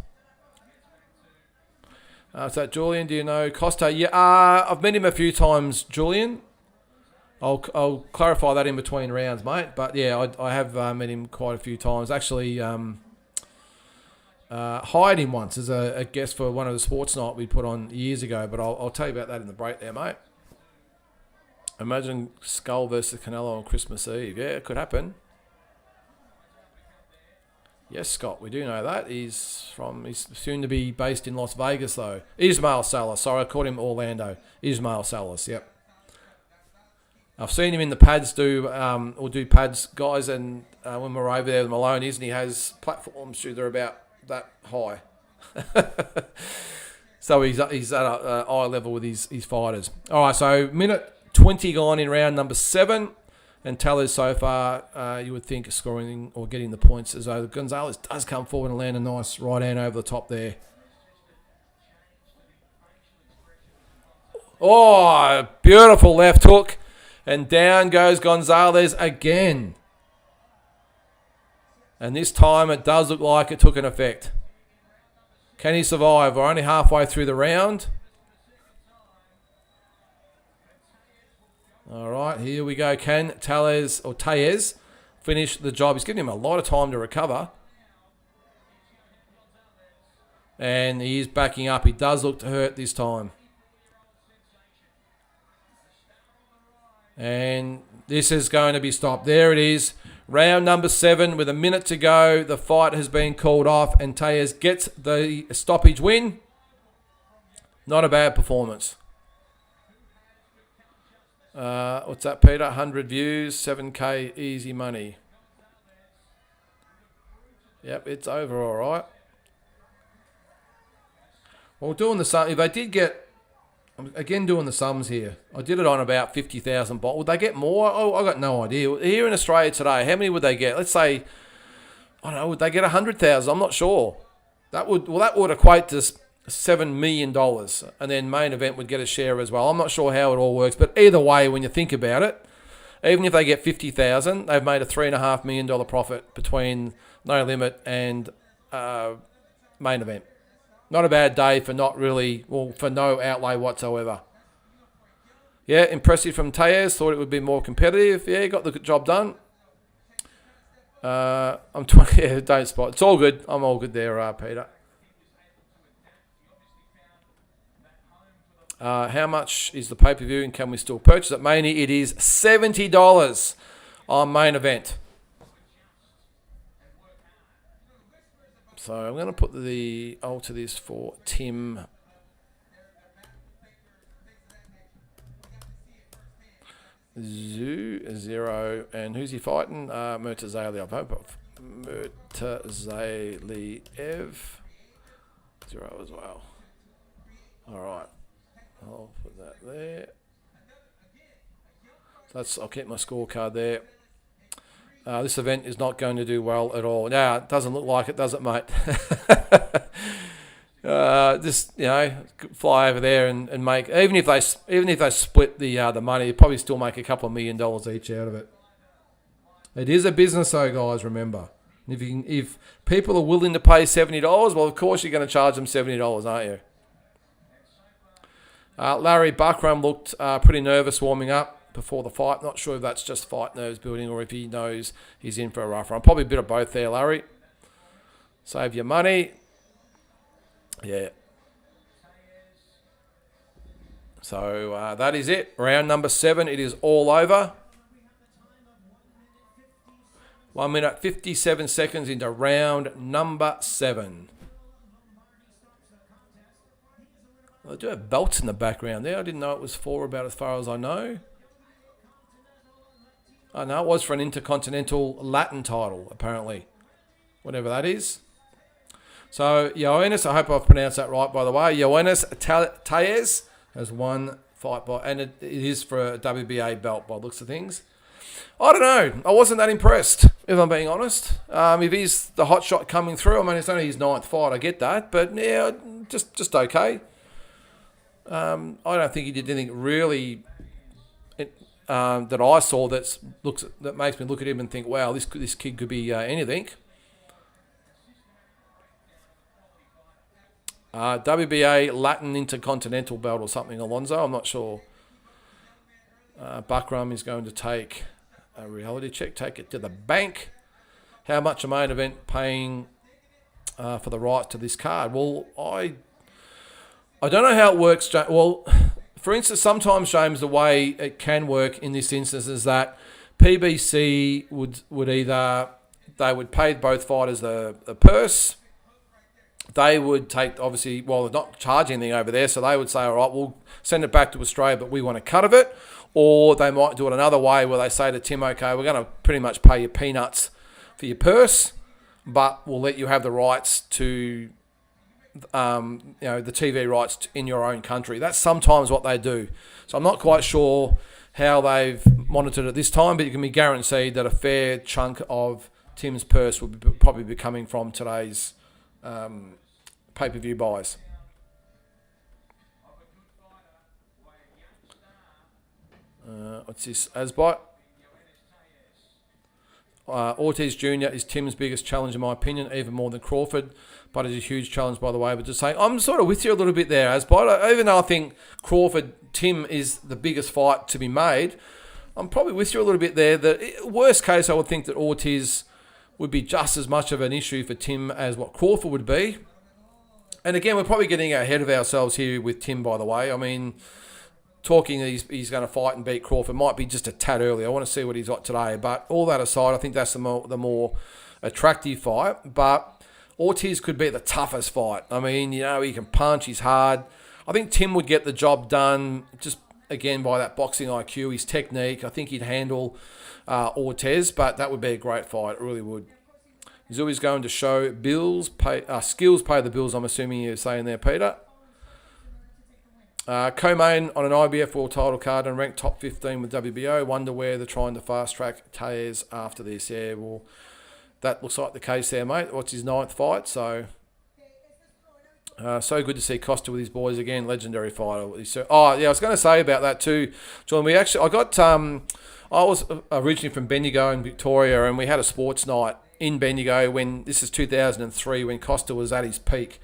Is that Julian? Do you know Kostya? Yeah, I've met him a few times, Julian. I'll clarify that in between rounds, mate. But yeah, I have met him quite a few times. Actually... hired him once as a guest for one of the sports night we put on years ago, but I'll tell you about that in the break there, mate. Imagine Skull versus Canelo on Christmas Eve. Yeah, it could happen. Yes, Scott, we do know that. He's soon to be based in Las Vegas, though. Ismail Salas. Sorry, I called him Orlando. Ismail Salas, yep. I've seen him in the pads do pads, guys, and when we're over there with Maloney's, and he has platforms they're about that high. So he's at a eye level with his fighters. All right, so minute 20 gone in round number 7. And Tellez so far, you would think, is scoring or getting the points as though Gonzalez does come forward and land a nice right hand over the top there. Oh, beautiful left hook. And down goes Gonzalez again. And this time it does look like it took an effect. Can he survive? We're only halfway through the round. All right, here we go. Can Tellez finish the job? He's giving him a lot of time to recover. And he is backing up. He does look to hurt this time. And this is going to be stopped. There it is. Round number 7 with a minute to go. The fight has been called off and Tellez gets the stoppage win. Not a bad performance. What's that, Peter? 100 views, 7K, easy money. Yep, it's over all right. Well, doing the sum, if they did get, again doing the sums here, I did it on about 50,000 bottles. Would they get more? Oh, I got no idea. Here in Australia today, how many would they get? Let's say, I don't know, would they get 100,000? I'm not sure. That would equate to $7 million, and then main event would get a share as well. I'm not sure how it all works, but either way, when you think about it, even if they get 50,000, they've made a $3.5 million profit between No Limit and main event. Not a bad day for for no outlay whatsoever. Yeah, impressive from Tellez. Thought it would be more competitive. Yeah, got the job done. I'm 20. Yeah, don't spot. It's all good. I'm all good there, Peter. How much is the pay-per-view and can we still purchase it? Mainly it is $70 on main event. So I'm going to put alter this for Tim. Tszyu, 0. And who's he fighting? Murtazaliev. Murtazaliev. 0 as well. All right. I'll put that there. I'll keep my scorecard there. This event is not going to do well at all. Now, it doesn't look like it, does it, mate? Just, fly over there and make, even if they split the money, you probably still make a couple of $1 million each out of it. It is a business though, guys, remember. If people are willing to pay $70, well, of course you're going to charge them $70, aren't you? Larry BAKHRAM looked pretty nervous warming up before the fight. Not sure if that's just fight nerves building or if he knows he's in for a rough run. Probably a bit of both there, Larry. Save your money. Yeah. So that is it. Round number 7. It is all over. 1 minute 57 seconds into round number 7. I do have belts in the background there. I didn't know it was 4 about as far as I know. I know it was for an Intercontinental Latin title, apparently. Whatever that is. So, Ioannis, I hope I've pronounced that right, by the way. Ioannis Tellez has won fight by, and it is for a WBA belt by the looks of things. I don't know. I wasn't that impressed, if I'm being honest. If he's the hot shot coming through, I mean, it's only his 9th fight, I get that. But, yeah, just okay. I don't think he did anything really that I saw that makes me look at him and think, wow, this kid could be anything. WBA Latin Intercontinental belt or something, Alonzo. I'm not sure. BAKHRAM is going to take a reality check, take it to the bank. How much a main event paying for the right to this card? Well, I don't know how it works. Well, for instance, sometimes, James, the way it can work in this instance is that PBC would either, they would pay both fighters the purse. They would take, obviously, well, they're not charging anything over there, so they would say, all right, we'll send it back to Australia, but we want a cut of it. Or they might do it another way where they say to Tim, okay, we're going to pretty much pay you peanuts for your purse, but we'll let you have the rights to the TV rights in your own country. That's sometimes what they do. So I'm not quite sure how they've monitored at this time, but you can be guaranteed that a fair chunk of Tim's purse will probably be coming from today's pay-per-view buys. What's this? Asbot. Ortiz Jr. is Tim's biggest challenge in my opinion, even more than Crawford, but it's a huge challenge by the way. But just saying, I'm sort of with you a little bit there, Asbot. Even though I think Tim is the biggest fight to be made, I'm probably with you a little bit there. That worst case, I would think that Ortiz would be just as much of an issue for Tim as what Crawford would be. And again, we're probably getting ahead of ourselves here with Tim, by the way. I mean, talking he's going to fight and beat Crawford might be just a tad early. I want to see what he's got today. But all that aside, I think that's the more attractive fight. But Ortiz could be the toughest fight. I mean, he can punch, he's hard. I think Tim would get the job done just, again, by that boxing IQ, his technique. I think he'd handle Ortiz, but that would be a great fight. It really would. He's always going to show skills pay the bills, I'm assuming you're saying there, Peter. Co-main on an IBF World title card and ranked top 15 with WBO. Wonder where they're trying to fast-track Tejas after this. Yeah, well, that looks like the case there, mate. What's his 9th fight? So good to see Kostya with his boys again. Legendary fighter. I was going to say about that too, John. I was originally from Bendigo in Victoria, and we had a sports night in Bendigo this is 2003, when Kostya was at his peak.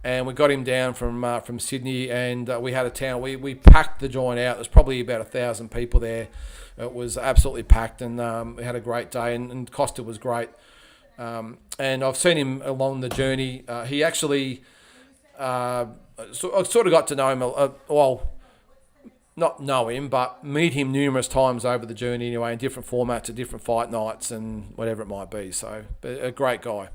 And we got him down from Sydney, and we had a town. We packed the joint out. There's probably about 1,000 people there. It was absolutely packed, and we had a great day. And Kostya was great. And I've seen him along the journey. He actually, I sort of got to know him. Not know him, but meet him numerous times over the journey anyway, in different formats, at different fight nights, and whatever it might be. So, a great guy.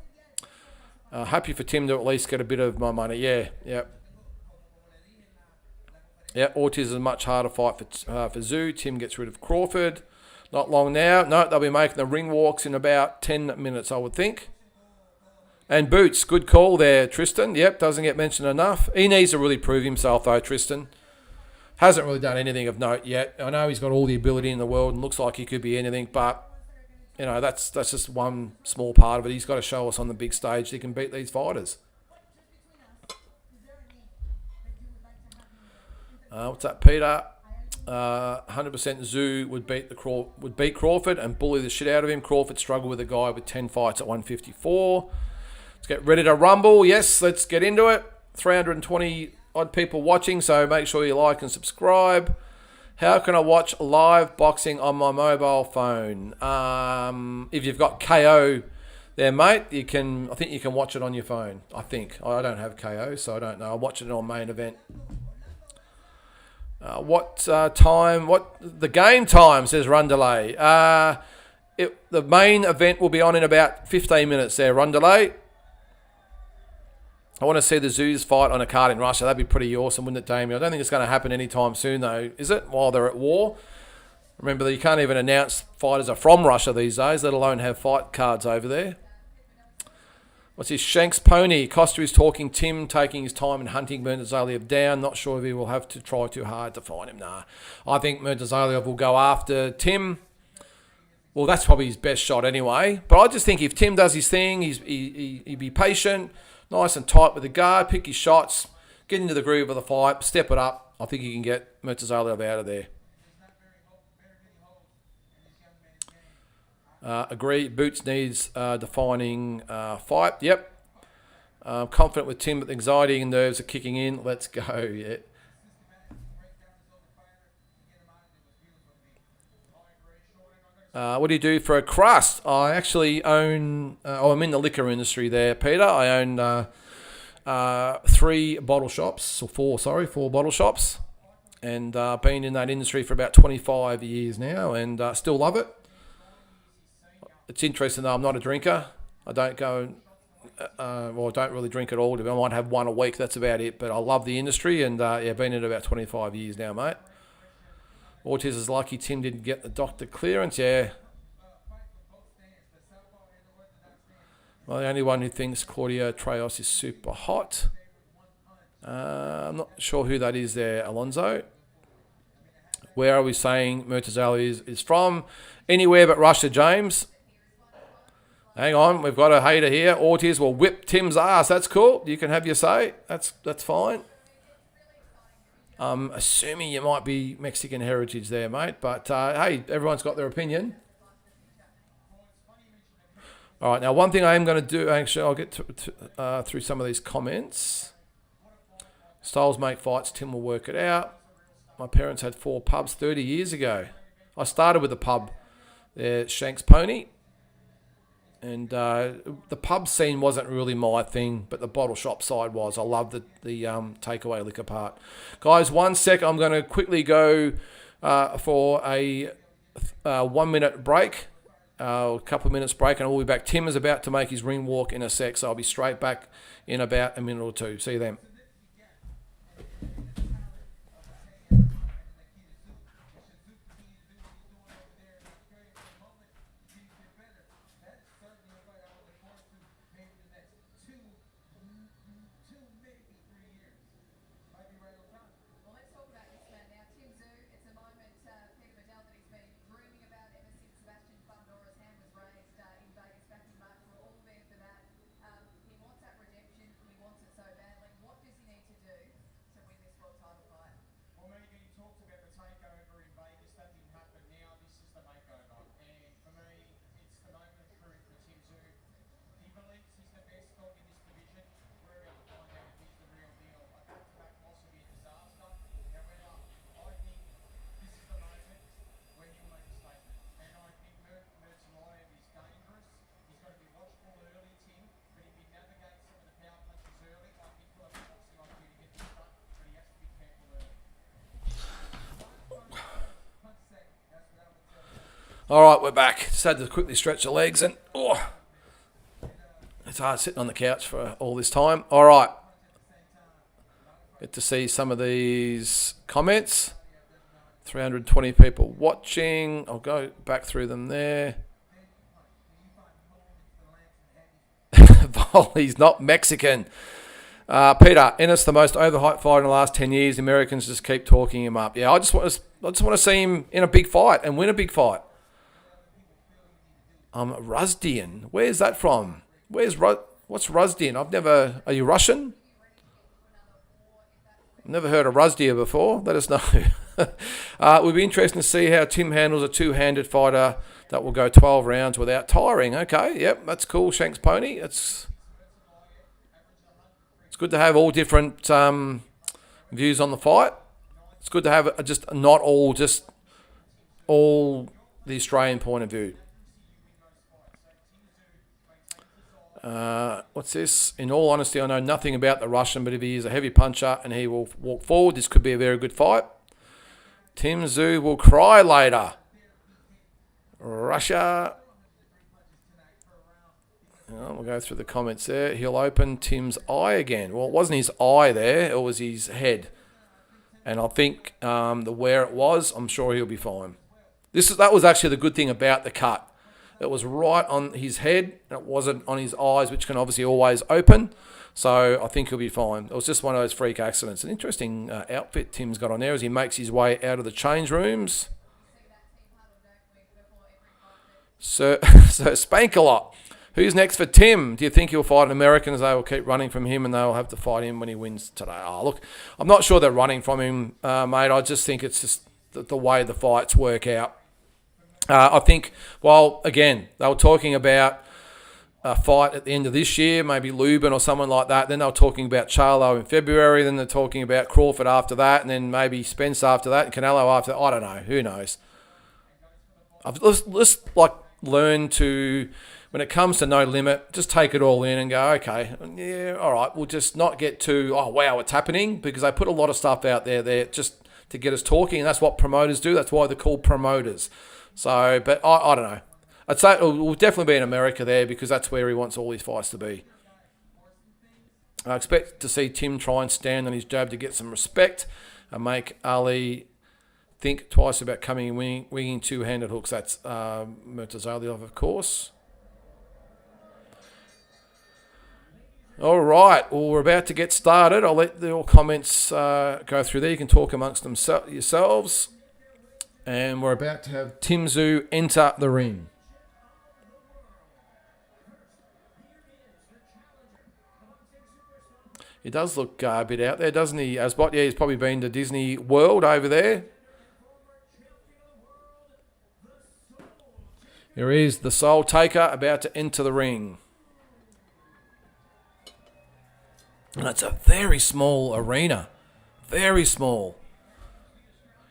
Happy for Tim to at least get a bit of my money. Yeah. Ortiz is a much harder fight for Tszyu. Tim gets rid of Crawford. Not long now. No, they'll be making the ring walks in about 10 minutes, I would think. And Boots, good call there, Tristan. Yep, doesn't get mentioned enough. He needs to really prove himself, though, Tristan. Hasn't really done anything of note yet. I know he's got all the ability in the world and looks like he could be anything, but that's just one small part of it. He's got to show us on the big stage he can beat these fighters. What's that, Peter? 100% Tszyu would beat Crawford and bully the shit out of him. Crawford struggled with a guy with 10 fights at 154. Let's get ready to rumble. Yes, let's get into it. 320 odd people watching, so make sure you like and subscribe. How can I watch live boxing on my mobile phone? If you've got KO there, mate, I think you can watch it on your phone. I think. I don't have KO, so I don't know. I'll watch it on main event. What the game time, says Rundelay. The main event will be on in about 15 minutes there, Rundelay. I want to see the Tszyu fight on a card in Russia. That'd be pretty awesome, wouldn't it, Damien? I don't think it's going to happen anytime soon, though, is it? While they're at war. Remember, you can't even announce fighters are from Russia these days, let alone have fight cards over there. What's his Shanks pony? Kostya is talking Tim, taking his time and hunting Murtazaliev down. Not sure if he will have to try too hard to find him. Nah. I think Murtazaliev will go after Tim. Well, that's probably his best shot anyway. But I just think if Tim does his thing, he'd be patient, nice and tight with the guard, pick his shots, get into the groove of the fight, step it up. I think he can get Murtazaliev out of there. Agree. Boots needs defining fight. Yep. Confident with Tim, but the anxiety and nerves are kicking in. Let's go. Yeah. What do you do for a crust? I actually own... I'm in the liquor industry there, Peter. I own 4 bottle shops. And been in that industry for about 25 years now, and still love it. It's interesting though, I'm not a drinker. I don't go, I don't really drink at all. I might have one a week, that's about it. But I love the industry, and been in it about 25 years now, mate. Ortiz is lucky Tim didn't get the doctor clearance, yeah. Well, the only one who thinks Claudio Trejos is super hot. I'm not sure who that is there, Alonso. Where are we saying Murtazaliev is from? Anywhere but Russia, James. Hang on, we've got a hater here. Ortiz will whip Tim's ass. That's cool. You can have your say. That's fine. I'm assuming you might be Mexican heritage there, mate. But, hey, everyone's got their opinion. All right, now one thing I am going to do, actually, I'll get through some of these comments. Styles make fights, Tim will work it out. My parents had 4 pubs 30 years ago. I started with a pub there, Shanks Pony. And the pub scene wasn't really my thing, but the bottle shop side was. I loved the takeaway liquor part. Guys, 1 sec. I'm going to quickly go for a 1 minute break, a couple of minutes break, and we'll be back. Tim is about to make his ring walk in a sec, so I'll be straight back in about a minute or two. See you then. All right, we're back. Just had to quickly stretch the legs, and it's hard sitting on the couch for all this time. All right. Get to see some of these comments. 320 people watching. I'll go back through them there. He's not Mexican. Peter, Ennis, the most overhyped fighter in the last 10 years. The Americans just keep talking him up. Yeah, I just want to see him in a big fight and win a big fight. Rusdian. Where's that from? What's Rusdian? Are you Russian? I've never heard of Rusdia before. Let us know. It would be interesting to see how Tim handles a two-handed fighter that will go 12 rounds without tiring. Okay, yep, that's cool. Shanks Pony. It's good to have all different views on the fight. It's good to have just not all the Australian point of view. What's this? In all honesty, I know nothing about the Russian, but if he is a heavy puncher and he will walk forward, this could be a very good fight. Tim Tszyu will cry later. Russia. We'll go through the comments there. He'll open Tim's eye again. Well, it wasn't his eye there. It was his head. And I think where it was, I'm sure he'll be fine. That was actually the good thing about the cut. It was right on his head. It wasn't on his eyes, which can obviously always open. So I think he'll be fine. It was just one of those freak accidents. An interesting outfit Tim's got on there as he makes his way out of the change rooms. So Spank-a-lot. Who's next for Tim? Do you think he'll fight an American as they will keep running from him and they'll have to fight him when he wins today? Oh, look, I'm not sure they're running from him, mate. I just think it's just the way the fights work out. I think, well, again, they were talking about a fight at the end of this year, maybe Lubin or someone like that. Then they were talking about Charlo in February. Then they're talking about Crawford after that. And then maybe Spence after that and Canelo after that. I don't know. Who knows? Let's learn to, when it comes to no limit, just take it all in and go, okay, yeah, all right, we'll just not get too, oh, wow, it's happening, because they put a lot of stuff out there just to get us talking, and that's what promoters do. That's why they're called promoters. So, but I don't know. I'd say it will definitely be in America there because that's where he wants all his fights to be. I expect to see Tim try and stand on his jab to get some respect and make Ali think twice about coming and winging two-handed hooks. That's Murtazaliev, of course. All right. Well, we're about to get started. I'll let the comments go through there. You can talk amongst yourselves. And we're about to have Tim Tszyu enter the ring. He does look a bit out there, doesn't he? Asbot, yeah, he's probably been to Disney World over there. Here is the Soul Taker about to enter the ring. And it's a very small arena. Very small.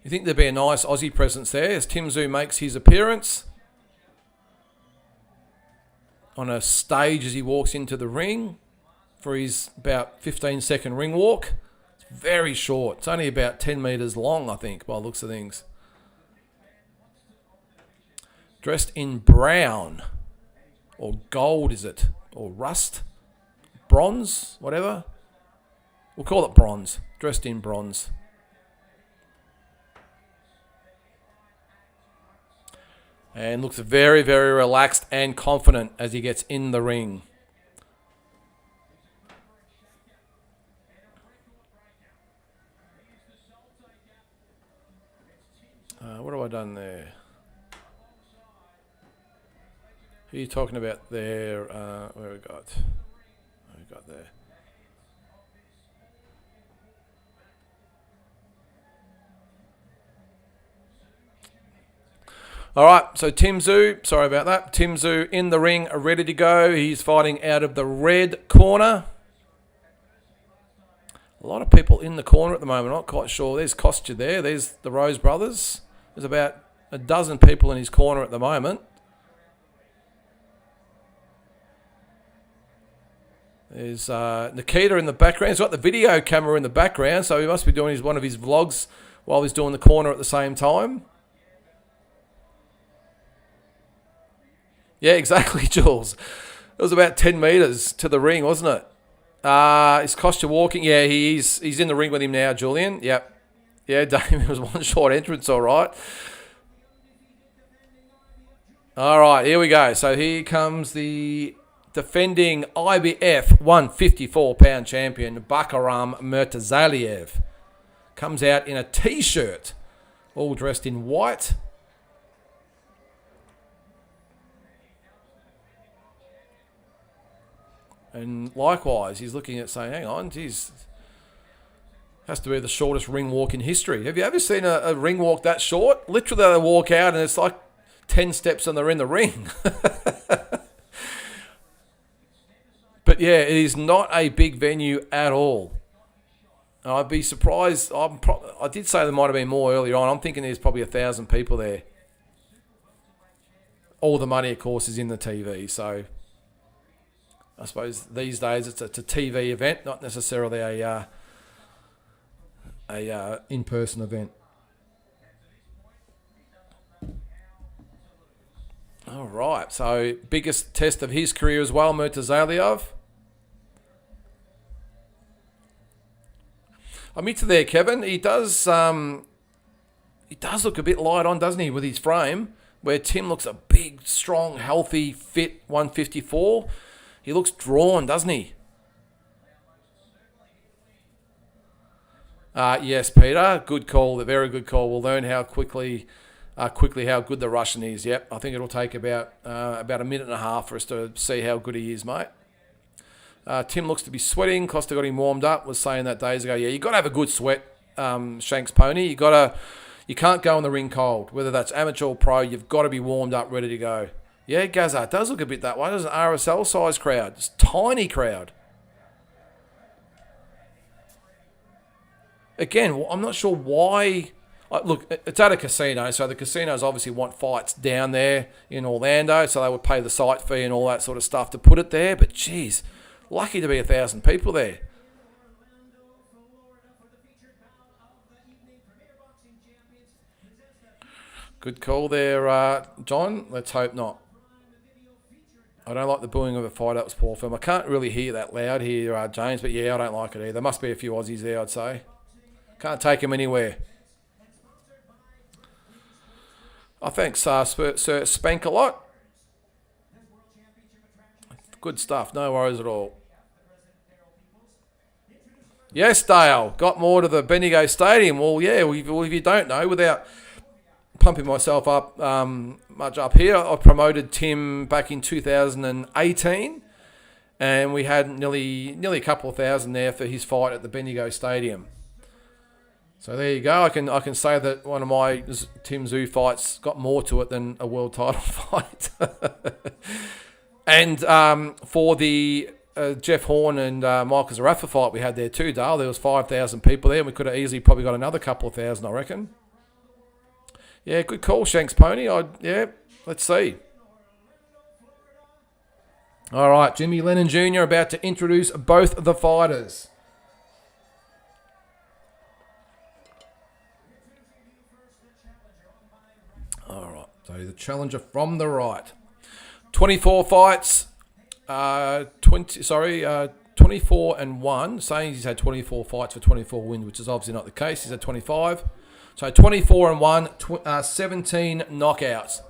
You think there'd be a nice Aussie presence there as Tim Tszyu makes his appearance on a stage as he walks into the ring for his about 15-second ring walk. It's very short. It's only about 10 metres long, I think, by the looks of things. Dressed in brown. Or gold, is it? Or rust? Bronze? Whatever. We'll call it bronze. Dressed in bronze. And looks very, very relaxed and confident as he gets in the ring. What have I done there? Who are you talking about there? Where we got? What we got there? All right, so Tim Tszyu, sorry about that. Tim Tszyu in the ring, ready to go. He's fighting out of the red corner. A lot of people in the corner at the moment. Not quite sure. There's Kostya there. There's the Rose brothers. There's about a dozen people in his corner at the moment. There's Nikita in the background. He's got the video camera in the background, so he must be doing one of his vlogs while he's doing the corner at the same time. Yeah, exactly, Jules. It was about 10 metres to the ring, wasn't it? Is Kostya walking? Yeah, he's in the ring with him now, Julian. Yep. Yeah, Damien was one short entrance, all right. All right, here we go. So here comes the defending IBF 154-pound champion, BAKHRAM Murtazaliev. Comes out in a T-shirt, all dressed in white. And likewise, he's looking at saying, hang on, geez, has to be the shortest ring walk in history. Have you ever seen a ring walk that short? Literally, they walk out and it's like 10 steps and they're in the ring. But yeah, it is not a big venue at all. I'd be surprised. I did say there might have been more earlier on. I'm thinking there's probably 1,000 people there. All the money, of course, is in the TV, so I suppose these days it's a TV event, not necessarily a in-person event. All right, so biggest test of his career as well, Murtazaliev. I'm into there, Kevin. He does look a bit light on, doesn't he, with his frame, where Tim looks a big, strong, healthy, fit 154. He looks drawn, doesn't he? Yes, Peter. Good call. A very good call. We'll learn how quickly how good the Russian is. Yep. I think it'll take about a minute and a half for us to see how good he is, mate. Tim looks to be sweating. Costa got him warmed up. Was saying that days ago. Yeah, you got to have a good sweat, Shanks Pony. You can't go in the ring cold. Whether that's amateur or pro, you've got to be warmed up, ready to go. Yeah, Gaza, it does look a bit that way. There's an RSL size crowd. It's a tiny crowd. Again, I'm not sure why. Look, it's at a casino, so the casinos obviously want fights down there in Orlando, so they would pay the site fee and all that sort of stuff to put it there. But geez, lucky to be 1,000 people there. Good call there, John. Let's hope not. I don't like the booing of a fight. That was poor film. I can't really hear that loud here, James, but yeah, I don't like it either. There must be a few Aussies there, I'd say. Can't take them anywhere. I thanks Sir Spank a lot. Good stuff. No worries at all. Yes, Dale. Got more to the Bendigo Stadium. Well, yeah, if you don't know, without pumping myself up much up here. I promoted Tim back in 2018, and we had nearly a couple of thousand there for his fight at the Bendigo Stadium. So there you go. I can say that one of my Tim Tszyu fights got more to it than a world title fight. And for the Jeff Horn and Michael Zarafa fight we had there too, Dale, there was 5,000 people there, and we could have easily probably got another couple of thousand, I reckon. Yeah, good call, Shanks Pony. Let's see. All right, Jimmy Lennon Jr. about to introduce both the fighters. All right, so the challenger from the right. 24 fights, 24 and 1, saying he's had 24 fights for 24 wins, which is obviously not the case. He's had 25. So 24 and 1, 17 knockouts.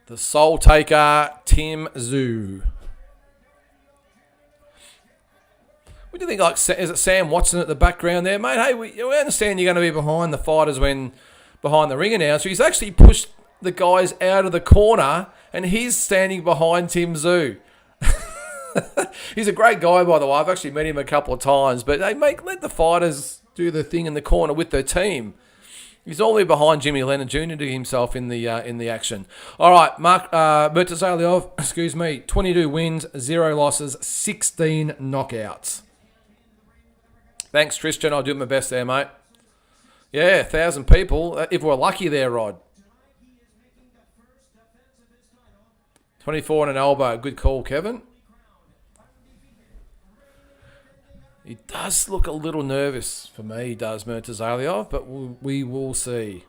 The Soul Taker, Tim Tszyu. What do you think? Like, is it Sam Watson at the background there, mate? Hey, we understand you're going to be behind the fighters when behind the ring announcer. He's actually pushed the guys out of the corner, and he's standing behind Tim Tszyu. He's a great guy, by the way. I've actually met him a couple of times. But hey, mate, let the fighters do the thing in the corner with their team. He's all the way behind Jimmy Lennon Jr. to himself in the action. All right, Murtazaliev, 22 wins, 0 losses, 16 knockouts. Thanks, Tristan. I'll do my best there, mate. Yeah, 1,000 people. If we're lucky there, Rod. 24 and an elbow. Good call, Kevin. He does look a little nervous for me, does Murtazaliev, but we will see.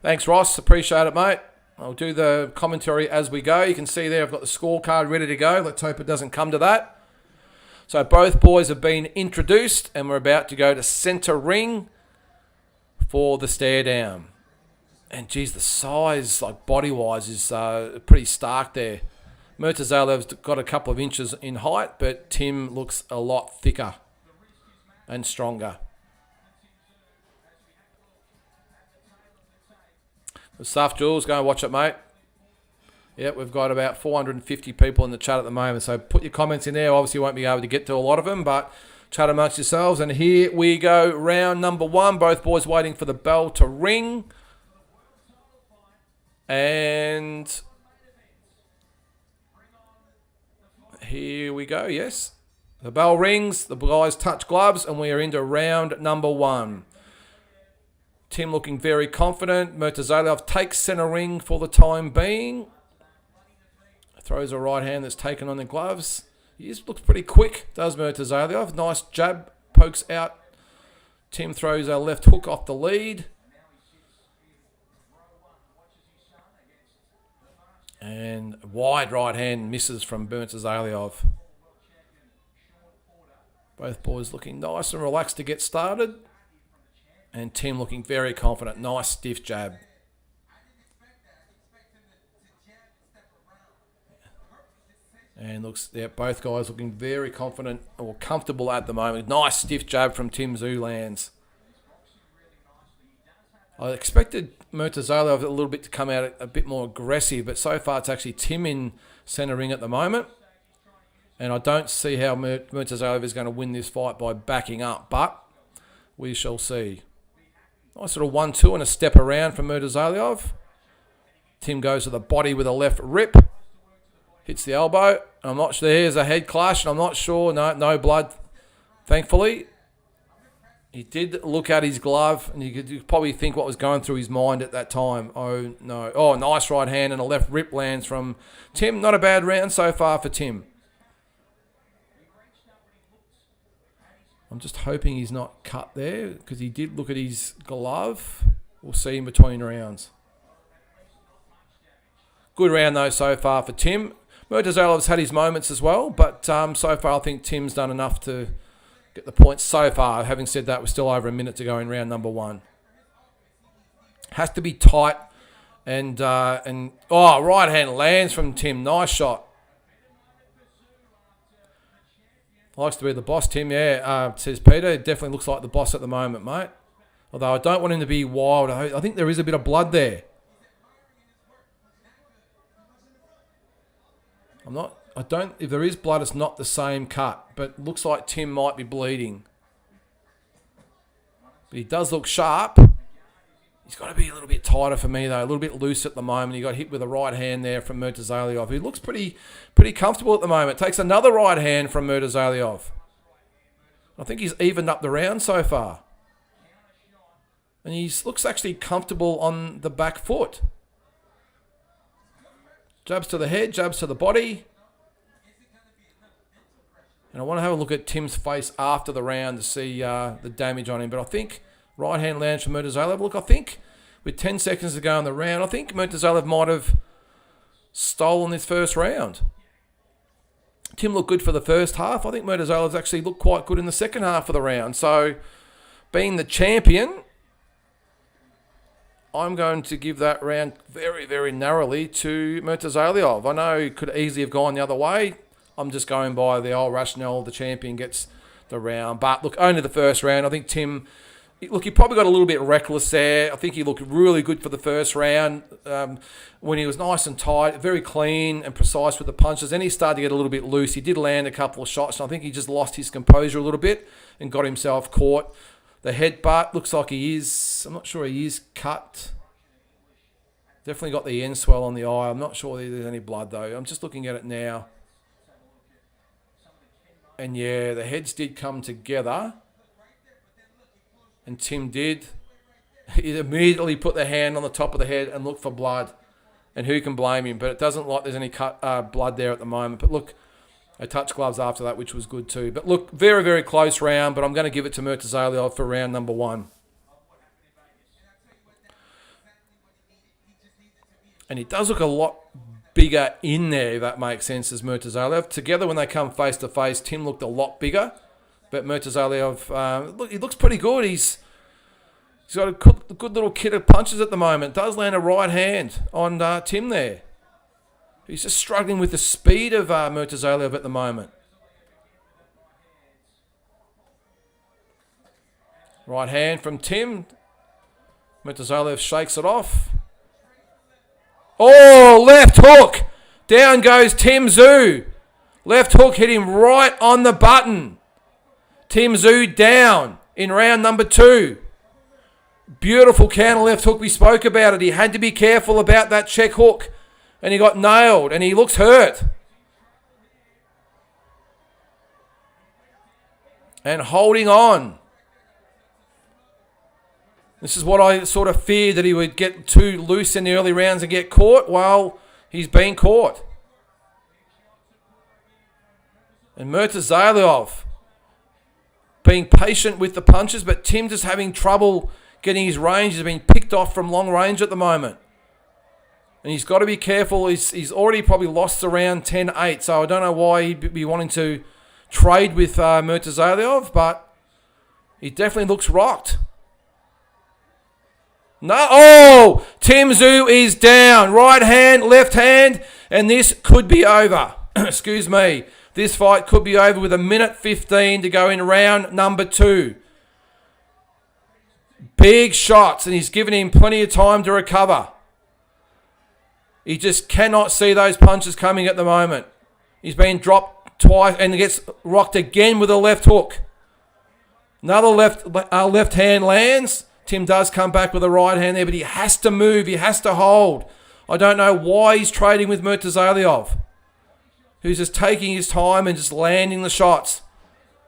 Thanks, Ross. Appreciate it, mate. I'll do the commentary as we go. You can see there I've got the scorecard ready to go. Let's hope it doesn't come to that. So both boys have been introduced, and we're about to go to centre ring for the stare down. And geez, the size, like body-wise, is pretty stark there. Murtazaliev's got a couple of inches in height, but Tim looks a lot thicker and stronger. The Saf Jules, go and watch it, mate. Yep, we've got about 450 people in the chat at the moment, so put your comments in there. Obviously, you won't be able to get to a lot of them, but chat amongst yourselves. And here we go, round number 1. Both boys waiting for the bell to ring. And here we go, yes. The bell rings, the guys touch gloves, and we are into round number 1. Tim looking very confident. Murtazaliev takes centre ring for the time being. Throws a right hand that's taken on the gloves. He looks pretty quick, does Murtazaliev. Nice jab, pokes out. Tim throws a left hook off the lead. And wide right hand misses from Murtazaliev. Both boys looking nice and relaxed to get started. And Tim looking very confident. Nice stiff jab. And looks, yeah, both guys looking very confident or comfortable at the moment. Nice stiff jab from Tim Tszyu lands. I expected Murtazaliev a little bit to come out a bit more aggressive, but so far it's actually Tim in centre ring at the moment. And I don't see how Murtazaliev is going to win this fight by backing up, but we shall see. Nice little 1-2 and a step around from Murtazaliev. Tim goes to the body with a left rip. Hits the elbow. I'm not sure. There's a head clash. I'm not sure. No blood, thankfully. He did look at his glove, and you could probably think what was going through his mind at that time. Oh, no. Oh, nice right hand and a left rip lands from Tim. Not a bad round so far for Tim. I'm just hoping he's not cut there, because he did look at his glove. We'll see in between rounds. Good round, though, so far for Tim. Murtazaliev's had his moments as well, but so far I think Tim's done enough to get the points so far. Having said that, we're still over a minute to go in round number 1. Has to be tight. And right hand lands from Tim. Nice shot. Likes to be the boss, Tim, yeah, says Peter. Definitely looks like the boss at the moment, mate. Although I don't want him to be wild. I think there is a bit of blood there. If there is blood, it's not the same cut. But looks like Tim might be bleeding. But he does look sharp. He's got to be a little bit tighter for me, though. A little bit loose at the moment. He got hit with a right hand there from Murtazaliev. He looks pretty comfortable at the moment. Takes another right hand from Murtazaliev. I think he's evened up the round so far. And he looks actually comfortable on the back foot. Jabs to the head, jabs to the body. And I want to have a look at Tim's face after the round to see the damage on him. But I think right hand lands from Murtazaliev. Look, I think with 10 seconds to go in the round, I think Murtazaliev might have stolen this first round. Tim looked good for the first half. I think Murtazaliev's actually looked quite good in the second half of the round. So, being the champion, I'm going to give that round very, very narrowly to Murtazaliev. I know it could easily have gone the other way. I'm just going by the old rationale. The champion gets the round. But look, only the first round. I think Tim, look, he probably got a little bit reckless there. I think he looked really good for the first round when he was nice and tight, very clean and precise with the punches. Then he started to get a little bit loose. He did land a couple of shots, and I think he just lost his composure a little bit and got himself caught. The headbutt looks like he is, I'm not sure he is cut. Definitely got the end swell on the eye. I'm not sure there's any blood, though. I'm just looking at it now. And yeah, the heads did come together. And Tim did. He immediately put the hand on the top of the head and looked for blood. And who can blame him? But it doesn't look like there's any blood there at the moment. But look, they touched gloves after that, which was good too. But look, very, very close round. But I'm going to give it to Murtazaliev for round number 1. And he does look a lot bigger in there, if that makes sense, as Murtazaliev. Together, when they come face to face, Tim looked a lot bigger. But Murtazaliev, look, he looks pretty good. He's got a good little kit of punches at the moment. Does land a right hand on Tim there. He's just struggling with the speed of Murtazaliev at the moment. Right hand from Tim. Murtazaliev shakes it off. Oh, left hook. Down goes Tim Tszyu. Left hook hit him right on the button. Tim Tszyu down in round number 2. Beautiful counter left hook. We spoke about it. He had to be careful about that check hook. And he got nailed. And he looks hurt. And holding on. This is what I sort of feared, that he would get too loose in the early rounds and get caught. Well, he's been caught. And Murtazaliev being patient with the punches, but Tim just having trouble getting his range. He's been picked off from long range at the moment. And he's got to be careful. He's already probably lost around 10-8, so I don't know why he'd be wanting to trade with Murtazaliev, but he definitely looks rocked. No, oh, Tim Tszyu is down. Right hand, left hand, and this could be over. Excuse me. This fight could be over with 1:15 to go in round number 2. Big shots, and he's given him plenty of time to recover. He just cannot see those punches coming at the moment. He's been dropped twice and gets rocked again with a left hook. Another left hand lands. Tim does come back with a right hand there, but he has to move. He has to hold. I don't know why he's trading with Murtazaliev, who's just taking his time and just landing the shots.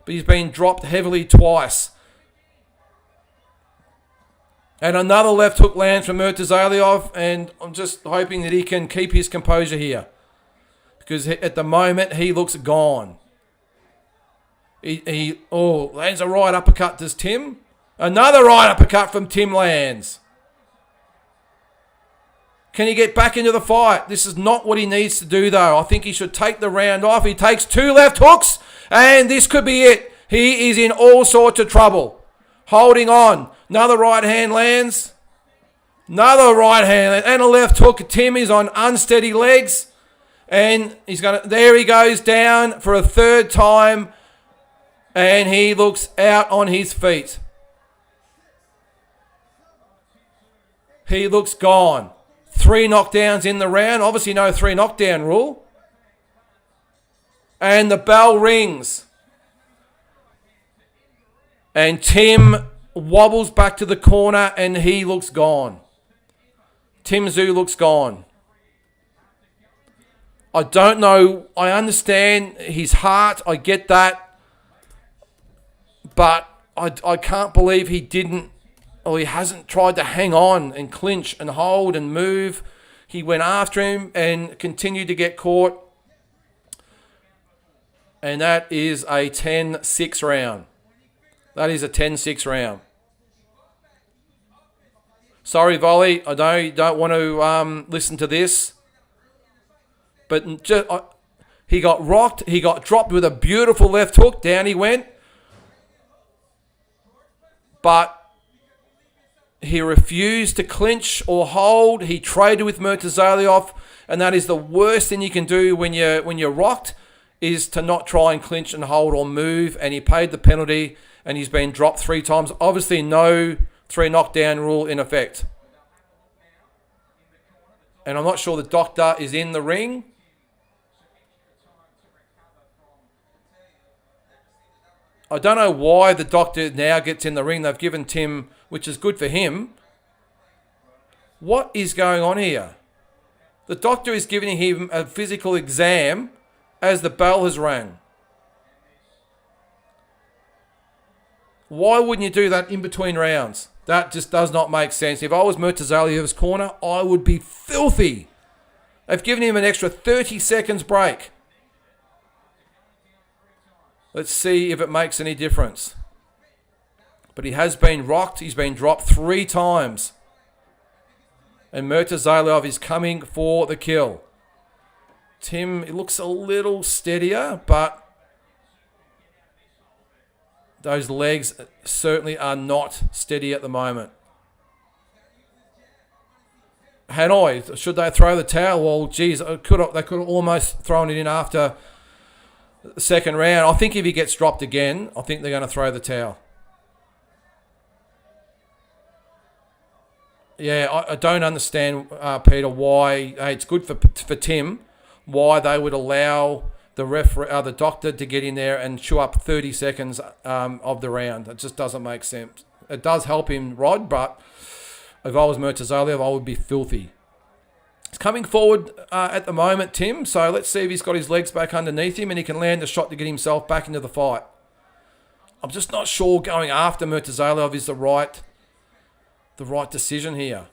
But he's been dropped heavily twice. And another left hook lands from Murtazaliev, and I'm just hoping that he can keep his composure here, because at the moment he looks gone. He lands a right uppercut, does Tim? Another right uppercut from Tim lands. Can he get back into the fight? This is not what he needs to do, though. I think he should take the round off. He takes 2 left hooks, and this could be it. He is in all sorts of trouble. Holding on. Another right hand lands. Another right hand and a left hook. Tim is on unsteady legs, and there he goes down for a third time. And he looks out on his feet. He looks gone. 3 knockdowns in the round. Obviously no 3 knockdown rule. And the bell rings. And Tim wobbles back to the corner and he looks gone. Tim Tszyu looks gone. I don't know. I understand his heart. I get that. But I can't believe he didn't, or he hasn't tried to hang on and clinch and hold and move. He went after him and continued to get caught. And that is a 10-6 round. That is a 10-6 round. Sorry, Volley. I know you don't want to listen to this. But he got rocked. He got dropped with a beautiful left hook. Down he went. But he refused to clinch or hold. He traded with Murtazaliev. And that is the worst thing you can do when you're rocked, is to not try and clinch and hold or move. And he paid the penalty. And he's been dropped 3 times. Obviously no 3 knockdown rule in effect. And I'm not sure the doctor is in the ring. I don't know why the doctor now gets in the ring. They've given Tim, which is good for him. What is going on here? The doctor is giving him a physical exam as the bell has rang. Why wouldn't you do that in between rounds? That just does not make sense. If I was Murtazaliev's corner, I would be filthy. They've given him an extra 30 seconds break. Let's see if it makes any difference. But he has been rocked. He's been dropped 3 times. And Murtazaliev is coming for the kill. Tim, it looks a little steadier, but those legs certainly are not steady at the moment. Hanoi, should they throw the towel? Well, geez, they could have almost thrown it in after the second round. I think if he gets dropped again, I think they're going to throw the towel. Yeah, I don't understand, Peter, why it's good for Tim, why they would allow the doctor to get in there and chew up 30 seconds of the round. It just doesn't make sense. It does help him, Rod, but if I was Murtazaliev, I would be filthy. He's coming forward at the moment, Tim, so let's see if he's got his legs back underneath him and he can land a shot to get himself back into the fight. I'm just not sure going after Murtazaliev is the right decision here.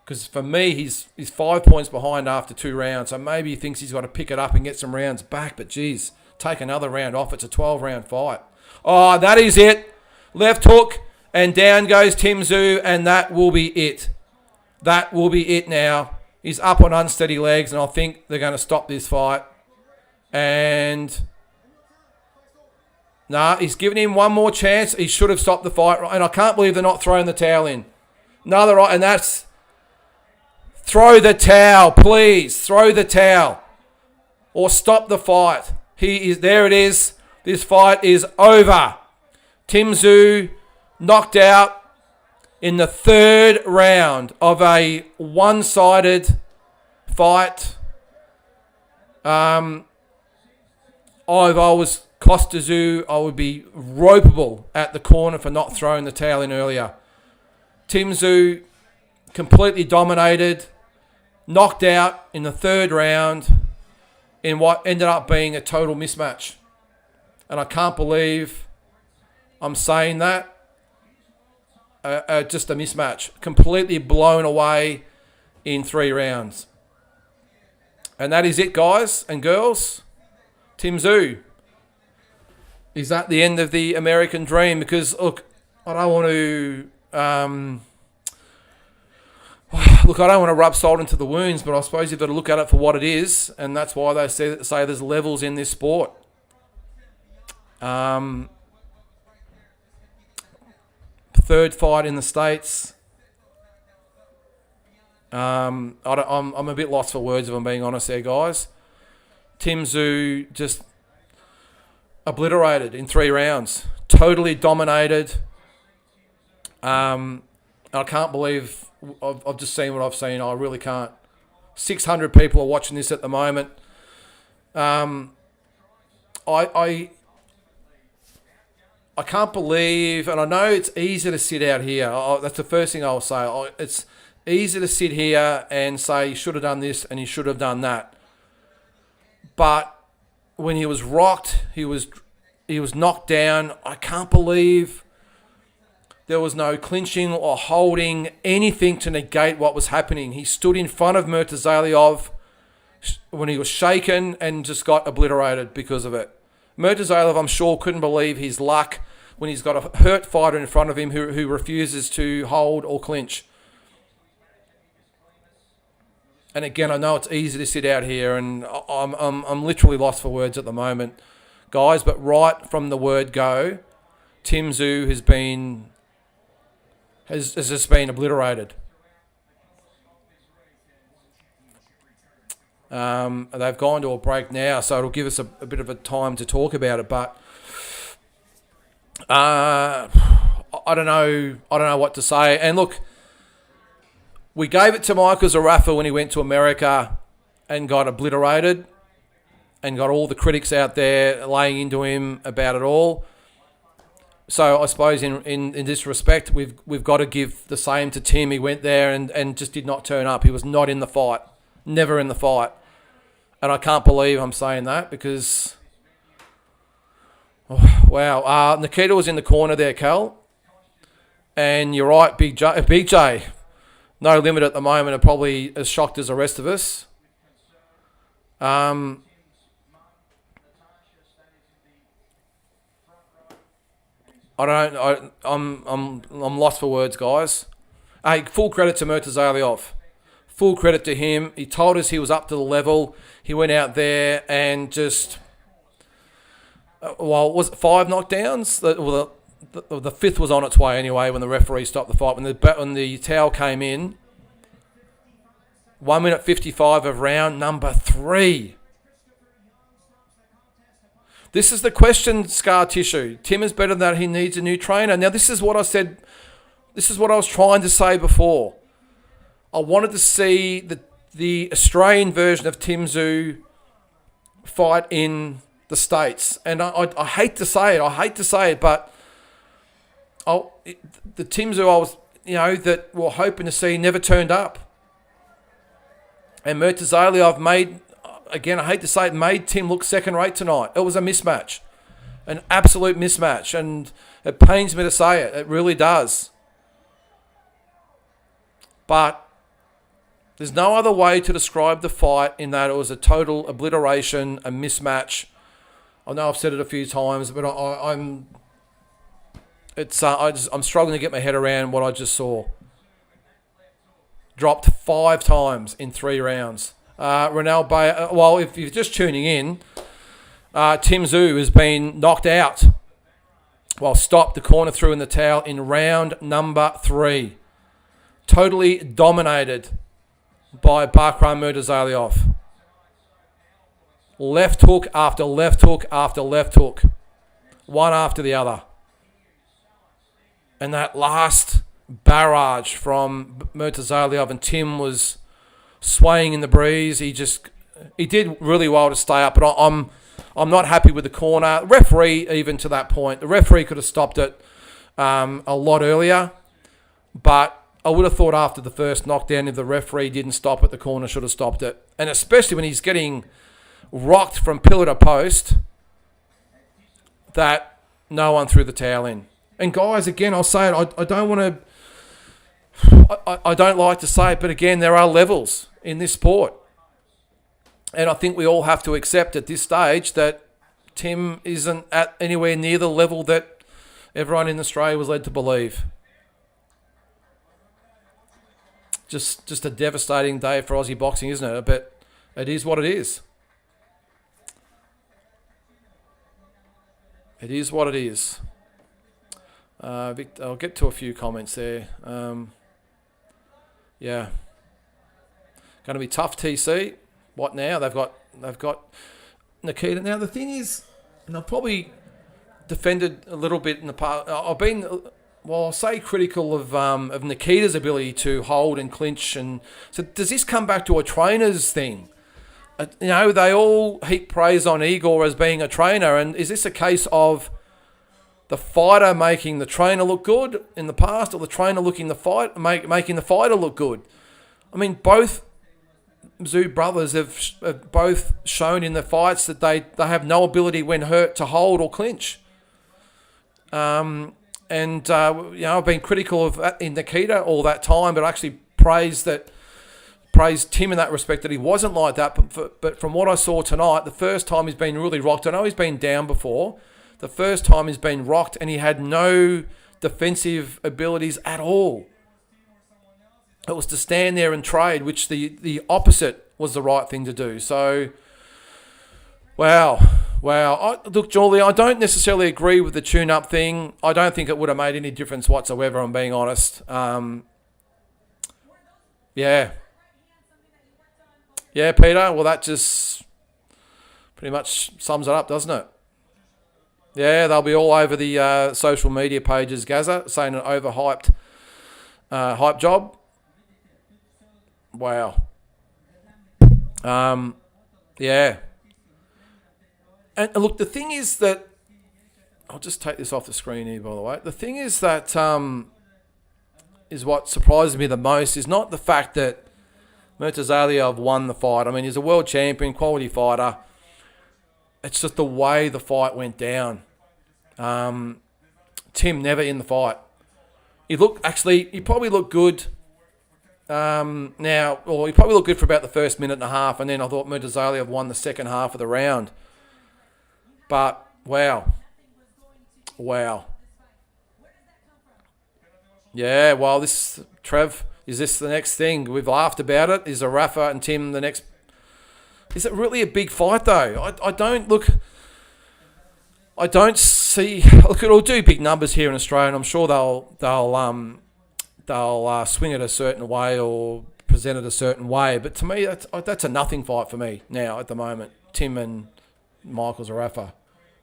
Because for me, he's 5 points behind after 2 rounds, so maybe he thinks he's got to pick it up and get some rounds back, but geez, take another round off. It's a 12-round fight. Oh, that is it. Left hook, and down goes Tim Tszyu, and that will be it. That will be it now. He's up on unsteady legs, and I think they're going to stop this fight. And he's given him one more chance. He should have stopped the fight, and I can't believe they're not throwing the towel in. Another, and that's throw the towel, please. Throw the towel, or stop the fight. There it is. This fight is over. Tim Tszyu knocked out in the 3rd round of a one-sided fight. If I was Kostya Tszyu, I would be ropeable at the corner for not throwing the towel in earlier. Tim Tszyu completely dominated, knocked out in the 3rd round in what ended up being a total mismatch. And I can't believe I'm saying that. Just a mismatch. Completely blown away in 3 rounds. And that is it, guys and girls. Tim Tszyu is that the end of the American dream? Because, look, I don't want to... Look, I don't want to rub salt into the wounds, but I suppose you've got to look at it for what it is, and that's why they say there's levels in this sport. Third fight in the States. I'm a bit lost for words if I'm being honest there, guys. Tim Tszyu just obliterated in 3 rounds. Totally dominated. I can't believe I've just seen what I've seen. I really can't. 600 people are watching this at the moment. I can't believe, and I know it's easy to sit out here. That's the first thing I'll say. It's easy to sit here and say you should have done this and you should have done that. But when he was rocked, he was knocked down. I can't believe there was no clinching or holding, anything to negate what was happening. He stood in front of Murtazaliev when he was shaken and just got obliterated because of it. Murtazaliev, I'm sure, couldn't believe his luck when he's got a hurt fighter in front of him who refuses to hold or clinch. And again, I know it's easy to sit out here, and I'm literally lost for words at the moment, guys. But right from the word go, Tim Tszyu has just been obliterated. They've gone to a break now, so it'll give us a bit of a time to talk about it. But I don't know what to say. And look, we gave it to Michael Zarafa when he went to America and got obliterated, and got all the critics out there laying into him about it all. So I suppose in this respect, we've got to give the same to Tim. He went there and just did not turn up. He was not in the fight, never in the fight. And I can't believe I'm saying that because, wow. Nikita was in the corner there, Cal. And you're right, Big J, no limit at the moment, are probably as shocked as the rest of us. I'm lost for words, guys. Hey, full credit to Murtazaliev. Full credit to him. He told us he was up to the level. He went out there and just, was it 5 knockdowns? The 5th was on its way anyway when the referee stopped the fight. When the towel came in, 1 minute 55 of round number 3. This is the question, Scar Tissue. Tim is better than that. He needs a new trainer. Now, this is what I said. This is what I was trying to say before. I wanted to see the Australian version of Tim Tszyu fight in the States. And I hate to say it. But the Tim Tszyu I was, that we're hoping to see never turned up. And Murtazaliev made, again, I hate to say it, made Tim look second rate tonight. It was a mismatch. An absolute mismatch. And it pains me to say it. It really does. But there's no other way to describe the fight in that it was a total obliteration, a mismatch. I know I've said it a few times, but I'm struggling to get my head around what I just saw. Dropped 5 times in 3 rounds. Ronald Bayer, if you're just tuning in, Tim Tszyu has been knocked out. Stopped the corner through in the towel in round number 3. Totally dominated by BAKHRAM Murtazaliev. Left hook after left hook after left hook. One after the other. And that last barrage from Murtazaliev, and Tim was swaying in the breeze. He did really well to stay up, but I'm not happy with the corner. Referee, even to that point, the referee could have stopped it a lot earlier, but I would have thought after the first knockdown, if the referee didn't stop it, the corner should have stopped it. And especially when he's getting rocked from pillar to post, that no one threw the towel in. And guys, again, I'll say it, I don't want to, I don't like to say it, but again, there are levels in this sport. And I think we all have to accept at this stage that Tim isn't at anywhere near the level that everyone in Australia was led to believe. Just a devastating day for Aussie boxing, isn't it? But it is what it is. It is what it is. I'll get to a few comments there. Yeah. Going to be tough, TC. What now? They've got Nikita. Now the thing is, and I've probably defended a little bit in the past. I've been, well, I'll say critical of Nikita's ability to hold and clinch. And so does this come back to a trainer's thing? They all heap praise on Igor as being a trainer, and is this a case of the fighter making the trainer look good in the past, or the trainer making the fighter look good? I mean, both Tszyu brothers have both shown in the fights that they have no ability when hurt to hold or clinch. I've been critical of in Nikita all that time, but actually praised Tim in that respect that he wasn't like that. But from what I saw tonight, the first time he's been really rocked. I know he's been down before. The first time he's been rocked and he had no defensive abilities at all. It was to stand there and trade, which the opposite was the right thing to do. So, wow. Look, Julie, I don't necessarily agree with the tune-up thing. I don't think it would have made any difference whatsoever, I'm being honest. Yeah, Peter, well, that just pretty much sums it up, doesn't it? Yeah, they'll be all over the social media pages, Gaza, saying an overhyped hype job. Wow. Yeah. And look, the thing is that... I'll just take this off the screen here, by the way. The thing is that is what surprises me the most is not the fact that Murtazaliev won the fight. I mean, he's a world champion, quality fighter. It's just the way the fight went down. Tim never in the fight. He probably looked good he probably looked good for about the first minute and a half, and then I thought Murtazaliev won the second half of the round. But, wow. Yeah, well, Trev, is this the next thing? We've laughed about it. Is Rafa and Tim the next... Is it really a big fight, though? I don't see... Look, it'll do big numbers here in Australia, and I'm sure they'll swing it a certain way or present it a certain way. But to me, that's a nothing fight for me now at the moment. Tim and Michael Zarafa.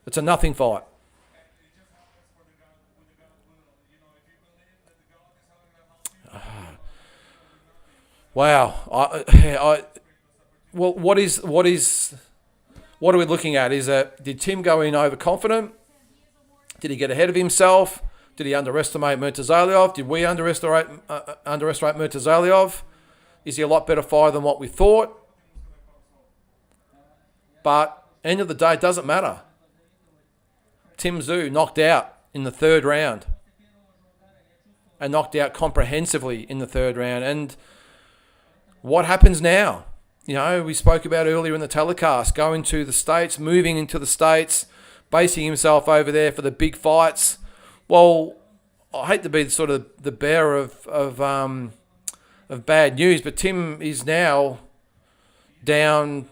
It's a nothing fight. Wow. What are we looking at? Did Tim go in overconfident? Did he get ahead of himself? Did he underestimate Murtazaliev? Did we underestimate Murtazaliev? Is he a lot better fighter than what we thought? But end of the day, it doesn't matter. Tim Tszyu knocked out in the third round. And knocked out comprehensively in the third round. And what happens now? We spoke about earlier in the telecast, going to the States, moving into the States, basing himself over there for the big fights. Well, I hate to be sort of the bearer of bad news, but Tim is now down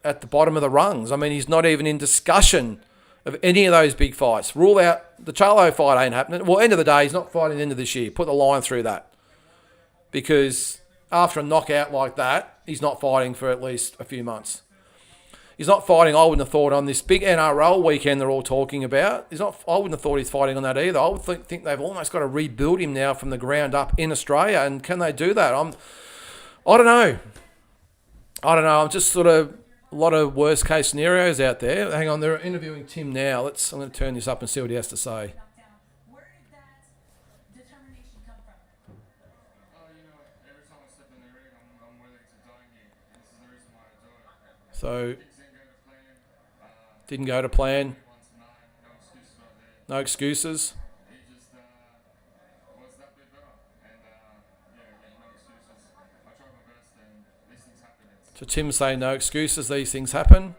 at the bottom of the rungs. I mean, he's not even in discussion of any of those big fights. Rule out the Charlo fight ain't happening. Well, end of the day, he's not fighting the end of this year. Put the line through that. Because after a knockout like that, he's not fighting for at least a few months. He's not fighting, I wouldn't have thought, on this big NRL weekend they're all talking about. I wouldn't have thought he's fighting on that either. I would think they've almost got to rebuild him now from the ground up in Australia. And can they do that? I don't know. I'm just sort of a lot of worst case scenarios out there. Hang on, they're interviewing Tim now. I'm going to turn this up and see what he has to say. Where did that determination come from? Every time I step in the ring, I'm willing to die here. This is the reason why I do it. So, didn't go to plan. No excuses. He just was that bit better. And no excuses. I tried my best and these things happen. So Tim's saying no excuses, these things happen.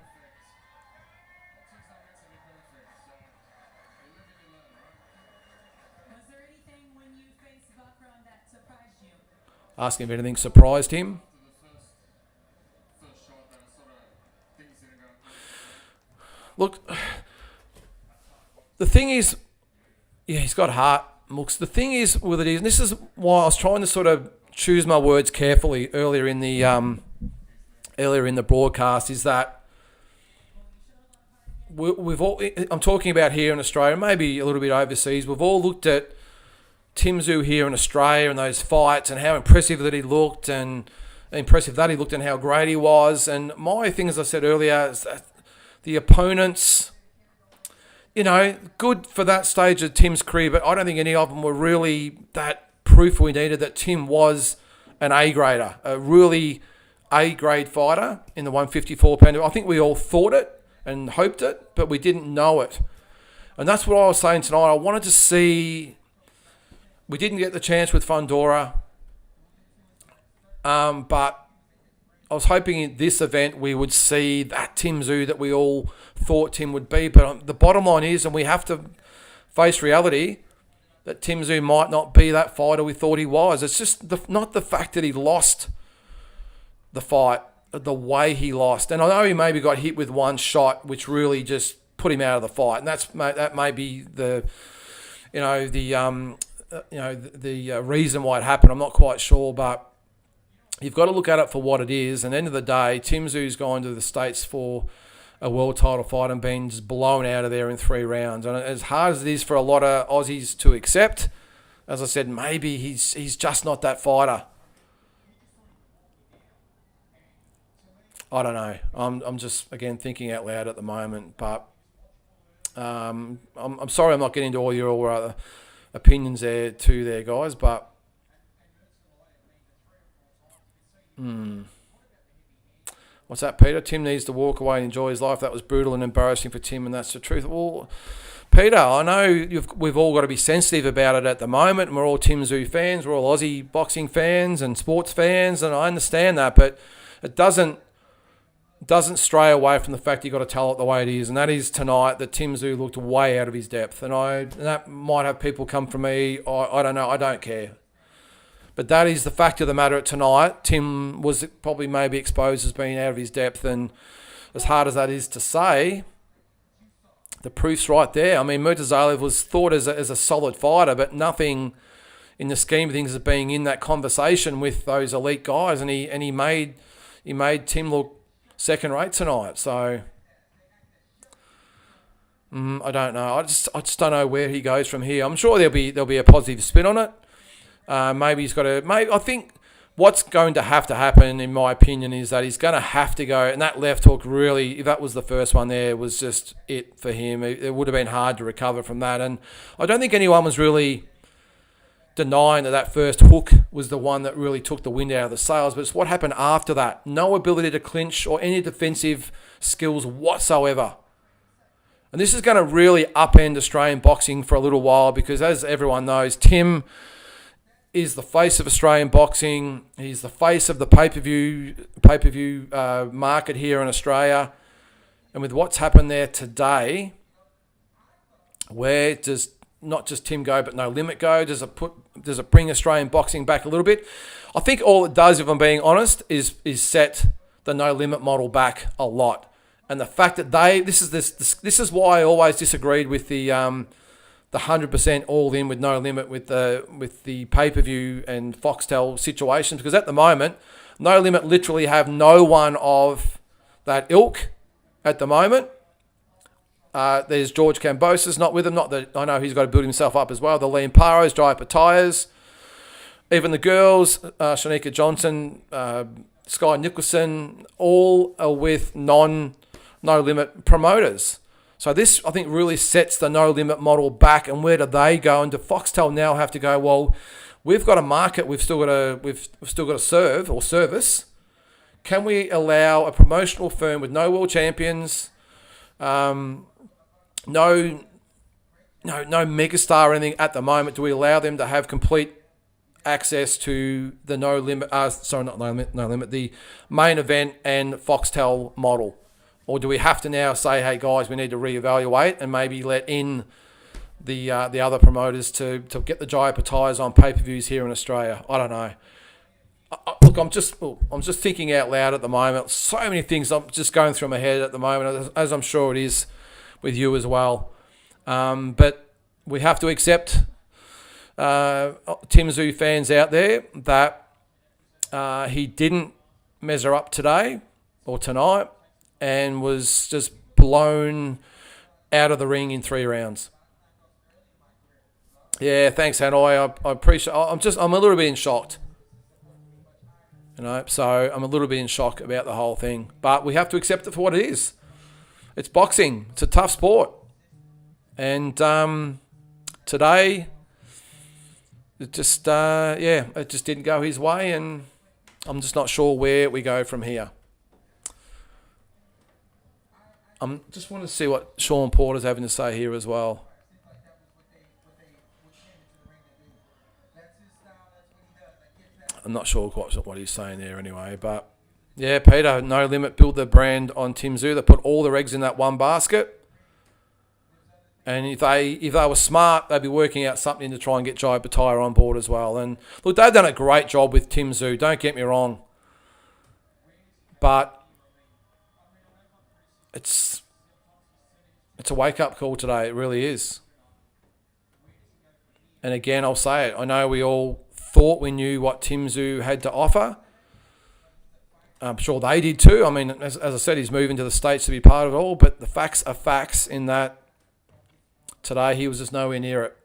Was there anything when you faced BAKHRAM that surprised you? Asking if anything surprised him. Look, the thing is, yeah, he's got heart. Looks, the thing is with it is, and this is why I was trying to sort of choose my words carefully earlier in the broadcast, is that we've all, I'm talking about here in Australia, maybe a little bit overseas, we've all looked at Tim Tszyu here in Australia and those fights and how impressive that he looked and how great he was. And my thing, as I said earlier, is that the opponents, good for that stage of Tim's career, but I don't think any of them were really that proof we needed that Tim was an A-grader, a really A-grade fighter in the 154-pounder. I think we all thought it and hoped it, but we didn't know it. And that's what I was saying tonight. I wanted to see... We didn't get the chance with Fundora, but I was hoping in this event we would see that Tim Tszyu that we all thought Tim would be. But the bottom line is, and we have to face reality, that Tim Tszyu might not be that fighter we thought he was. It's just not the fact that he lost the fight, the way he lost. And I know he maybe got hit with one shot, which really just put him out of the fight. And that may be the reason why it happened. I'm not quite sure, but you've got to look at it for what it is. And at the end of the day, Tim Tszyu's gone to the States for a world title fight and been just blown out of there in 3 rounds. And as hard as it is for a lot of Aussies to accept, as I said, maybe he's just not that fighter. I don't know. I'm just, again, thinking out loud at the moment. But I'm sorry I'm not getting into all your other opinions there too there, guys. But what's that, Peter? Tim needs to walk away and enjoy his life. That was brutal and embarrassing for Tim, and that's the truth. Well, Peter, I know we've all got to be sensitive about it at the moment. We're all Tim Tszyu fans. We're all Aussie boxing fans and sports fans, and I understand that, but it doesn't stray away from the fact you've got to tell it the way it is, and that is tonight that Tim Tszyu looked way out of his depth. And that might have people come for me. I don't know. I don't care. But that is the fact of the matter tonight. Tim was probably maybe exposed as being out of his depth, and as hard as that is to say, the proof's right there. I mean, Murtazaliev was thought as a solid fighter, but nothing in the scheme of things as being in that conversation with those elite guys, and he made Tim look second rate tonight. So I don't know. I just don't know where he goes from here. I'm sure there'll be a positive spin on it. Maybe he's got to. I think what's going to have to happen, in my opinion, is that he's going to have to go. And that left hook really, if that was the first one there, was just it for him. It would have been hard to recover from that. And I don't think anyone was really denying that first hook was the one that really took the wind out of the sails. But it's what happened after that. No ability to clinch or any defensive skills whatsoever. And this is going to really upend Australian boxing for a little while, because as everyone knows, Tim is the face of Australian boxing. He's the face of the pay-per-view market here in Australia. And with what's happened there today, where does not just Tim go, but No Limit go? Does it bring Australian boxing back a little bit? I think all it does, if I'm being honest, is set the No Limit model back a lot. And the fact that this is why I always disagreed with the 100% all in with No Limit with the pay-per-view and Foxtel situations, because at the moment No Limit literally have no one of that ilk at the moment. There's George Cambosis not with him. Not that I know he's got to build himself up as well. The Liam Paros, Jai Patayas, even the girls, Shanika Johnson, Sky Nicholson, all are with No Limit promoters. So this, I think, really sets the No Limit model back. And where do they go? And do Foxtel now have to go, well, we've got a market we've still got to serve or service. Can we allow a promotional firm with no world champions, no megastar or anything at the moment, do we allow them to have complete access to the No Limit, the main event and Foxtel model? Or do we have to now say, hey guys, we need to reevaluate and maybe let in the other promoters to get the Jai Patayas on pay-per-views here in Australia? I don't know. Look, I'm just thinking out loud at the moment. So many things I'm just going through my head at the moment, as I'm sure it is with you as well. But we have to accept, Tim Tszyu fans out there, that he didn't measure up today or tonight and was just blown out of the ring in 3 rounds. Yeah, thanks, Hanoi. I appreciate. I'm a little bit in shock. So I'm a little bit in shock about the whole thing. But we have to accept it for what it is. It's boxing. It's a tough sport. And today, it just didn't go his way, and I'm just not sure where we go from here. I just want to see what Sean Porter's having to say here as well. I'm not sure what he's saying there anyway, but yeah, Peter, No Limit build the brand on Tim Tszyu. They put all their eggs in that one basket, and if they were smart, they'd be working out something to try and get Jai Bhatia on board as well. And look, they've done a great job with Tim Tszyu. Don't get me wrong, but it's a wake up call today. It really is. And again, I'll say it. I know we all thought we knew what Tim Tszyu had to offer. I'm sure they did too. I mean, as I said, he's moving to the States to be part of it all, but the facts are facts in that today he was just nowhere near it.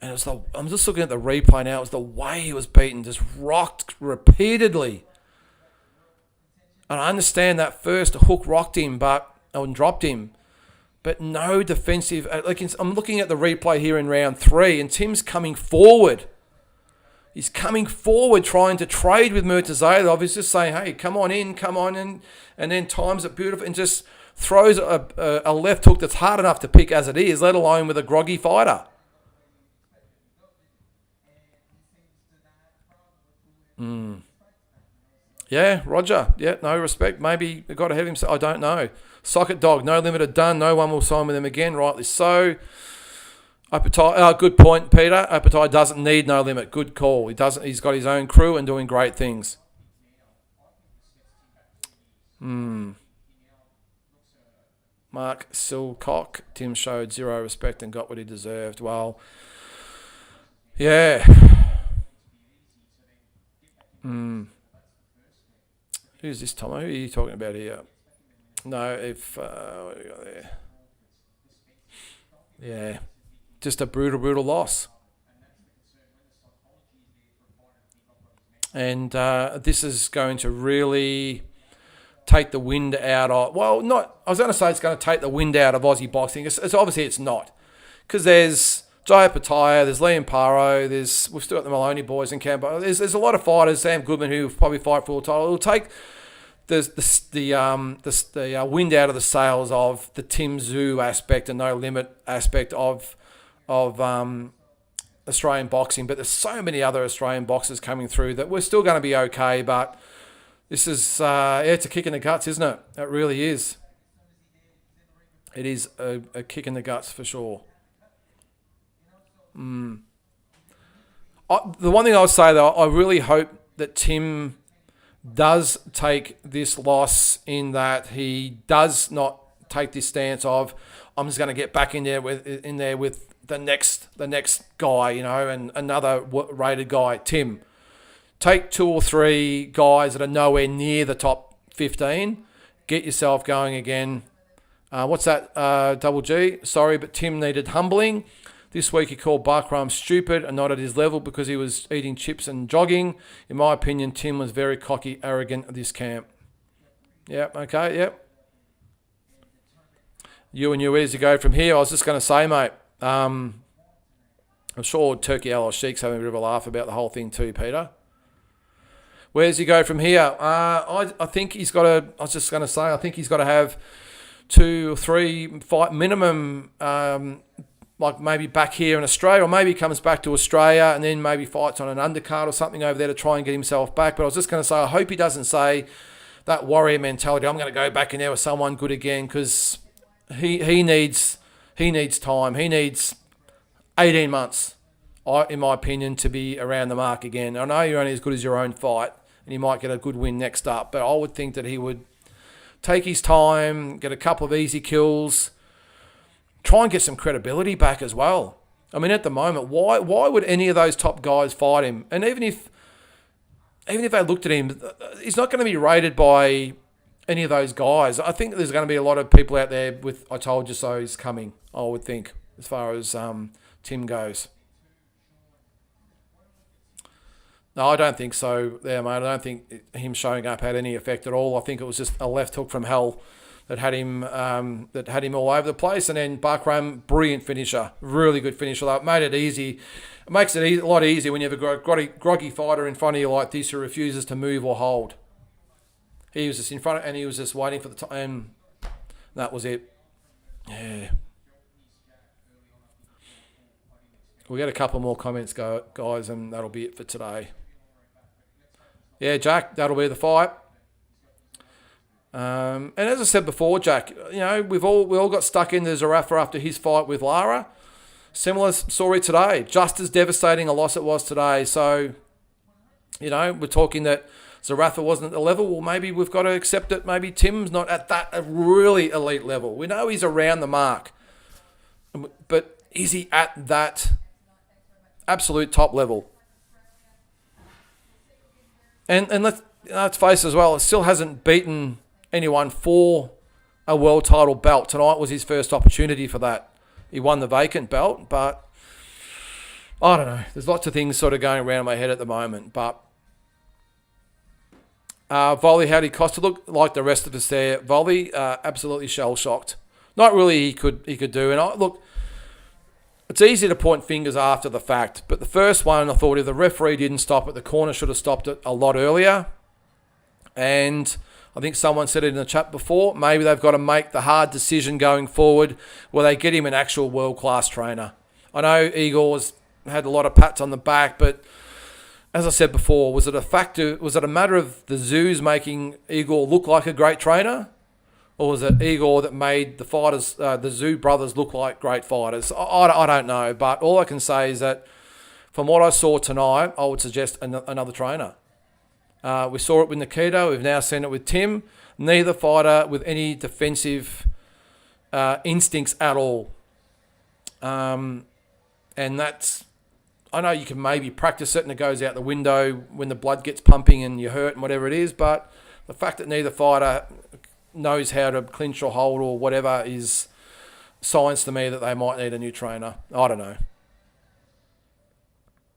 And I'm just looking at the replay now. It was the way he was beaten, just rocked repeatedly. And I understand that first hook rocked him and dropped him. But no defensive. I'm looking at the replay here in round 3, and Tim's coming forward. He's coming forward trying to trade with Murtazaliev. He's just saying, hey, come on in. And then times it beautiful and just throws a left hook that's hard enough to pick as it is, let alone with a groggy fighter. Yeah, Roger. Yeah, no respect. Maybe they got ahead of himself. I don't know. Socket Dog, No Limit are done. No one will sign with them again. Rightly so. Good point, Peter. Appetite doesn't need No Limit. Good call. He doesn't. He's got his own crew and doing great things. Mark Silcock. Tim showed zero respect and got what he deserved. Well, yeah. Who's this, Tomo? Who are you talking about here? No, what do we got there? Yeah, just a brutal loss. And this is going to really take the wind out of... Well, not... I was going to say it's going to take the wind out of Aussie boxing. It's obviously it's not. Because there's Jai Bhatia, there's Liam Paro, we've still got the Maloney boys in camp. There's a lot of fighters, Sam Goodman, who probably fight for a title. It'll take the wind out of the sails of the Tim Tszyu aspect and No Limit aspect of Australian boxing. But there's so many other Australian boxers coming through that we're still going to be okay. But this is it's a kick in the guts, isn't it? It really is. It is a kick in the guts for sure. The one thing I would say though, I really hope that Tim does take this loss in that he does not take this stance of I'm just going to get back in there with the next guy, and another rated guy. Tim, take 2 or 3 guys that are nowhere near the top 15. Get yourself going again. What's that? Double G. Sorry, but Tim needed humbling. This week he called BAKHRAM stupid and not at his level because he was eating chips and jogging. In my opinion, Tim was very cocky, arrogant at this camp. Yep, okay, yep. Where's you go from here? I was just going to say, mate, I'm sure Turkey Al Sheik's having a bit of a laugh about the whole thing too, Peter. Where's he go from here? I think he's got to, I was just going to say, I think he's got to have 2 or 3 fight minimum, like maybe back here in Australia, or maybe he comes back to Australia and then maybe fights on an undercard or something over there to try and get himself back. But I was just going to say, I hope he doesn't say that warrior mentality, I'm going to go back in there with someone good again, because he needs time. He needs 18 months, in my opinion, to be around the mark again. I know you're only as good as your own fight, and you might get a good win next up, but I would think that he would take his time, get a couple of easy kills, try and get some credibility back as well. I mean, at the moment, why would any of those top guys fight him? And even if they looked at him, he's not going to be rated by any of those guys. I think there's going to be a lot of people out there with "I told you so's" coming, I would think, as far as Tim goes. No, I don't think so there, mate. I don't think him showing up had any effect at all. I think it was just a left hook from hell that had him all over the place. And then BAKHRAM, brilliant finisher, really good finisher. That made it easy. It makes it a lot easier when you have a groggy fighter in front of you like this who refuses to move or hold. He was just in front, and he was just waiting for the time. And that was it. Yeah. We'll get a couple more comments, guys, and that'll be it for today. Yeah, Jack, that'll be the fight. And as I said before, Jack, we all got stuck into Zerafa after his fight with Lara. Similar story today, just as devastating a loss it was today. So, we're talking that Zerafa wasn't at the level. Well, maybe we've got to accept that maybe Tim's not at that really elite level. We know he's around the mark, but is he at that absolute top level? And let's face it as well, it still hasn't beaten anyone for a world title belt. Tonight was his first opportunity for that. He won the vacant belt, but I don't know. There's lots of things sort of going around my head at the moment. But Volley, how did Kostya look? Like the rest of us there, Volley, absolutely shell-shocked. Not really he could do. And look, it's easy to point fingers after the fact, but the first one, I thought if the referee didn't stop it, the corner should have stopped it a lot earlier. And I think someone said it in the chat before, maybe they've got to make the hard decision going forward where they get him an actual world-class trainer. I know Igor's had a lot of pats on the back, but as I said before, was it a matter of the Tszyu making Igor look like a great trainer? Or was it Igor that made the fighters, the Tszyu brothers, look like great fighters? I don't know, but all I can say is that from what I saw tonight, I would suggest another trainer. We saw it with Nikita. We've now seen it with Tim. Neither fighter with any defensive instincts at all. And that's, I know you can maybe practice it and it goes out the window when the blood gets pumping and you hurt and whatever it is, but the fact that neither fighter knows how to clinch or hold or whatever is signs to me that they might need a new trainer. I don't know.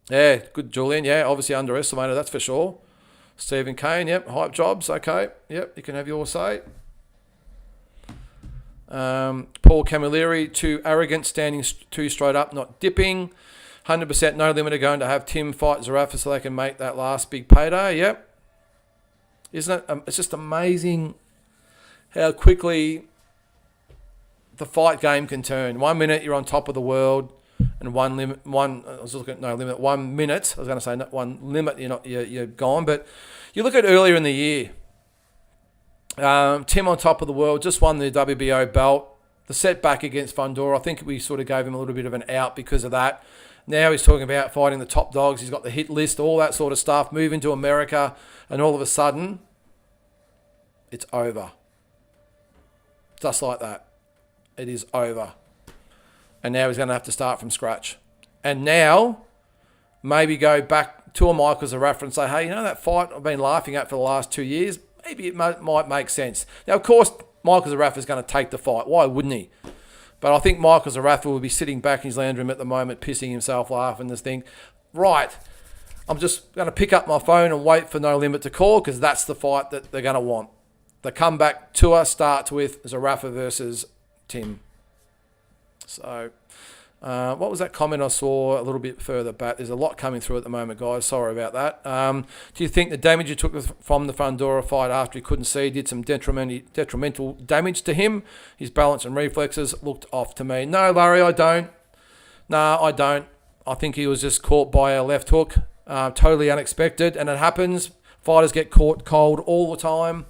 Yeah, good Julian. Yeah, obviously underestimated, that's for sure. Stephen Kane, yep, hype jobs, okay. Yep, you can have your say. Paul Camilleri, too arrogant, standing too straight up, not dipping. 100% No Limit are going to have Tim fight Zerafa so they can make that last big payday, yep. Isn't it? It's just amazing how quickly the fight game can turn. 1 minute you're on top of the world, and 1 minute, you're gone. But you look at earlier in the year, Tim on top of the world, just won the WBO belt. The setback against Fundora, I think we sort of gave him a little bit of an out because of that. Now he's talking about fighting the top dogs. He's got the hit list, all that sort of stuff, moving to America, and all of a sudden, it's over. Just like that. It is over. And now he's going to have to start from scratch. And now, maybe go back to a Michael Zerafa and say, hey, that fight I've been laughing at for the last 2 years, maybe it might make sense. Now, of course, Michael Zerafa is going to take the fight. Why wouldn't he? But I think Michael Zerafa will be sitting back in his lounge room at the moment, pissing himself, laughing, this thing. Right, I'm just going to pick up my phone and wait for No Limit to call because that's the fight that they're going to want. The comeback tour starts with Zerafa versus Tim. So, what was that comment I saw a little bit further back? There's a lot coming through at the moment, guys. Sorry about that. Do you think the damage you took from the Fundora fight after he couldn't see did some detrimental damage to him? His balance and reflexes looked off to me. No, Larry, I don't. No, I don't. I think he was just caught by a left hook. Totally unexpected, and it happens. Fighters get caught cold all the time.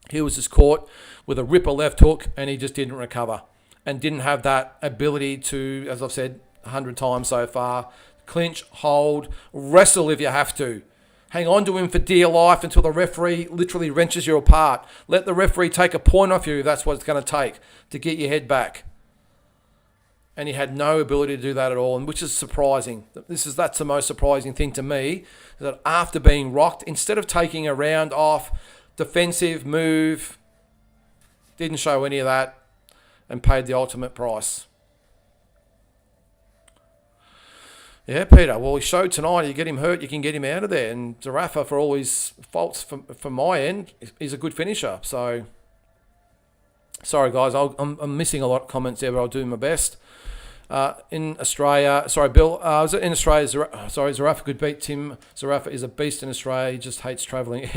He was just caught with a ripper left hook, and he just didn't recover and didn't have that ability to, as I've said 100 times so far, clinch, hold, wrestle if you have to. Hang on to him for dear life until the referee literally wrenches you apart. Let the referee take a point off you if that's what it's going to take to get your head back. And he had no ability to do that at all, and which is surprising. That's the most surprising thing to me, that after being rocked, instead of taking a round off, defensive move. Didn't show any of that and paid the ultimate price. Yeah, Peter. Well, he showed tonight. You get him hurt, you can get him out of there. And Zerafa, for all his faults from my end, is a good finisher. So, sorry guys, I'm missing a lot of comments there, but I'll do my best. In Australia, sorry, Bill. Was it in Australia? Zerafa could beat Tim. Zerafa is a beast in Australia. He just hates travelling.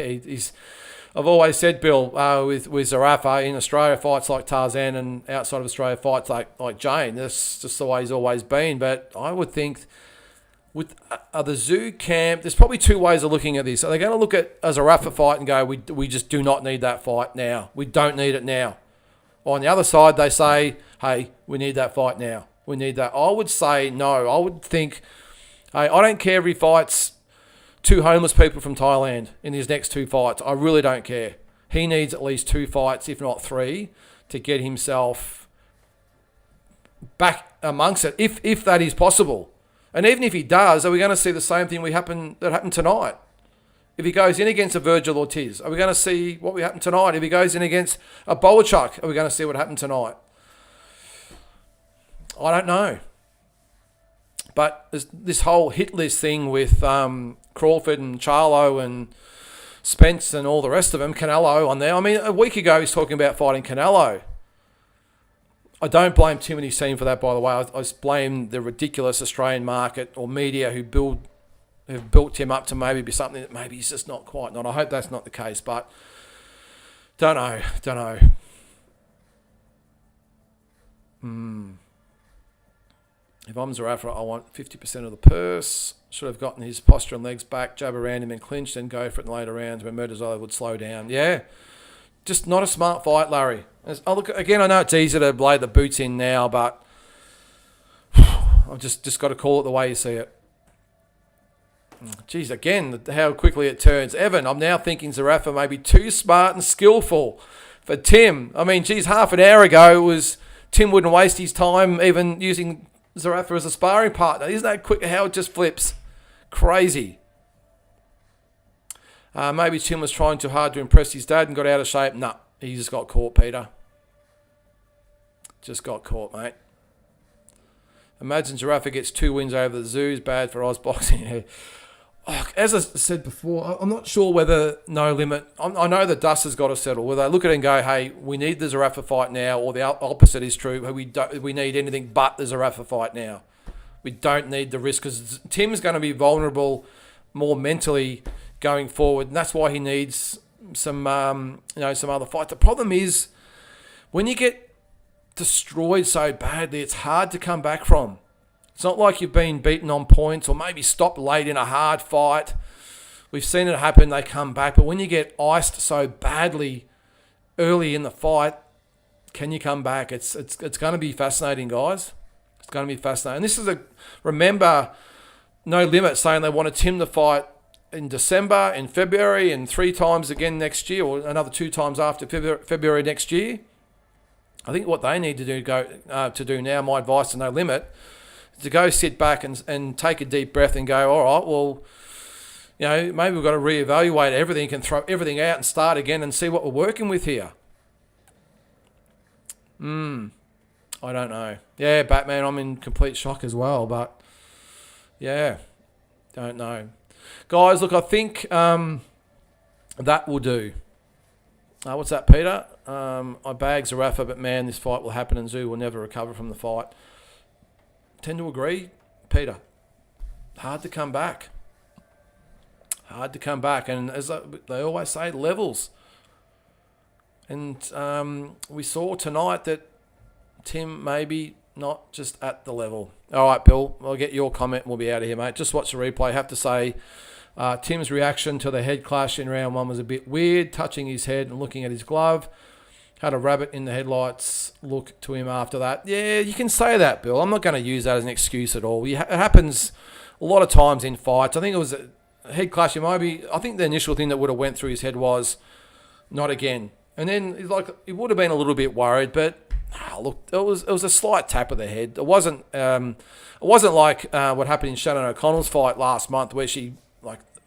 I've always said, Bill, with Zerafa in Australia, fights like Tarzan, and outside of Australia, fights like Jane. That's just the way he's always been. But I would think with the Tszyu camp, there's probably two ways of looking at this. Are they going to look at a Zerafa fight and go, we just do not need that fight now. We don't need it now. Or on the other side, they say, hey, we need that fight now. We need that. I would say no. I would think, hey, I don't care if he fights 2 homeless people from Thailand in his next 2 fights. I really don't care. He needs at least 2 fights, if not 3, to get himself back amongst it, if that is possible. And even if he does, are we going to see the same thing that happened tonight? If he goes in against a Virgil Ortiz, are we going to see what we happened tonight? If he goes in against a Boachuk, are we going to see what happened tonight? I don't know. But this whole hit list thing with Crawford and Charlo and Spence and all the rest of them, Canelo on there. I mean, a week ago he's talking about fighting Canelo. I don't blame Tim and his team for that, by the way. I blame the ridiculous Australian market or media who have built Tim up to maybe be something that maybe he's just not quite not. I hope that's not the case, but don't know. If I'm Zerafa, I want 50% of the purse. Should have gotten his posture and legs back, jab around him and clinch, then go for it in later rounds when Murtazaliev would slow down. Yeah, just not a smart fight, Larry. Again, I know it's easy to lay the boots in now, but I've just got to call it the way you see it. Geez, again, how quickly it turns. Evan, I'm now thinking Zerafa may be too smart and skillful for Tim. I mean, geez, half an hour ago it was Tim wouldn't waste his time even using Zerafa as a sparring partner. Isn't that quick how it just flips? Crazy. Maybe Tim was trying too hard to impress his dad and got out of shape. Nah, he just got caught, Peter. Just got caught, mate. Imagine Zerafa gets 2 wins over the Tszyu. Bad for Oz boxing. As I said before, I'm not sure whether No Limit... I know the dust has got to settle. Whether they look at it and go, hey, we need the Zerafa fight now, or the opposite is true. We need anything but the Zerafa fight now. We don't need the risk because Tim's going to be vulnerable more mentally going forward, and that's why he needs some other fight. The problem is when you get destroyed so badly, it's hard to come back from. It's not like you've been beaten on points or maybe stopped late in a hard fight. We've seen it happen, they come back. But when you get iced so badly early in the fight, can you come back? It's going to be fascinating, guys. It's going to be fascinating. And this is remember, No Limit saying they wanted Tim to fight in December, in February, and 3 times again next year, or another 2 times after February next year. I think what they need to do now, my advice to No Limit, is to go sit back and take a deep breath and go, all right, well, maybe we've got to reevaluate everything and throw everything out and start again and see what we're working with here. I don't know. Yeah, Batman, I'm in complete shock as well, but yeah, don't know. Guys, look, I think that will do. What's that, Peter? I bag Zerafa, but man, this fight will happen and Tszyu will never recover from the fight. Tend to agree, Peter. Hard to come back. And as they always say, levels. And we saw tonight that Tim maybe not just at the level. All right, Bill, I'll get your comment and we'll be out of here, mate. Just watch the replay. I have to say, Tim's reaction to the head clash in round 1 was a bit weird, touching his head and looking at his glove. Had a rabbit in the headlights look to him after that. Yeah, you can say that, Bill. I'm not going to use that as an excuse at all. It happens a lot of times in fights. I think it was a head clash. I think the initial thing that would have went through his head was, not again. And then he would have been a little bit worried, but look, it was a slight tap of the head. It wasn't like what happened in Shannon O'Connell's fight last month, where she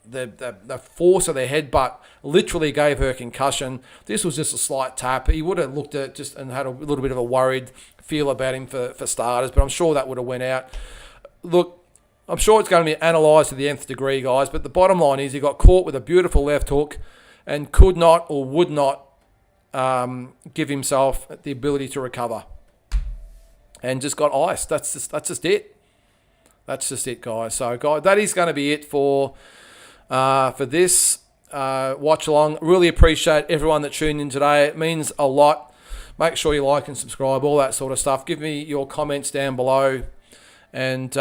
the force of the headbutt literally gave her concussion. This was just a slight tap. He would have looked at just and had a little bit of a worried feel about him for starters, but I'm sure that would have went out. Look, I'm sure it's going to be analysed to the nth degree, guys, but the bottom line is he got caught with a beautiful left hook and could not or would not give himself the ability to recover, and just got iced. That's just it. That's just it, guys. So, guys, that is going to be it for this watch along. Really appreciate everyone that tuned in today. It means a lot. Make sure you like and subscribe, all that sort of stuff. Give me your comments down below, and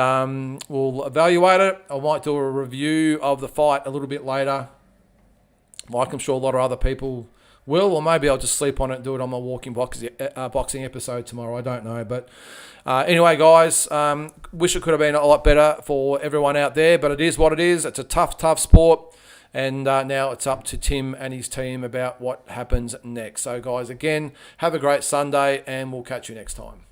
we'll evaluate it. I might do a review of the fight a little bit later, like I'm sure a lot of other people will, or maybe I'll just sleep on it and do it on my walking boxing episode tomorrow. I don't know. But anyway, guys, wish it could have been a lot better for everyone out there, but it is what it is. It's a tough sport. And now it's up to Tim and his team about what happens next. So, guys, again, have a great Sunday, and we'll catch you next time.